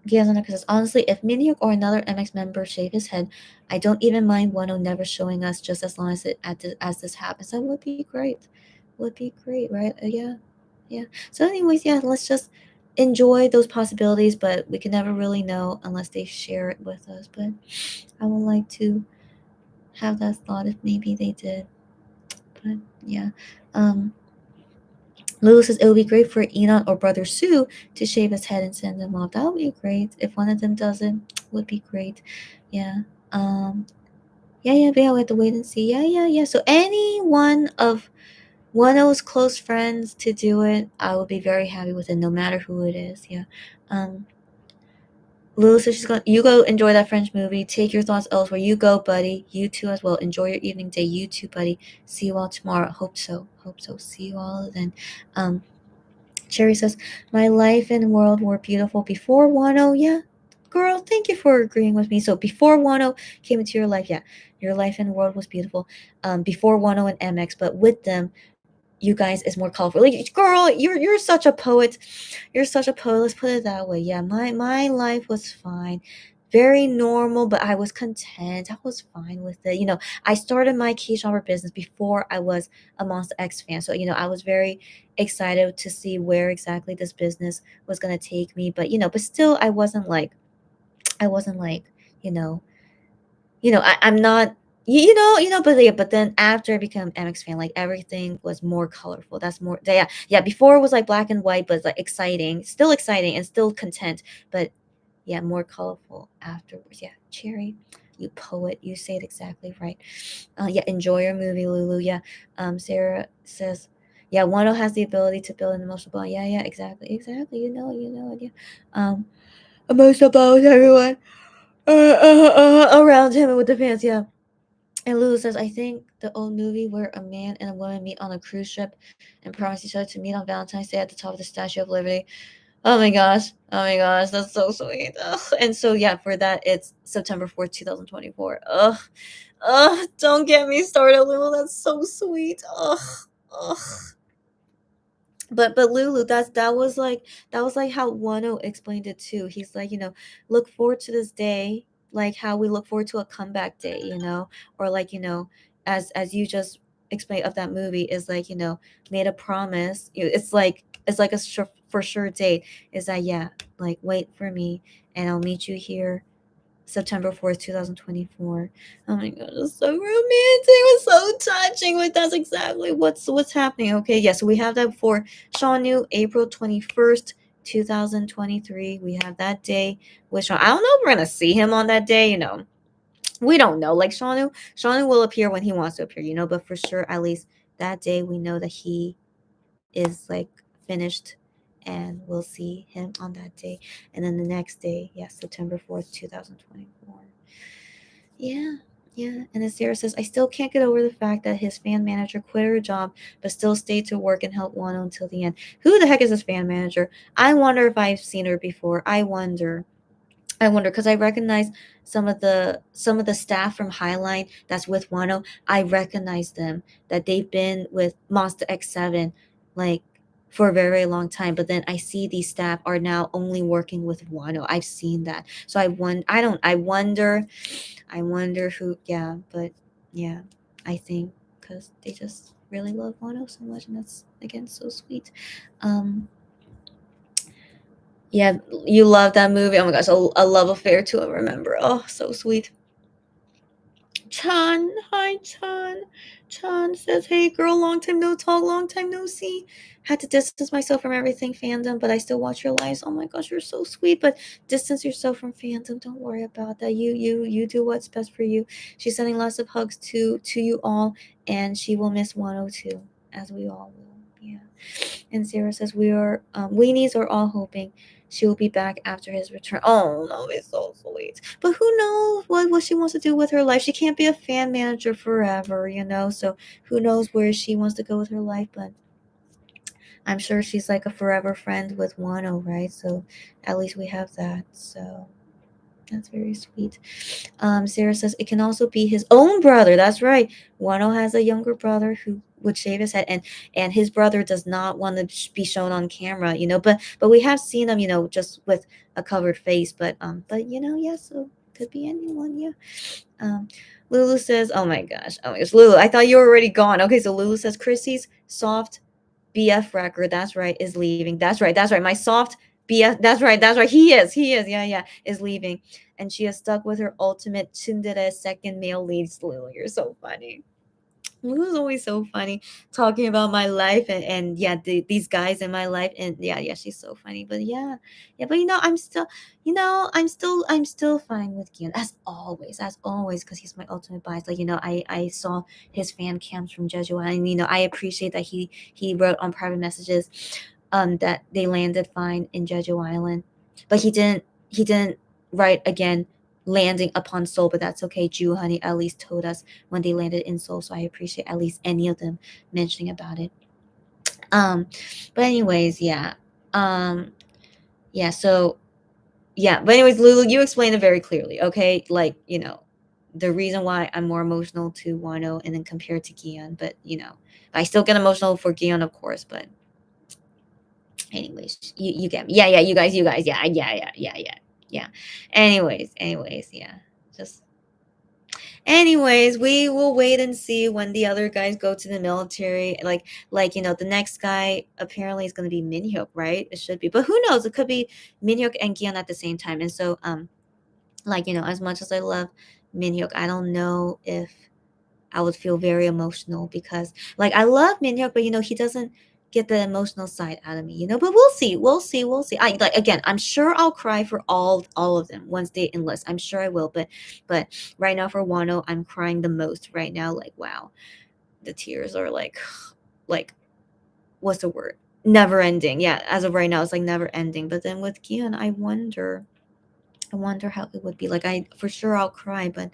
Giyazanaka says, honestly, if Miniok or another MX member shave his head, I don't even mind Wano never showing us just as long as this happens. That would be great. Would be great, right? Yeah. So anyways, yeah, let's just enjoy those possibilities, but we can never really know unless they share it with us. But I would like to have that thought if maybe they did. But yeah. Lulu says it would be great for Enon or Brother Sue to shave his head and send them off. That would be great. If one of them does it, would be great. Yeah. But yeah, we have to wait and see. Yeah. So any one of those close friends to do it, I would be very happy with it, no matter who it is. Yeah. Lulu says you go enjoy that French movie. Take your thoughts elsewhere. You go, buddy. You too as well. Enjoy your evening day. You too, buddy. See you all tomorrow. Hope so. See you all then. Cherry says, my life and world were beautiful before Wano. Yeah, girl, thank you for agreeing with me. So before Wano came into your life, yeah, your life and world was beautiful. Before Wano and MX, but with them, you guys is more colorful. Like, girl, you're such a poet. You're such a poet. Let's put it that way. Yeah, my life was fine. Very normal, but I was content. I was fine with it. I started my key shopper business before I was a Monster X fan. So, I was very excited to see where exactly this business was gonna take me. But still I wasn't like, you know, I'm not but yeah, but then after I became MX fan, like everything was more colorful. That's more yeah. Before it was like black and white, but it's like still exciting and still content, but yeah, more colorful afterwards. Yeah, Cherry, you poet, you say it exactly right. Yeah, enjoy your movie, Lulu. Yeah, Sarah says, yeah, Wano has the ability to build an emotional bond. Yeah, exactly. Yeah. Emotional bond with everyone around him and with the fans. Yeah. And Lulu says, I think the old movie where a man and a woman meet on a cruise ship and promise each other to meet on Valentine's Day at the top of the Statue of Liberty. Oh my gosh. That's so sweet. Ugh. And so, yeah, for that, it's September 4th, 2024. Don't get me started, Lulu. That's so sweet. Ugh. But Lulu, that was like how Wano explained it too. He's like, look forward to this day, like how we look forward to a comeback day, or like, as you just explained of that movie, is like, made a promise. It's like a for sure date. Is that, yeah, like, wait for me and I'll meet you here September 4th, 2024. Oh my god, it's so romantic. It was so touching. Like, that's exactly what's happening. Okay, yeah, so we have that for Shaunu, April 21st, 2023. We have that day with Sean. I don't know if we're gonna see him on that day, We don't know. Like, Shaunu will appear when he wants to appear, but for sure, at least that day we know that he is like finished, and we'll see him on that day. And then the next day, yeah, September 4th, 2024. Yeah, yeah. And then Sarah says, I still can't get over the fact that his fan manager quit her job but still stayed to work and help Wano until the end. Who the heck is this fan manager? I wonder if I've seen her before. I wonder, because I recognize some of the staff from Highline that's with Wano. I recognize them, that they've been with Monster X7 like for a very, very long time. But then I see these staff are now only working with Wano. I've seen that, so I wonder who. Yeah, but yeah, I think because they just really love Wano so much, and that's again so sweet. Um, yeah, you love that movie. Oh my gosh, a love affair to a remember. Oh, so sweet. Chan, hi Chan. Chan says, "Hey girl, long time no talk, long time no see. Had to distance myself from everything fandom, but I still watch your lives. Oh my gosh, you're so sweet. But distance yourself from fandom. Don't worry about that. You do what's best for you." She's sending lots of hugs to you all, and she will miss 102, as we all will. Yeah. And Sarah says, weenies are all hoping she will be back after his return. Oh, no, it's so sweet. But who knows what she wants to do with her life? She can't be a fan manager forever, So who knows where she wants to go with her life? But I'm sure she's like a forever friend with Wano, right? So at least we have that. So that's very sweet. Sarah says it can also be his own brother. That's right. Wano has a younger brother who would shave his head, and his brother does not want to be shown on camera. But we have seen him, just with a covered face. But yeah. So could be anyone. Yeah. Um, Lulu says, oh my gosh, Lulu, I thought you were already gone. Okay, so Lulu says Chrissy's soft BF record. That's right, is leaving. That's right. My soft BF. That's right. He is. Yeah, yeah, is leaving, and she is stuck with her ultimate tsundere second male lead. Lulu, you're so funny. Lulu's always so funny talking about my life, and yeah, these guys in my life, and yeah, she's so funny. But yeah, but I'm still fine with Gian, as always, because he's my ultimate bias. Like, I saw his fan cams from Jeju, and I appreciate that he wrote on private messages, that they landed fine in Jeju Island, but he didn't write again landing upon Seoul. But that's okay. Ju Honey at least told us when they landed in Seoul, so I appreciate at least any of them mentioning about it. Um, but anyways, yeah, yeah. So yeah, but anyways, Lulu, you explained it very clearly. Okay, like, the reason why I'm more emotional to Wano and then compared to Gion, but I still get emotional for Gion, of course. But anyways, you get me. Yeah, you guys, yeah. Anyways, yeah, just. Anyways, we will wait and see when the other guys go to the military. Like, the next guy apparently is going to be Minhyuk, right? It should be, but who knows? It could be Minhyuk and Gion at the same time. And so, like, as much as I love Minhyuk, I don't know if I would feel very emotional, because, like, I love Minhyuk, but he doesn't get the emotional side out of me. But we'll see. I like, again, I'm sure I'll cry for all of them once they enlist. I'm sure I will, but right now for Wano, I'm crying the most right now. Like, wow, the tears are like, what's the word? Never ending. Yeah, as of right now, it's like never ending. But then with Kian, I wonder how it would be. Like, I for sure I'll cry, but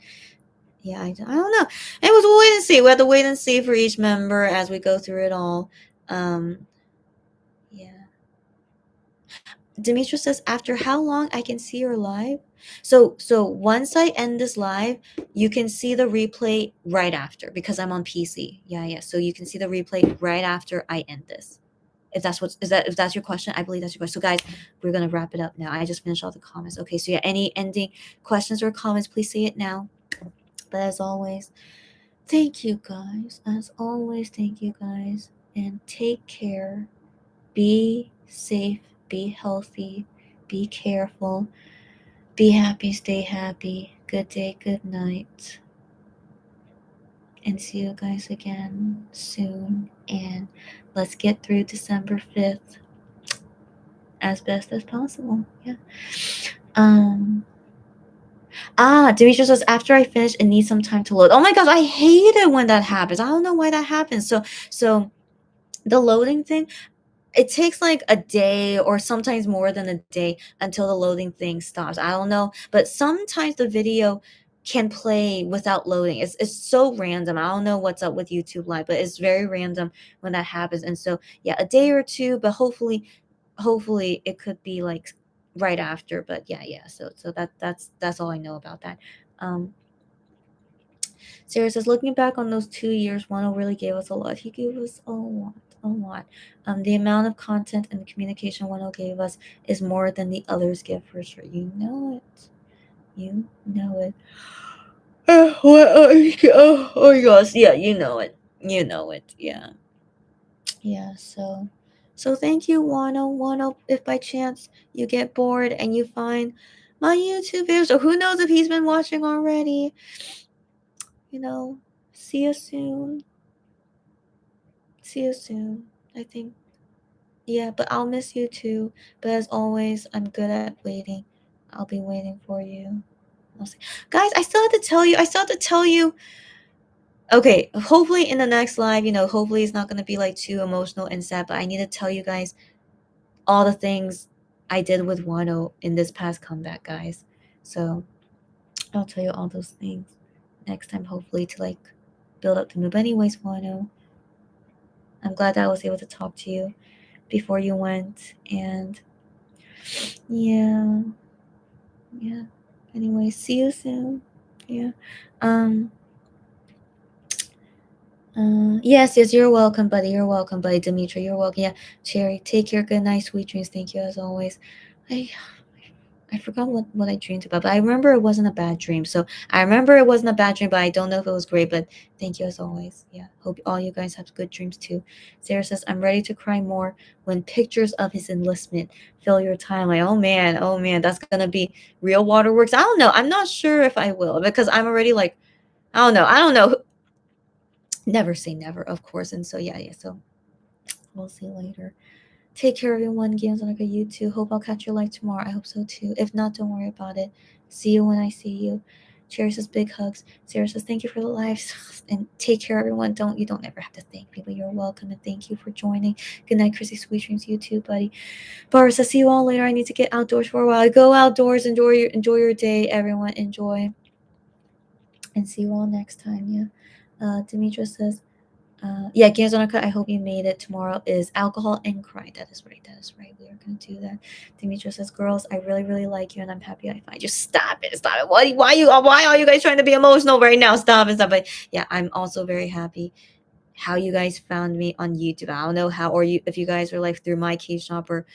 yeah, I don't know. It was we'll wait and see. We have to wait and see for each member as we go through it all. Um, yeah. Demetra says, after how long I can see your live? So once I end this live, you can see the replay right after, because I'm on PC. Yeah. So you can see the replay right after I end this. if that's your question, I believe that's your question. So guys, we're gonna wrap it up now. I just finished all the comments. Okay, so yeah, any ending questions or comments, please say it now. But as always, thank you guys. As always, thank you guys, and take care. Be safe, be healthy, be careful, be happy, stay happy. Good day, good night, and see you guys again soon. And let's get through December 5th as best as possible. Yeah. Um. Demetrius says after I finish, it needs some time to load. Oh my gosh, I hate it when that happens. I don't know why that happens. So the loading thing, it takes like a day or sometimes more than a day until the loading thing stops. I don't know, but sometimes the video can play without loading. It's so random. I don't know what's up with YouTube Live, but it's very random when that happens. And so yeah, a day or two, but hopefully it could be like right after. But yeah. So that's all I know about that. Um Sarah says, looking back on those 2 years, Wano really gave us a lot. He gave us a lot, a lot. The amount of content and communication Wano gave us is more than the others give for sure. You know it. You know it. Oh my gosh. Yeah, you know it. You know it. Yeah. Yeah. So thank you, Wano. Wano, if by chance you get bored and you find my YouTube videos, or who knows if he's been watching already, you know, see you soon. See you soon. I think, yeah, but I'll miss you too. But as always, I'm good at waiting. I'll be waiting for you. I'll see. Guys, I still have to tell you. I still have to tell you. Okay, hopefully in the next live, hopefully it's not going to be like too emotional and sad, but I need to tell you guys all the things I did with Wano in this past comeback, guys. So I'll tell you all those things next time, hopefully, to like build up the mood. But anyways, Wano, I'm glad that I was able to talk to you before you went, and yeah, yeah. Anyway, see you soon. Yeah. Um. Yes. You're welcome, buddy. You're welcome, buddy. Dimitri, you're welcome. Yeah. Cherry, take care. Good night. Sweet dreams. Thank you as always. I I forgot what I dreamed about, but I remember it wasn't a bad dream. So I remember it wasn't a bad dream, but I don't know if it was great. But thank you as always. Yeah. Hope all you guys have good dreams too. Sarah says, I'm ready to cry more when pictures of his enlistment fill your timeline. Oh man, that's gonna be real waterworks. I don't know. I'm not sure if I will because I'm already like, I don't know. Never say never, of course. And so yeah. So we'll see later. Take care, everyone. Games on you too. Hope I'll catch your live tomorrow. I hope so too. If not, don't worry about it. See you when I see you. Cheers says big hugs. Sarah says thank you for the lives and take care, everyone. You don't ever have to thank people. You're welcome and thank you for joining. Good night, Chrissy. Sweet dreams, you too, buddy. Barbara says see you all later. I need to get outdoors for a while. Go outdoors. Enjoy your day, everyone. Enjoy. And see you all next time. Yeah. Demetra says yeah, Games on a Cut. I hope you made it. Tomorrow is alcohol and cry. That is right. That is right. We are gonna do that. Demetra says, "Girls, I really, really like you, and I'm happy I find you." Stop it! Stop it! Why are you guys trying to be emotional right now? Stop it! Stop it! Yeah, I'm also very happy how you guys found me on YouTube. I don't know how, or if you guys were like through my cave shop, or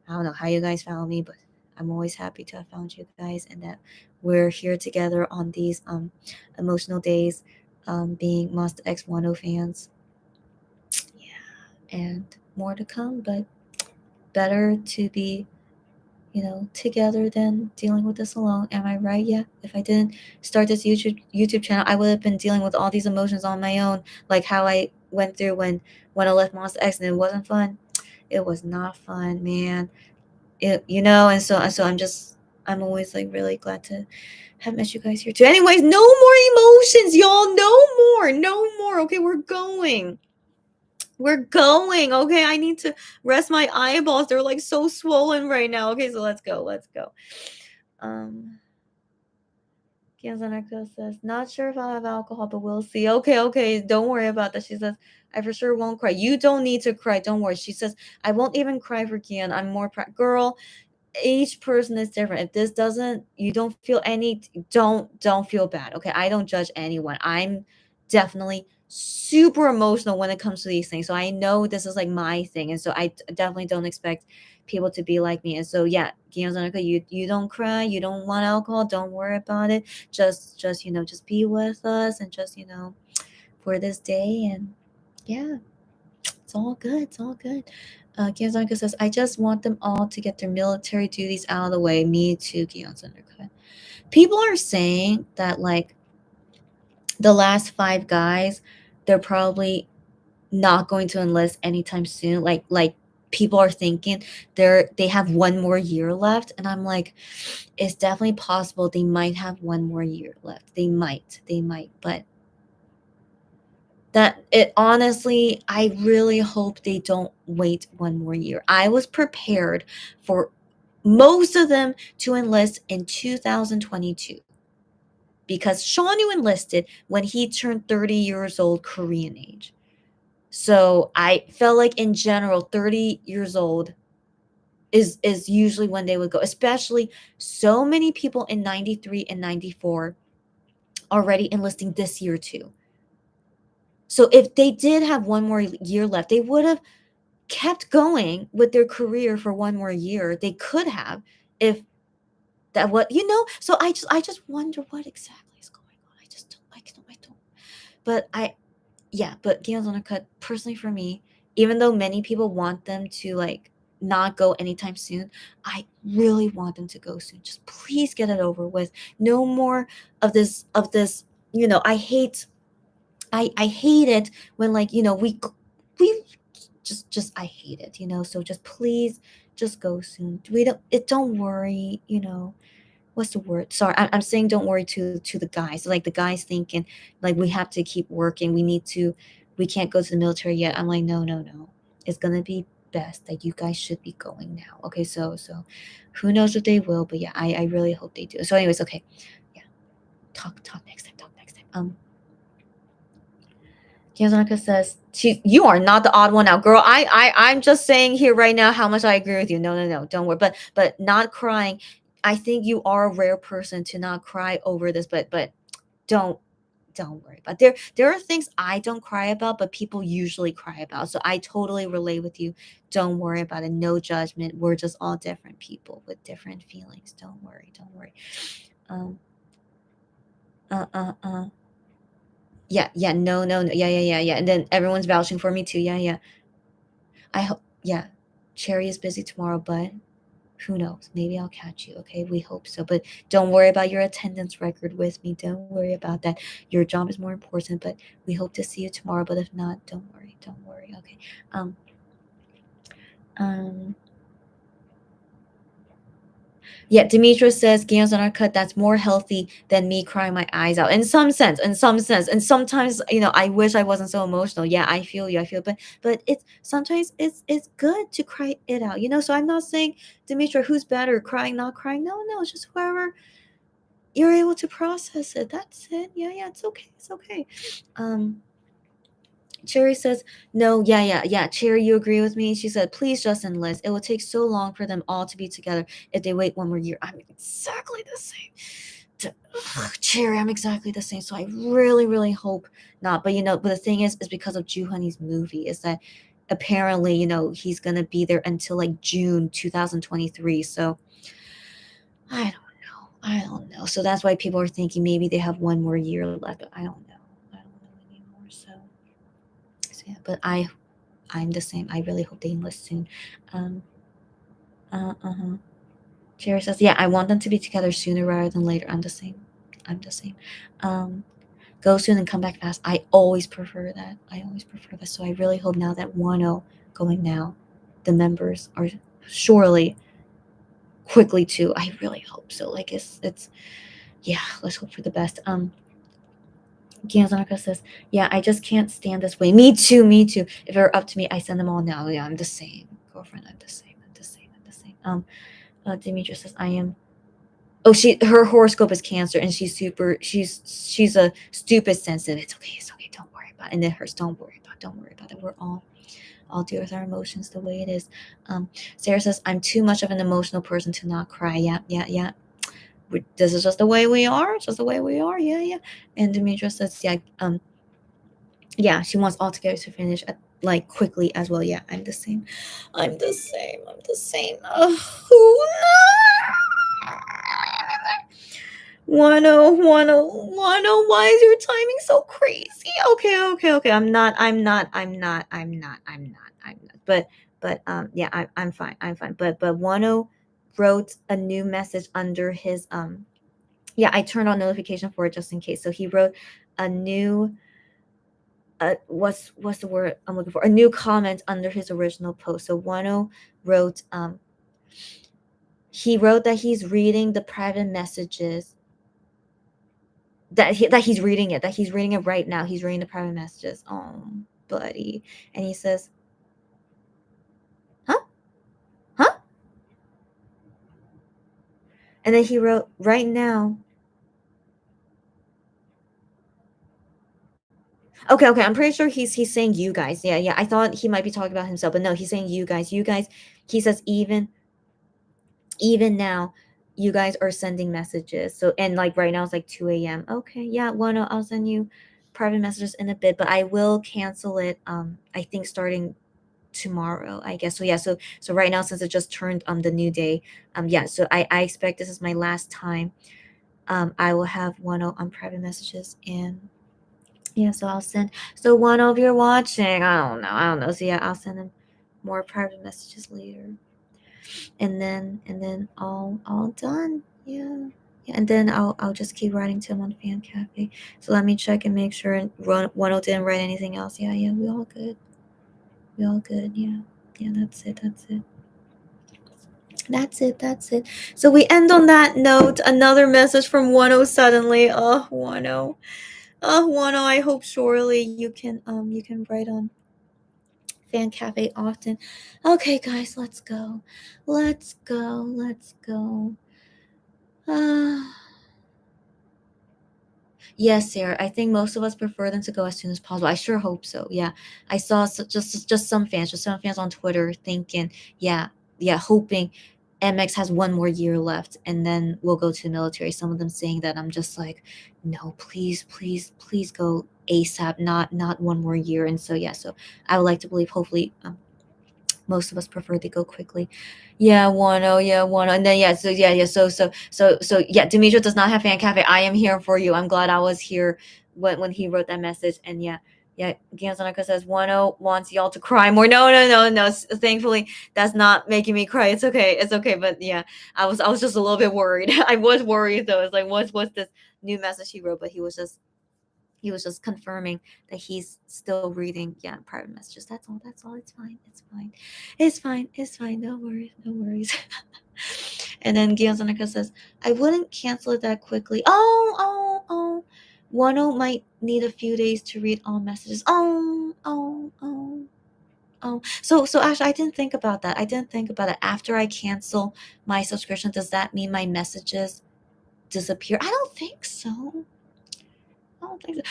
I don't know how you guys found me, but I'm always happy to have found you guys, and that we're here together on these emotional days, being Monster X 10 fans. Yeah, and more to come, but better to be, together than dealing with this alone. Am I right? Yeah. If I didn't start this YouTube channel, I would have been dealing with all these emotions on my own, like how I went through when I left Monster X, and it wasn't fun. It was not fun, man. And so I'm always like really glad to have met you guys here too. Anyways, no more emotions, y'all. No more. Okay, we're going. Okay, I need to rest my eyeballs. They're like so swollen right now. Okay, so let's go. Um Kianzaneko says, not sure if I'll have alcohol, but we'll see. Okay, don't worry about that. She says, I for sure won't cry. You don't need to cry. Don't worry. She says, I won't even cry for Kian. I'm more girl, each person is different. If this doesn't, you don't feel any, don't feel bad. Okay, I don't judge anyone. I'm definitely super emotional when it comes to these things. So I know this is like my thing, and so I definitely don't expect people to be like me. And so yeah, you don't cry, you don't want alcohol, don't worry about it. Just just be with us and just for this day, and yeah, it's all good. It's all good. Giyonzanka says, I just want them all to get their military duties out of the way. Me too, Giyonzanka. People are saying that like the last 5 guys, they're probably not going to enlist anytime soon. Like people are thinking they have 1 more year left, and I'm like, it's definitely possible they might have 1 more year left. They might, but that it honestly, I really hope they don't wait 1 more year. I was prepared for most of them to enlist in 2022 because Shaunu enlisted when he turned 30 years old Korean age. So I felt like in general 30 years old is usually when they would go, especially so many people in 93 and 94 already enlisting this year too. So if they did have 1 more year left, they would have kept going with their career for 1 more year. They could have if that what so I just wonder what exactly is going on. I just I don't but but Games on a Cut, personally for me, even though many people want them to like not go anytime soon, I really want them to go soon. Just please get it over with. No more of this. I hate it when like we just I hate it. So just please just go soon. Don't worry. What's the word? Sorry, I'm saying don't worry to the guys. Like the guys thinking like we have to keep working. We can't go to the military yet. I'm like, no. It's gonna be best that you guys should be going now. Okay, so who knows if they will, but yeah, I really hope they do. So anyways, okay. Yeah. Talk next time. Talk next time. Kiyazanaka says, you are not the odd one out, girl. I'm just saying here right now how much I agree with you. No, don't worry. But not crying. I think you are a rare person to not cry over this, but don't worry about it. There are things I don't cry about, but people usually cry about. So I totally relate with you. Don't worry about it. No judgment. We're just all different people with different feelings. Don't worry. Um yeah, no, yeah. And then everyone's vouching for me too. Yeah. I hope, yeah. Cherry is busy tomorrow, but who knows? Maybe I'll catch you. Okay, we hope so. But don't worry about your attendance record with me. Don't worry about that. Your job is more important. But we hope to see you tomorrow. But if not, don't worry. Don't worry. Okay. Um. Um. Yeah, Demetrius says games on our cut. That's more healthy than me crying my eyes out. In some sense, and sometimes I wish I wasn't so emotional. Yeah, I feel you. But it's sometimes it's good to cry it out. So I'm not saying Demetrius who's better, crying, not crying. No, it's just whoever you're able to process it. That's it. Yeah. It's okay. It's okay. Um. Cherry says, no, yeah. Cherry, you agree with me? She said, please just enlist. It will take so long for them all to be together if they wait 1 more year. I'm exactly the same. Cherry, I'm exactly the same. So I really, really hope not. But the thing is because of Juhani's movie, is that apparently, he's gonna be there until like June 2023. So I don't know. So that's why people are thinking maybe they have 1 more year left, but I don't know. I don't know anymore. So yeah, but I'm the same. I really hope they enlist soon. Um, Jerry says, yeah, I want them to be together sooner rather than later. I'm the same. Um, go soon and come back fast. I always prefer that. So I really hope now that Wonho going now, the members are surely quickly too. I really hope so. Like it's yeah. Let's hope for the best. Gianzanaka says, yeah, I just can't stand this way. Me too. If it were up to me, I send them all now. Yeah, I'm the same. Girlfriend, I'm the same. Demetra says, I am. Oh, her horoscope is Cancer, and she's a stupid sensitive. It's okay. Don't worry about it. And it hurts. Don't worry about it. We're all deal with our emotions the way it is. Sarah says, I'm too much of an emotional person to not cry. Yeah. This is just the way we are. Yeah. And Demetra says, yeah. yeah, she wants all together to finish at, like, quickly as well. Yeah, I'm the same. I'm the same. I'm the same. Why is your timing so crazy? Okay. I'm not. But yeah, I'm fine. I'm fine. But Wano wrote a new message under his yeah, I turned on notification for it just in case. So he wrote a new what's the word I'm looking for? A new comment under his original post. So Wano wrote he wrote that he's reading the private messages that he's reading it, that he's reading it right now. He's reading the private messages. Oh, buddy. And he says, "Huh? Huh?" And then he wrote, "Right now." Okay. I'm pretty sure he's saying you guys. Yeah. I thought he might be talking about himself, but no, he's saying you guys. You guys. He says even now you guys are sending messages. So and like right now it's like 2 a.m. Okay, yeah, one I'll send you private messages in a bit, but I will cancel it I think starting tomorrow, I guess. So yeah, so right now since it just turned the new day, yeah, so I expect this is my last time I will have one on private messages. And yeah, so I'll send, so one if you're watching, I don't know, so yeah, I'll send him more private messages later. And then all done. Yeah. Yeah, and then I'll just keep writing to him on Fan Cafe. So let me check and make sure Wano didn't write anything else. Yeah, we all good. We all good. Yeah. Yeah, that's it. That's it. So we end on that note. Another message from Wano suddenly. Oh, Wano. Oh, Wano, I hope surely you can write on Fan Cafe often. Okay, guys, let's go. Let's go. Yes, Sarah. I think most of us prefer them to go as soon as possible. I sure hope so. Yeah, I saw just some fans on Twitter thinking, yeah, hoping MX has one more year left, and then we'll go to the military. Some of them saying that. I'm just like, no, please go ASAP, not one more year. And so yeah, so I would like to believe, hopefully, most of us prefer to go quickly. Yeah, one. And then so yeah, Demetria does not have Fan Cafe. I am here for you. I'm glad I was here when he wrote that message. And yeah, Ganzanaka says Wano wants y'all to cry more. No. Thankfully, that's not making me cry. It's okay. But yeah, I was just a little bit worried. I was worried though. It's like what's this new message he wrote? But he was just confirming that he's still reading, yeah, private messages. That's all. It's fine. No worries. And then Gionzanaka says, I wouldn't cancel it that quickly. Oh. Wano might need a few days to read all messages. So actually, I didn't think about that. After I cancel my subscription, does that mean my messages disappear? I don't think so.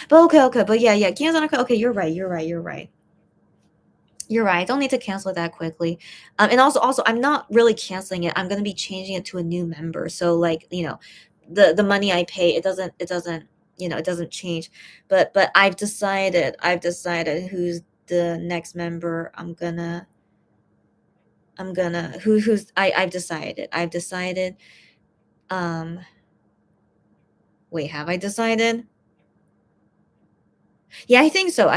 But okay. But yeah. Gionzanaka, okay, you're right. I don't need to cancel it that quickly. And also, I'm not really canceling it. I'm gonna be changing it to a new member. So like, the money I pay, it doesn't change. But I've decided who's the next member. Who's I've decided. Um, wait, have I decided? Yeah, I think so.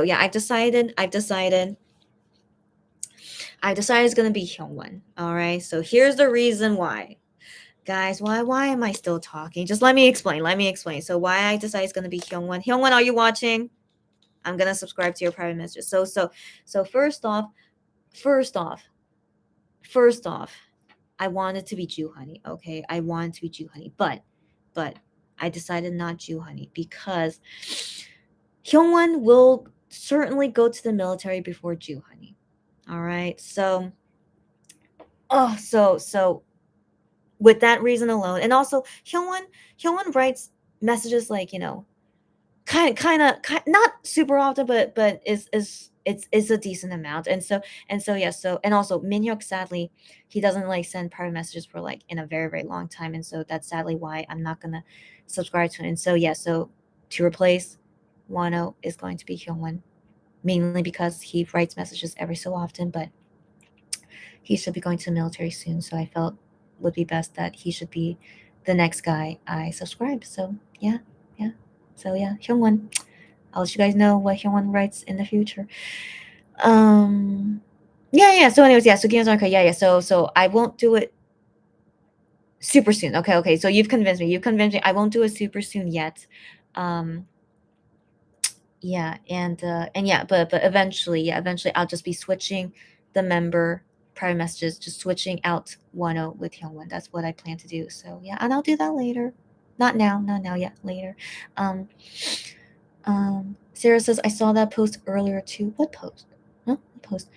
Yeah, I've decided it's gonna be Hyungwon. All right. So here's the reason why, guys. Why am I still talking? Just let me explain. So why I decided it's gonna be Hyungwon. Hyungwon, are you watching? I'm gonna subscribe to your private messages. So first off, I wanted to be Ju Honey. Okay, I wanted to be Ju Honey, but I decided not Ju Honey because Hyungwon will certainly go to the military before Ju Honey. All right. So with that reason alone, and also Hyungwon writes messages like, kind of not super often, but it's a decent amount. And so yeah, so and also Minhyuk, sadly, he doesn't like send private messages for like in a very very long time, and so that's sadly why I'm not gonna subscribe to it. And so yeah, so to replace Wonho is going to be Hyungwon, mainly because he writes messages every so often, but he should be going to the military soon, so I felt would be best that he should be the next guy I subscribe. So yeah. So yeah, Hyungwon. I'll let you guys know what Hyungwon writes in the future. Yeah. So anyways, yeah. So games on okay. Yeah. So I won't do it super soon. Okay. So you've convinced me. I won't do it super soon yet. Yeah, and yeah, but eventually I'll just be switching the member private messages, just switching out Wonho with Hyungwon. That's what I plan to do. So yeah, and I'll do that later. Not now. Yeah, later. Um, Sarah says I saw that post earlier too. What post? Huh? What post?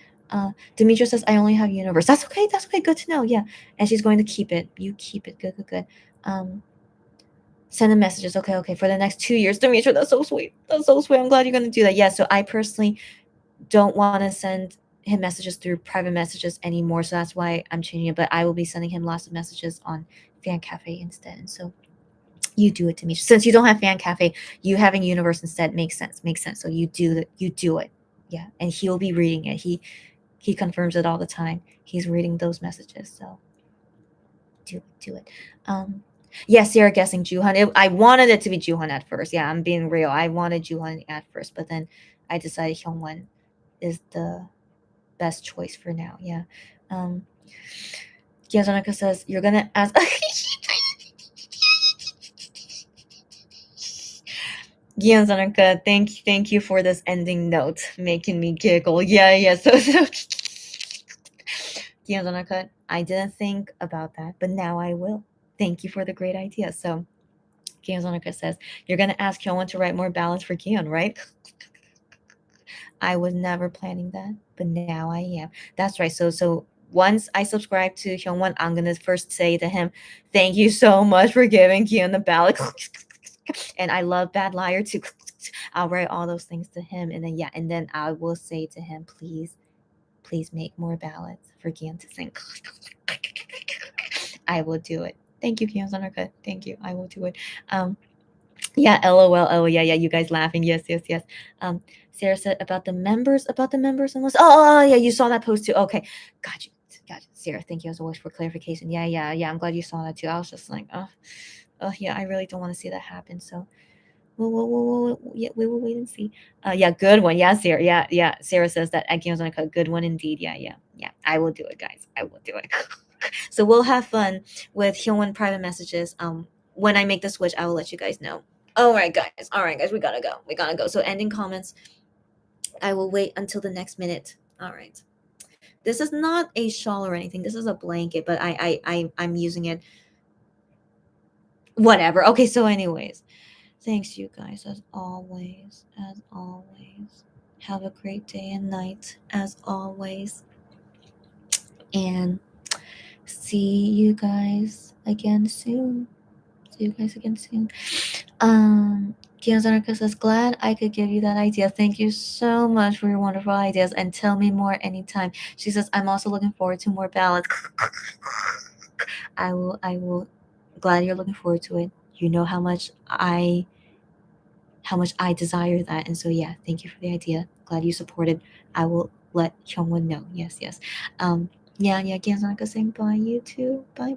Demetra says I only have universe. That's okay. That's okay. Good to know. Yeah, and she's going to keep it. You keep it. Good. Send the messages. Okay. For the next 2 years, Demetra, that's so sweet. I'm glad you're gonna do that. Yeah. So I personally don't want to send him messages through private messages anymore. So that's why I'm changing it. But I will be sending him lots of messages on Fan Cafe instead. And so you do it, Demetra. Since you don't have Fan Cafe, you having Universe instead makes sense. So you do it. Yeah. And he'll be reading it. He confirms it all the time. He's reading those messages. So do it. Yes, you're guessing Juhan. I wanted it to be Juhan at first. Yeah, I'm being real. I wanted Juhan at first, but then I decided Hyungwon is the best choice for now. Yeah. Kiazanaka says you're gonna ask. Gianzanaka, thank you for this ending note, making me giggle. Yeah. So Gianzanaka, I didn't think about that, but now I will. Thank you for the great idea. So Gianzanaka says, you're gonna ask Hyungwon to write more ballads for Gion, right? I was never planning that, but now I am. That's right. So once I subscribe to Hyungwon, I'm gonna first say to him, thank you so much for giving Gion the ballad. And I love Bad Liar too. I'll write all those things to him, and then I will say to him, please make more ballads for Gion to sing. I will do it. Thank you, Gion Sanarka. Thank you. I will do it. Yeah, LOL. Oh, yeah. You guys laughing. Yes. Sarah said about the members and was yeah, you saw that post too. Okay, got you, Sarah. Thank you as always for clarification. Yeah. I'm glad you saw that too. I was just like, yeah, I really don't want to see that happen. So yeah, we will wait and see. Yeah, good one. Yeah, Sarah. Yeah. Sarah says that again was like a good one indeed. Yeah. I will do it, guys. I will do it. So we'll have fun with Hyungwon private messages. When I make the switch, I will let you guys know. All right, guys. We gotta go. So ending comments. I will wait until the next minute. All right. This is not a shawl or anything. This is a blanket, but I'm using it. Whatever. Okay. So, anyways, thanks you guys as always. Have a great day and night as always. And see you guys again soon. Kianzanarka says, glad I could give you that idea. Thank you so much for your wonderful ideas and tell me more anytime. She says, I'm also looking forward to more ballads. I will glad you're looking forward to it. You know how much I desire that. And so yeah, thank you for the idea. Glad you supported. I will let Hyungwon know. Yes. Yeah, Kianzanarka saying bye, you too. Bye.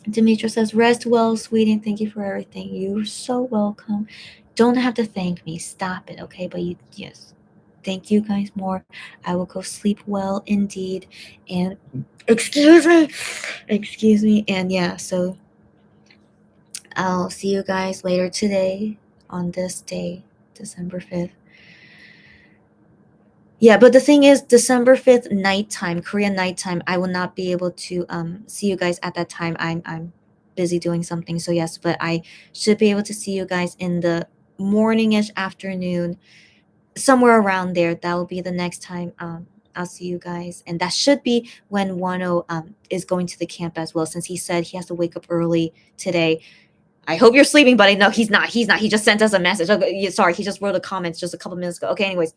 Demetra says, rest well, sweetie. Thank you for everything. You're so welcome. Don't have to thank me. Stop it, okay? But yes. Thank you guys more. I will go sleep well indeed. And excuse me. And yeah, so I'll see you guys later today on this day, December 5th. Yeah, but the thing is, December 5th nighttime, Korean nighttime, I will not be able to see you guys at that time. I'm busy doing something. So yes, but I should be able to see you guys in the morningish afternoon, somewhere around there. That will be the next time I'll see you guys. And that should be when Wano is going to the camp as well, since he said he has to wake up early today. I hope you're sleeping, buddy. No, he's not. He just sent us a message. Okay, sorry, he just wrote a comment just a couple minutes ago. Okay, anyways,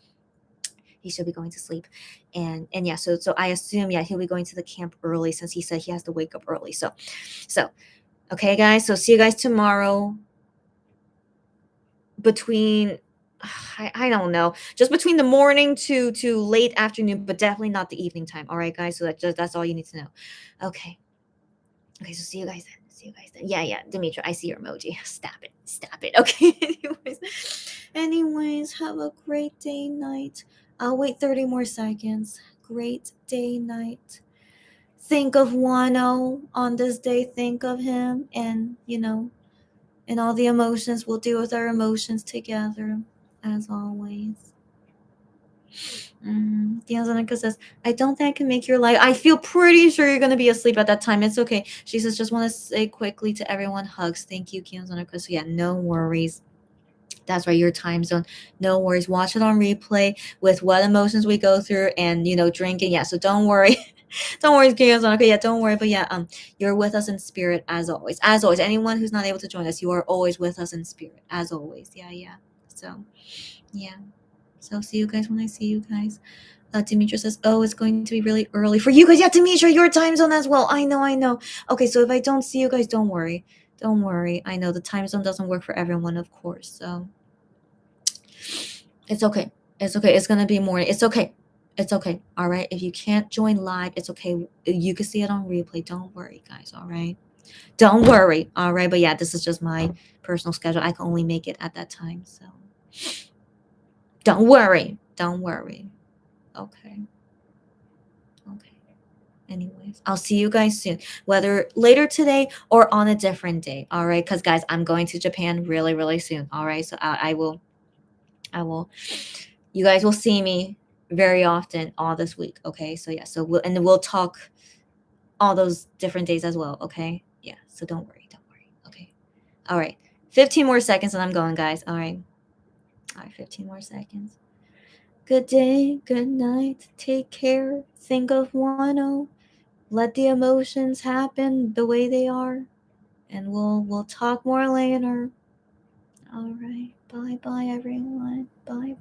he should be going to sleep. And yeah, so I assume, yeah, he'll be going to the camp early since he said he has to wake up early. So okay, guys. So see you guys tomorrow. between I don't know, just between the morning to late afternoon, but definitely not the evening time. All right, guys. So that's all you need to know. Okay. Okay. So see you guys then. See you guys then. Yeah. Demetra, I see your emoji. Stop it. Stop it. Okay. Anyways, have a great day, night. I'll wait 30 more seconds. Great day, night. Think of Wano on this day. Think of him, and and all the emotions. We'll deal with our emotions together, as always. Diazanika says, I don't think I can make your life. I feel pretty sure you're going to be asleep at that time. It's okay. She says, just want to say quickly to everyone, hugs. Thank you, Kianzanika. So, yeah, no worries. That's right, your time zone. No worries. Watch it on replay with what emotions we go through and, drinking. Yeah, so don't worry. Don't worry, Kianzanika. Yeah, don't worry. But, yeah, you're with us in spirit as always. As always, anyone who's not able to join us, you are always with us in spirit. As always. Yeah. So, yeah. So see you guys when I see you guys. Demetra says, oh, it's going to be really early for you guys. Yeah, Demetra, your time zone as well. I know. Okay, so if I don't see you guys, don't worry. Don't worry. I know the time zone doesn't work for everyone, of course. So it's okay. It's okay. It's going to be morning. It's okay. It's okay. All right. If you can't join live, it's okay. You can see it on replay. Don't worry, guys. All right. Don't worry. All right. But yeah, this is just my personal schedule. I can only make it at that time. So don't worry. Don't worry. Okay. Anyways, I'll see you guys soon, whether later today or on a different day. All right. Because, guys, I'm going to Japan really, really soon. All right. So I will, you guys will see me very often all this week. Okay. So, yeah. So we'll talk all those different days as well. Okay. Yeah. So don't worry. Okay. All right. 15 more seconds and I'm going, guys. All right. 15 more seconds. Good day. Good night. Take care. Think of Wano. Let the emotions happen the way they are, and we'll talk more later. All right. Bye everyone. Bye.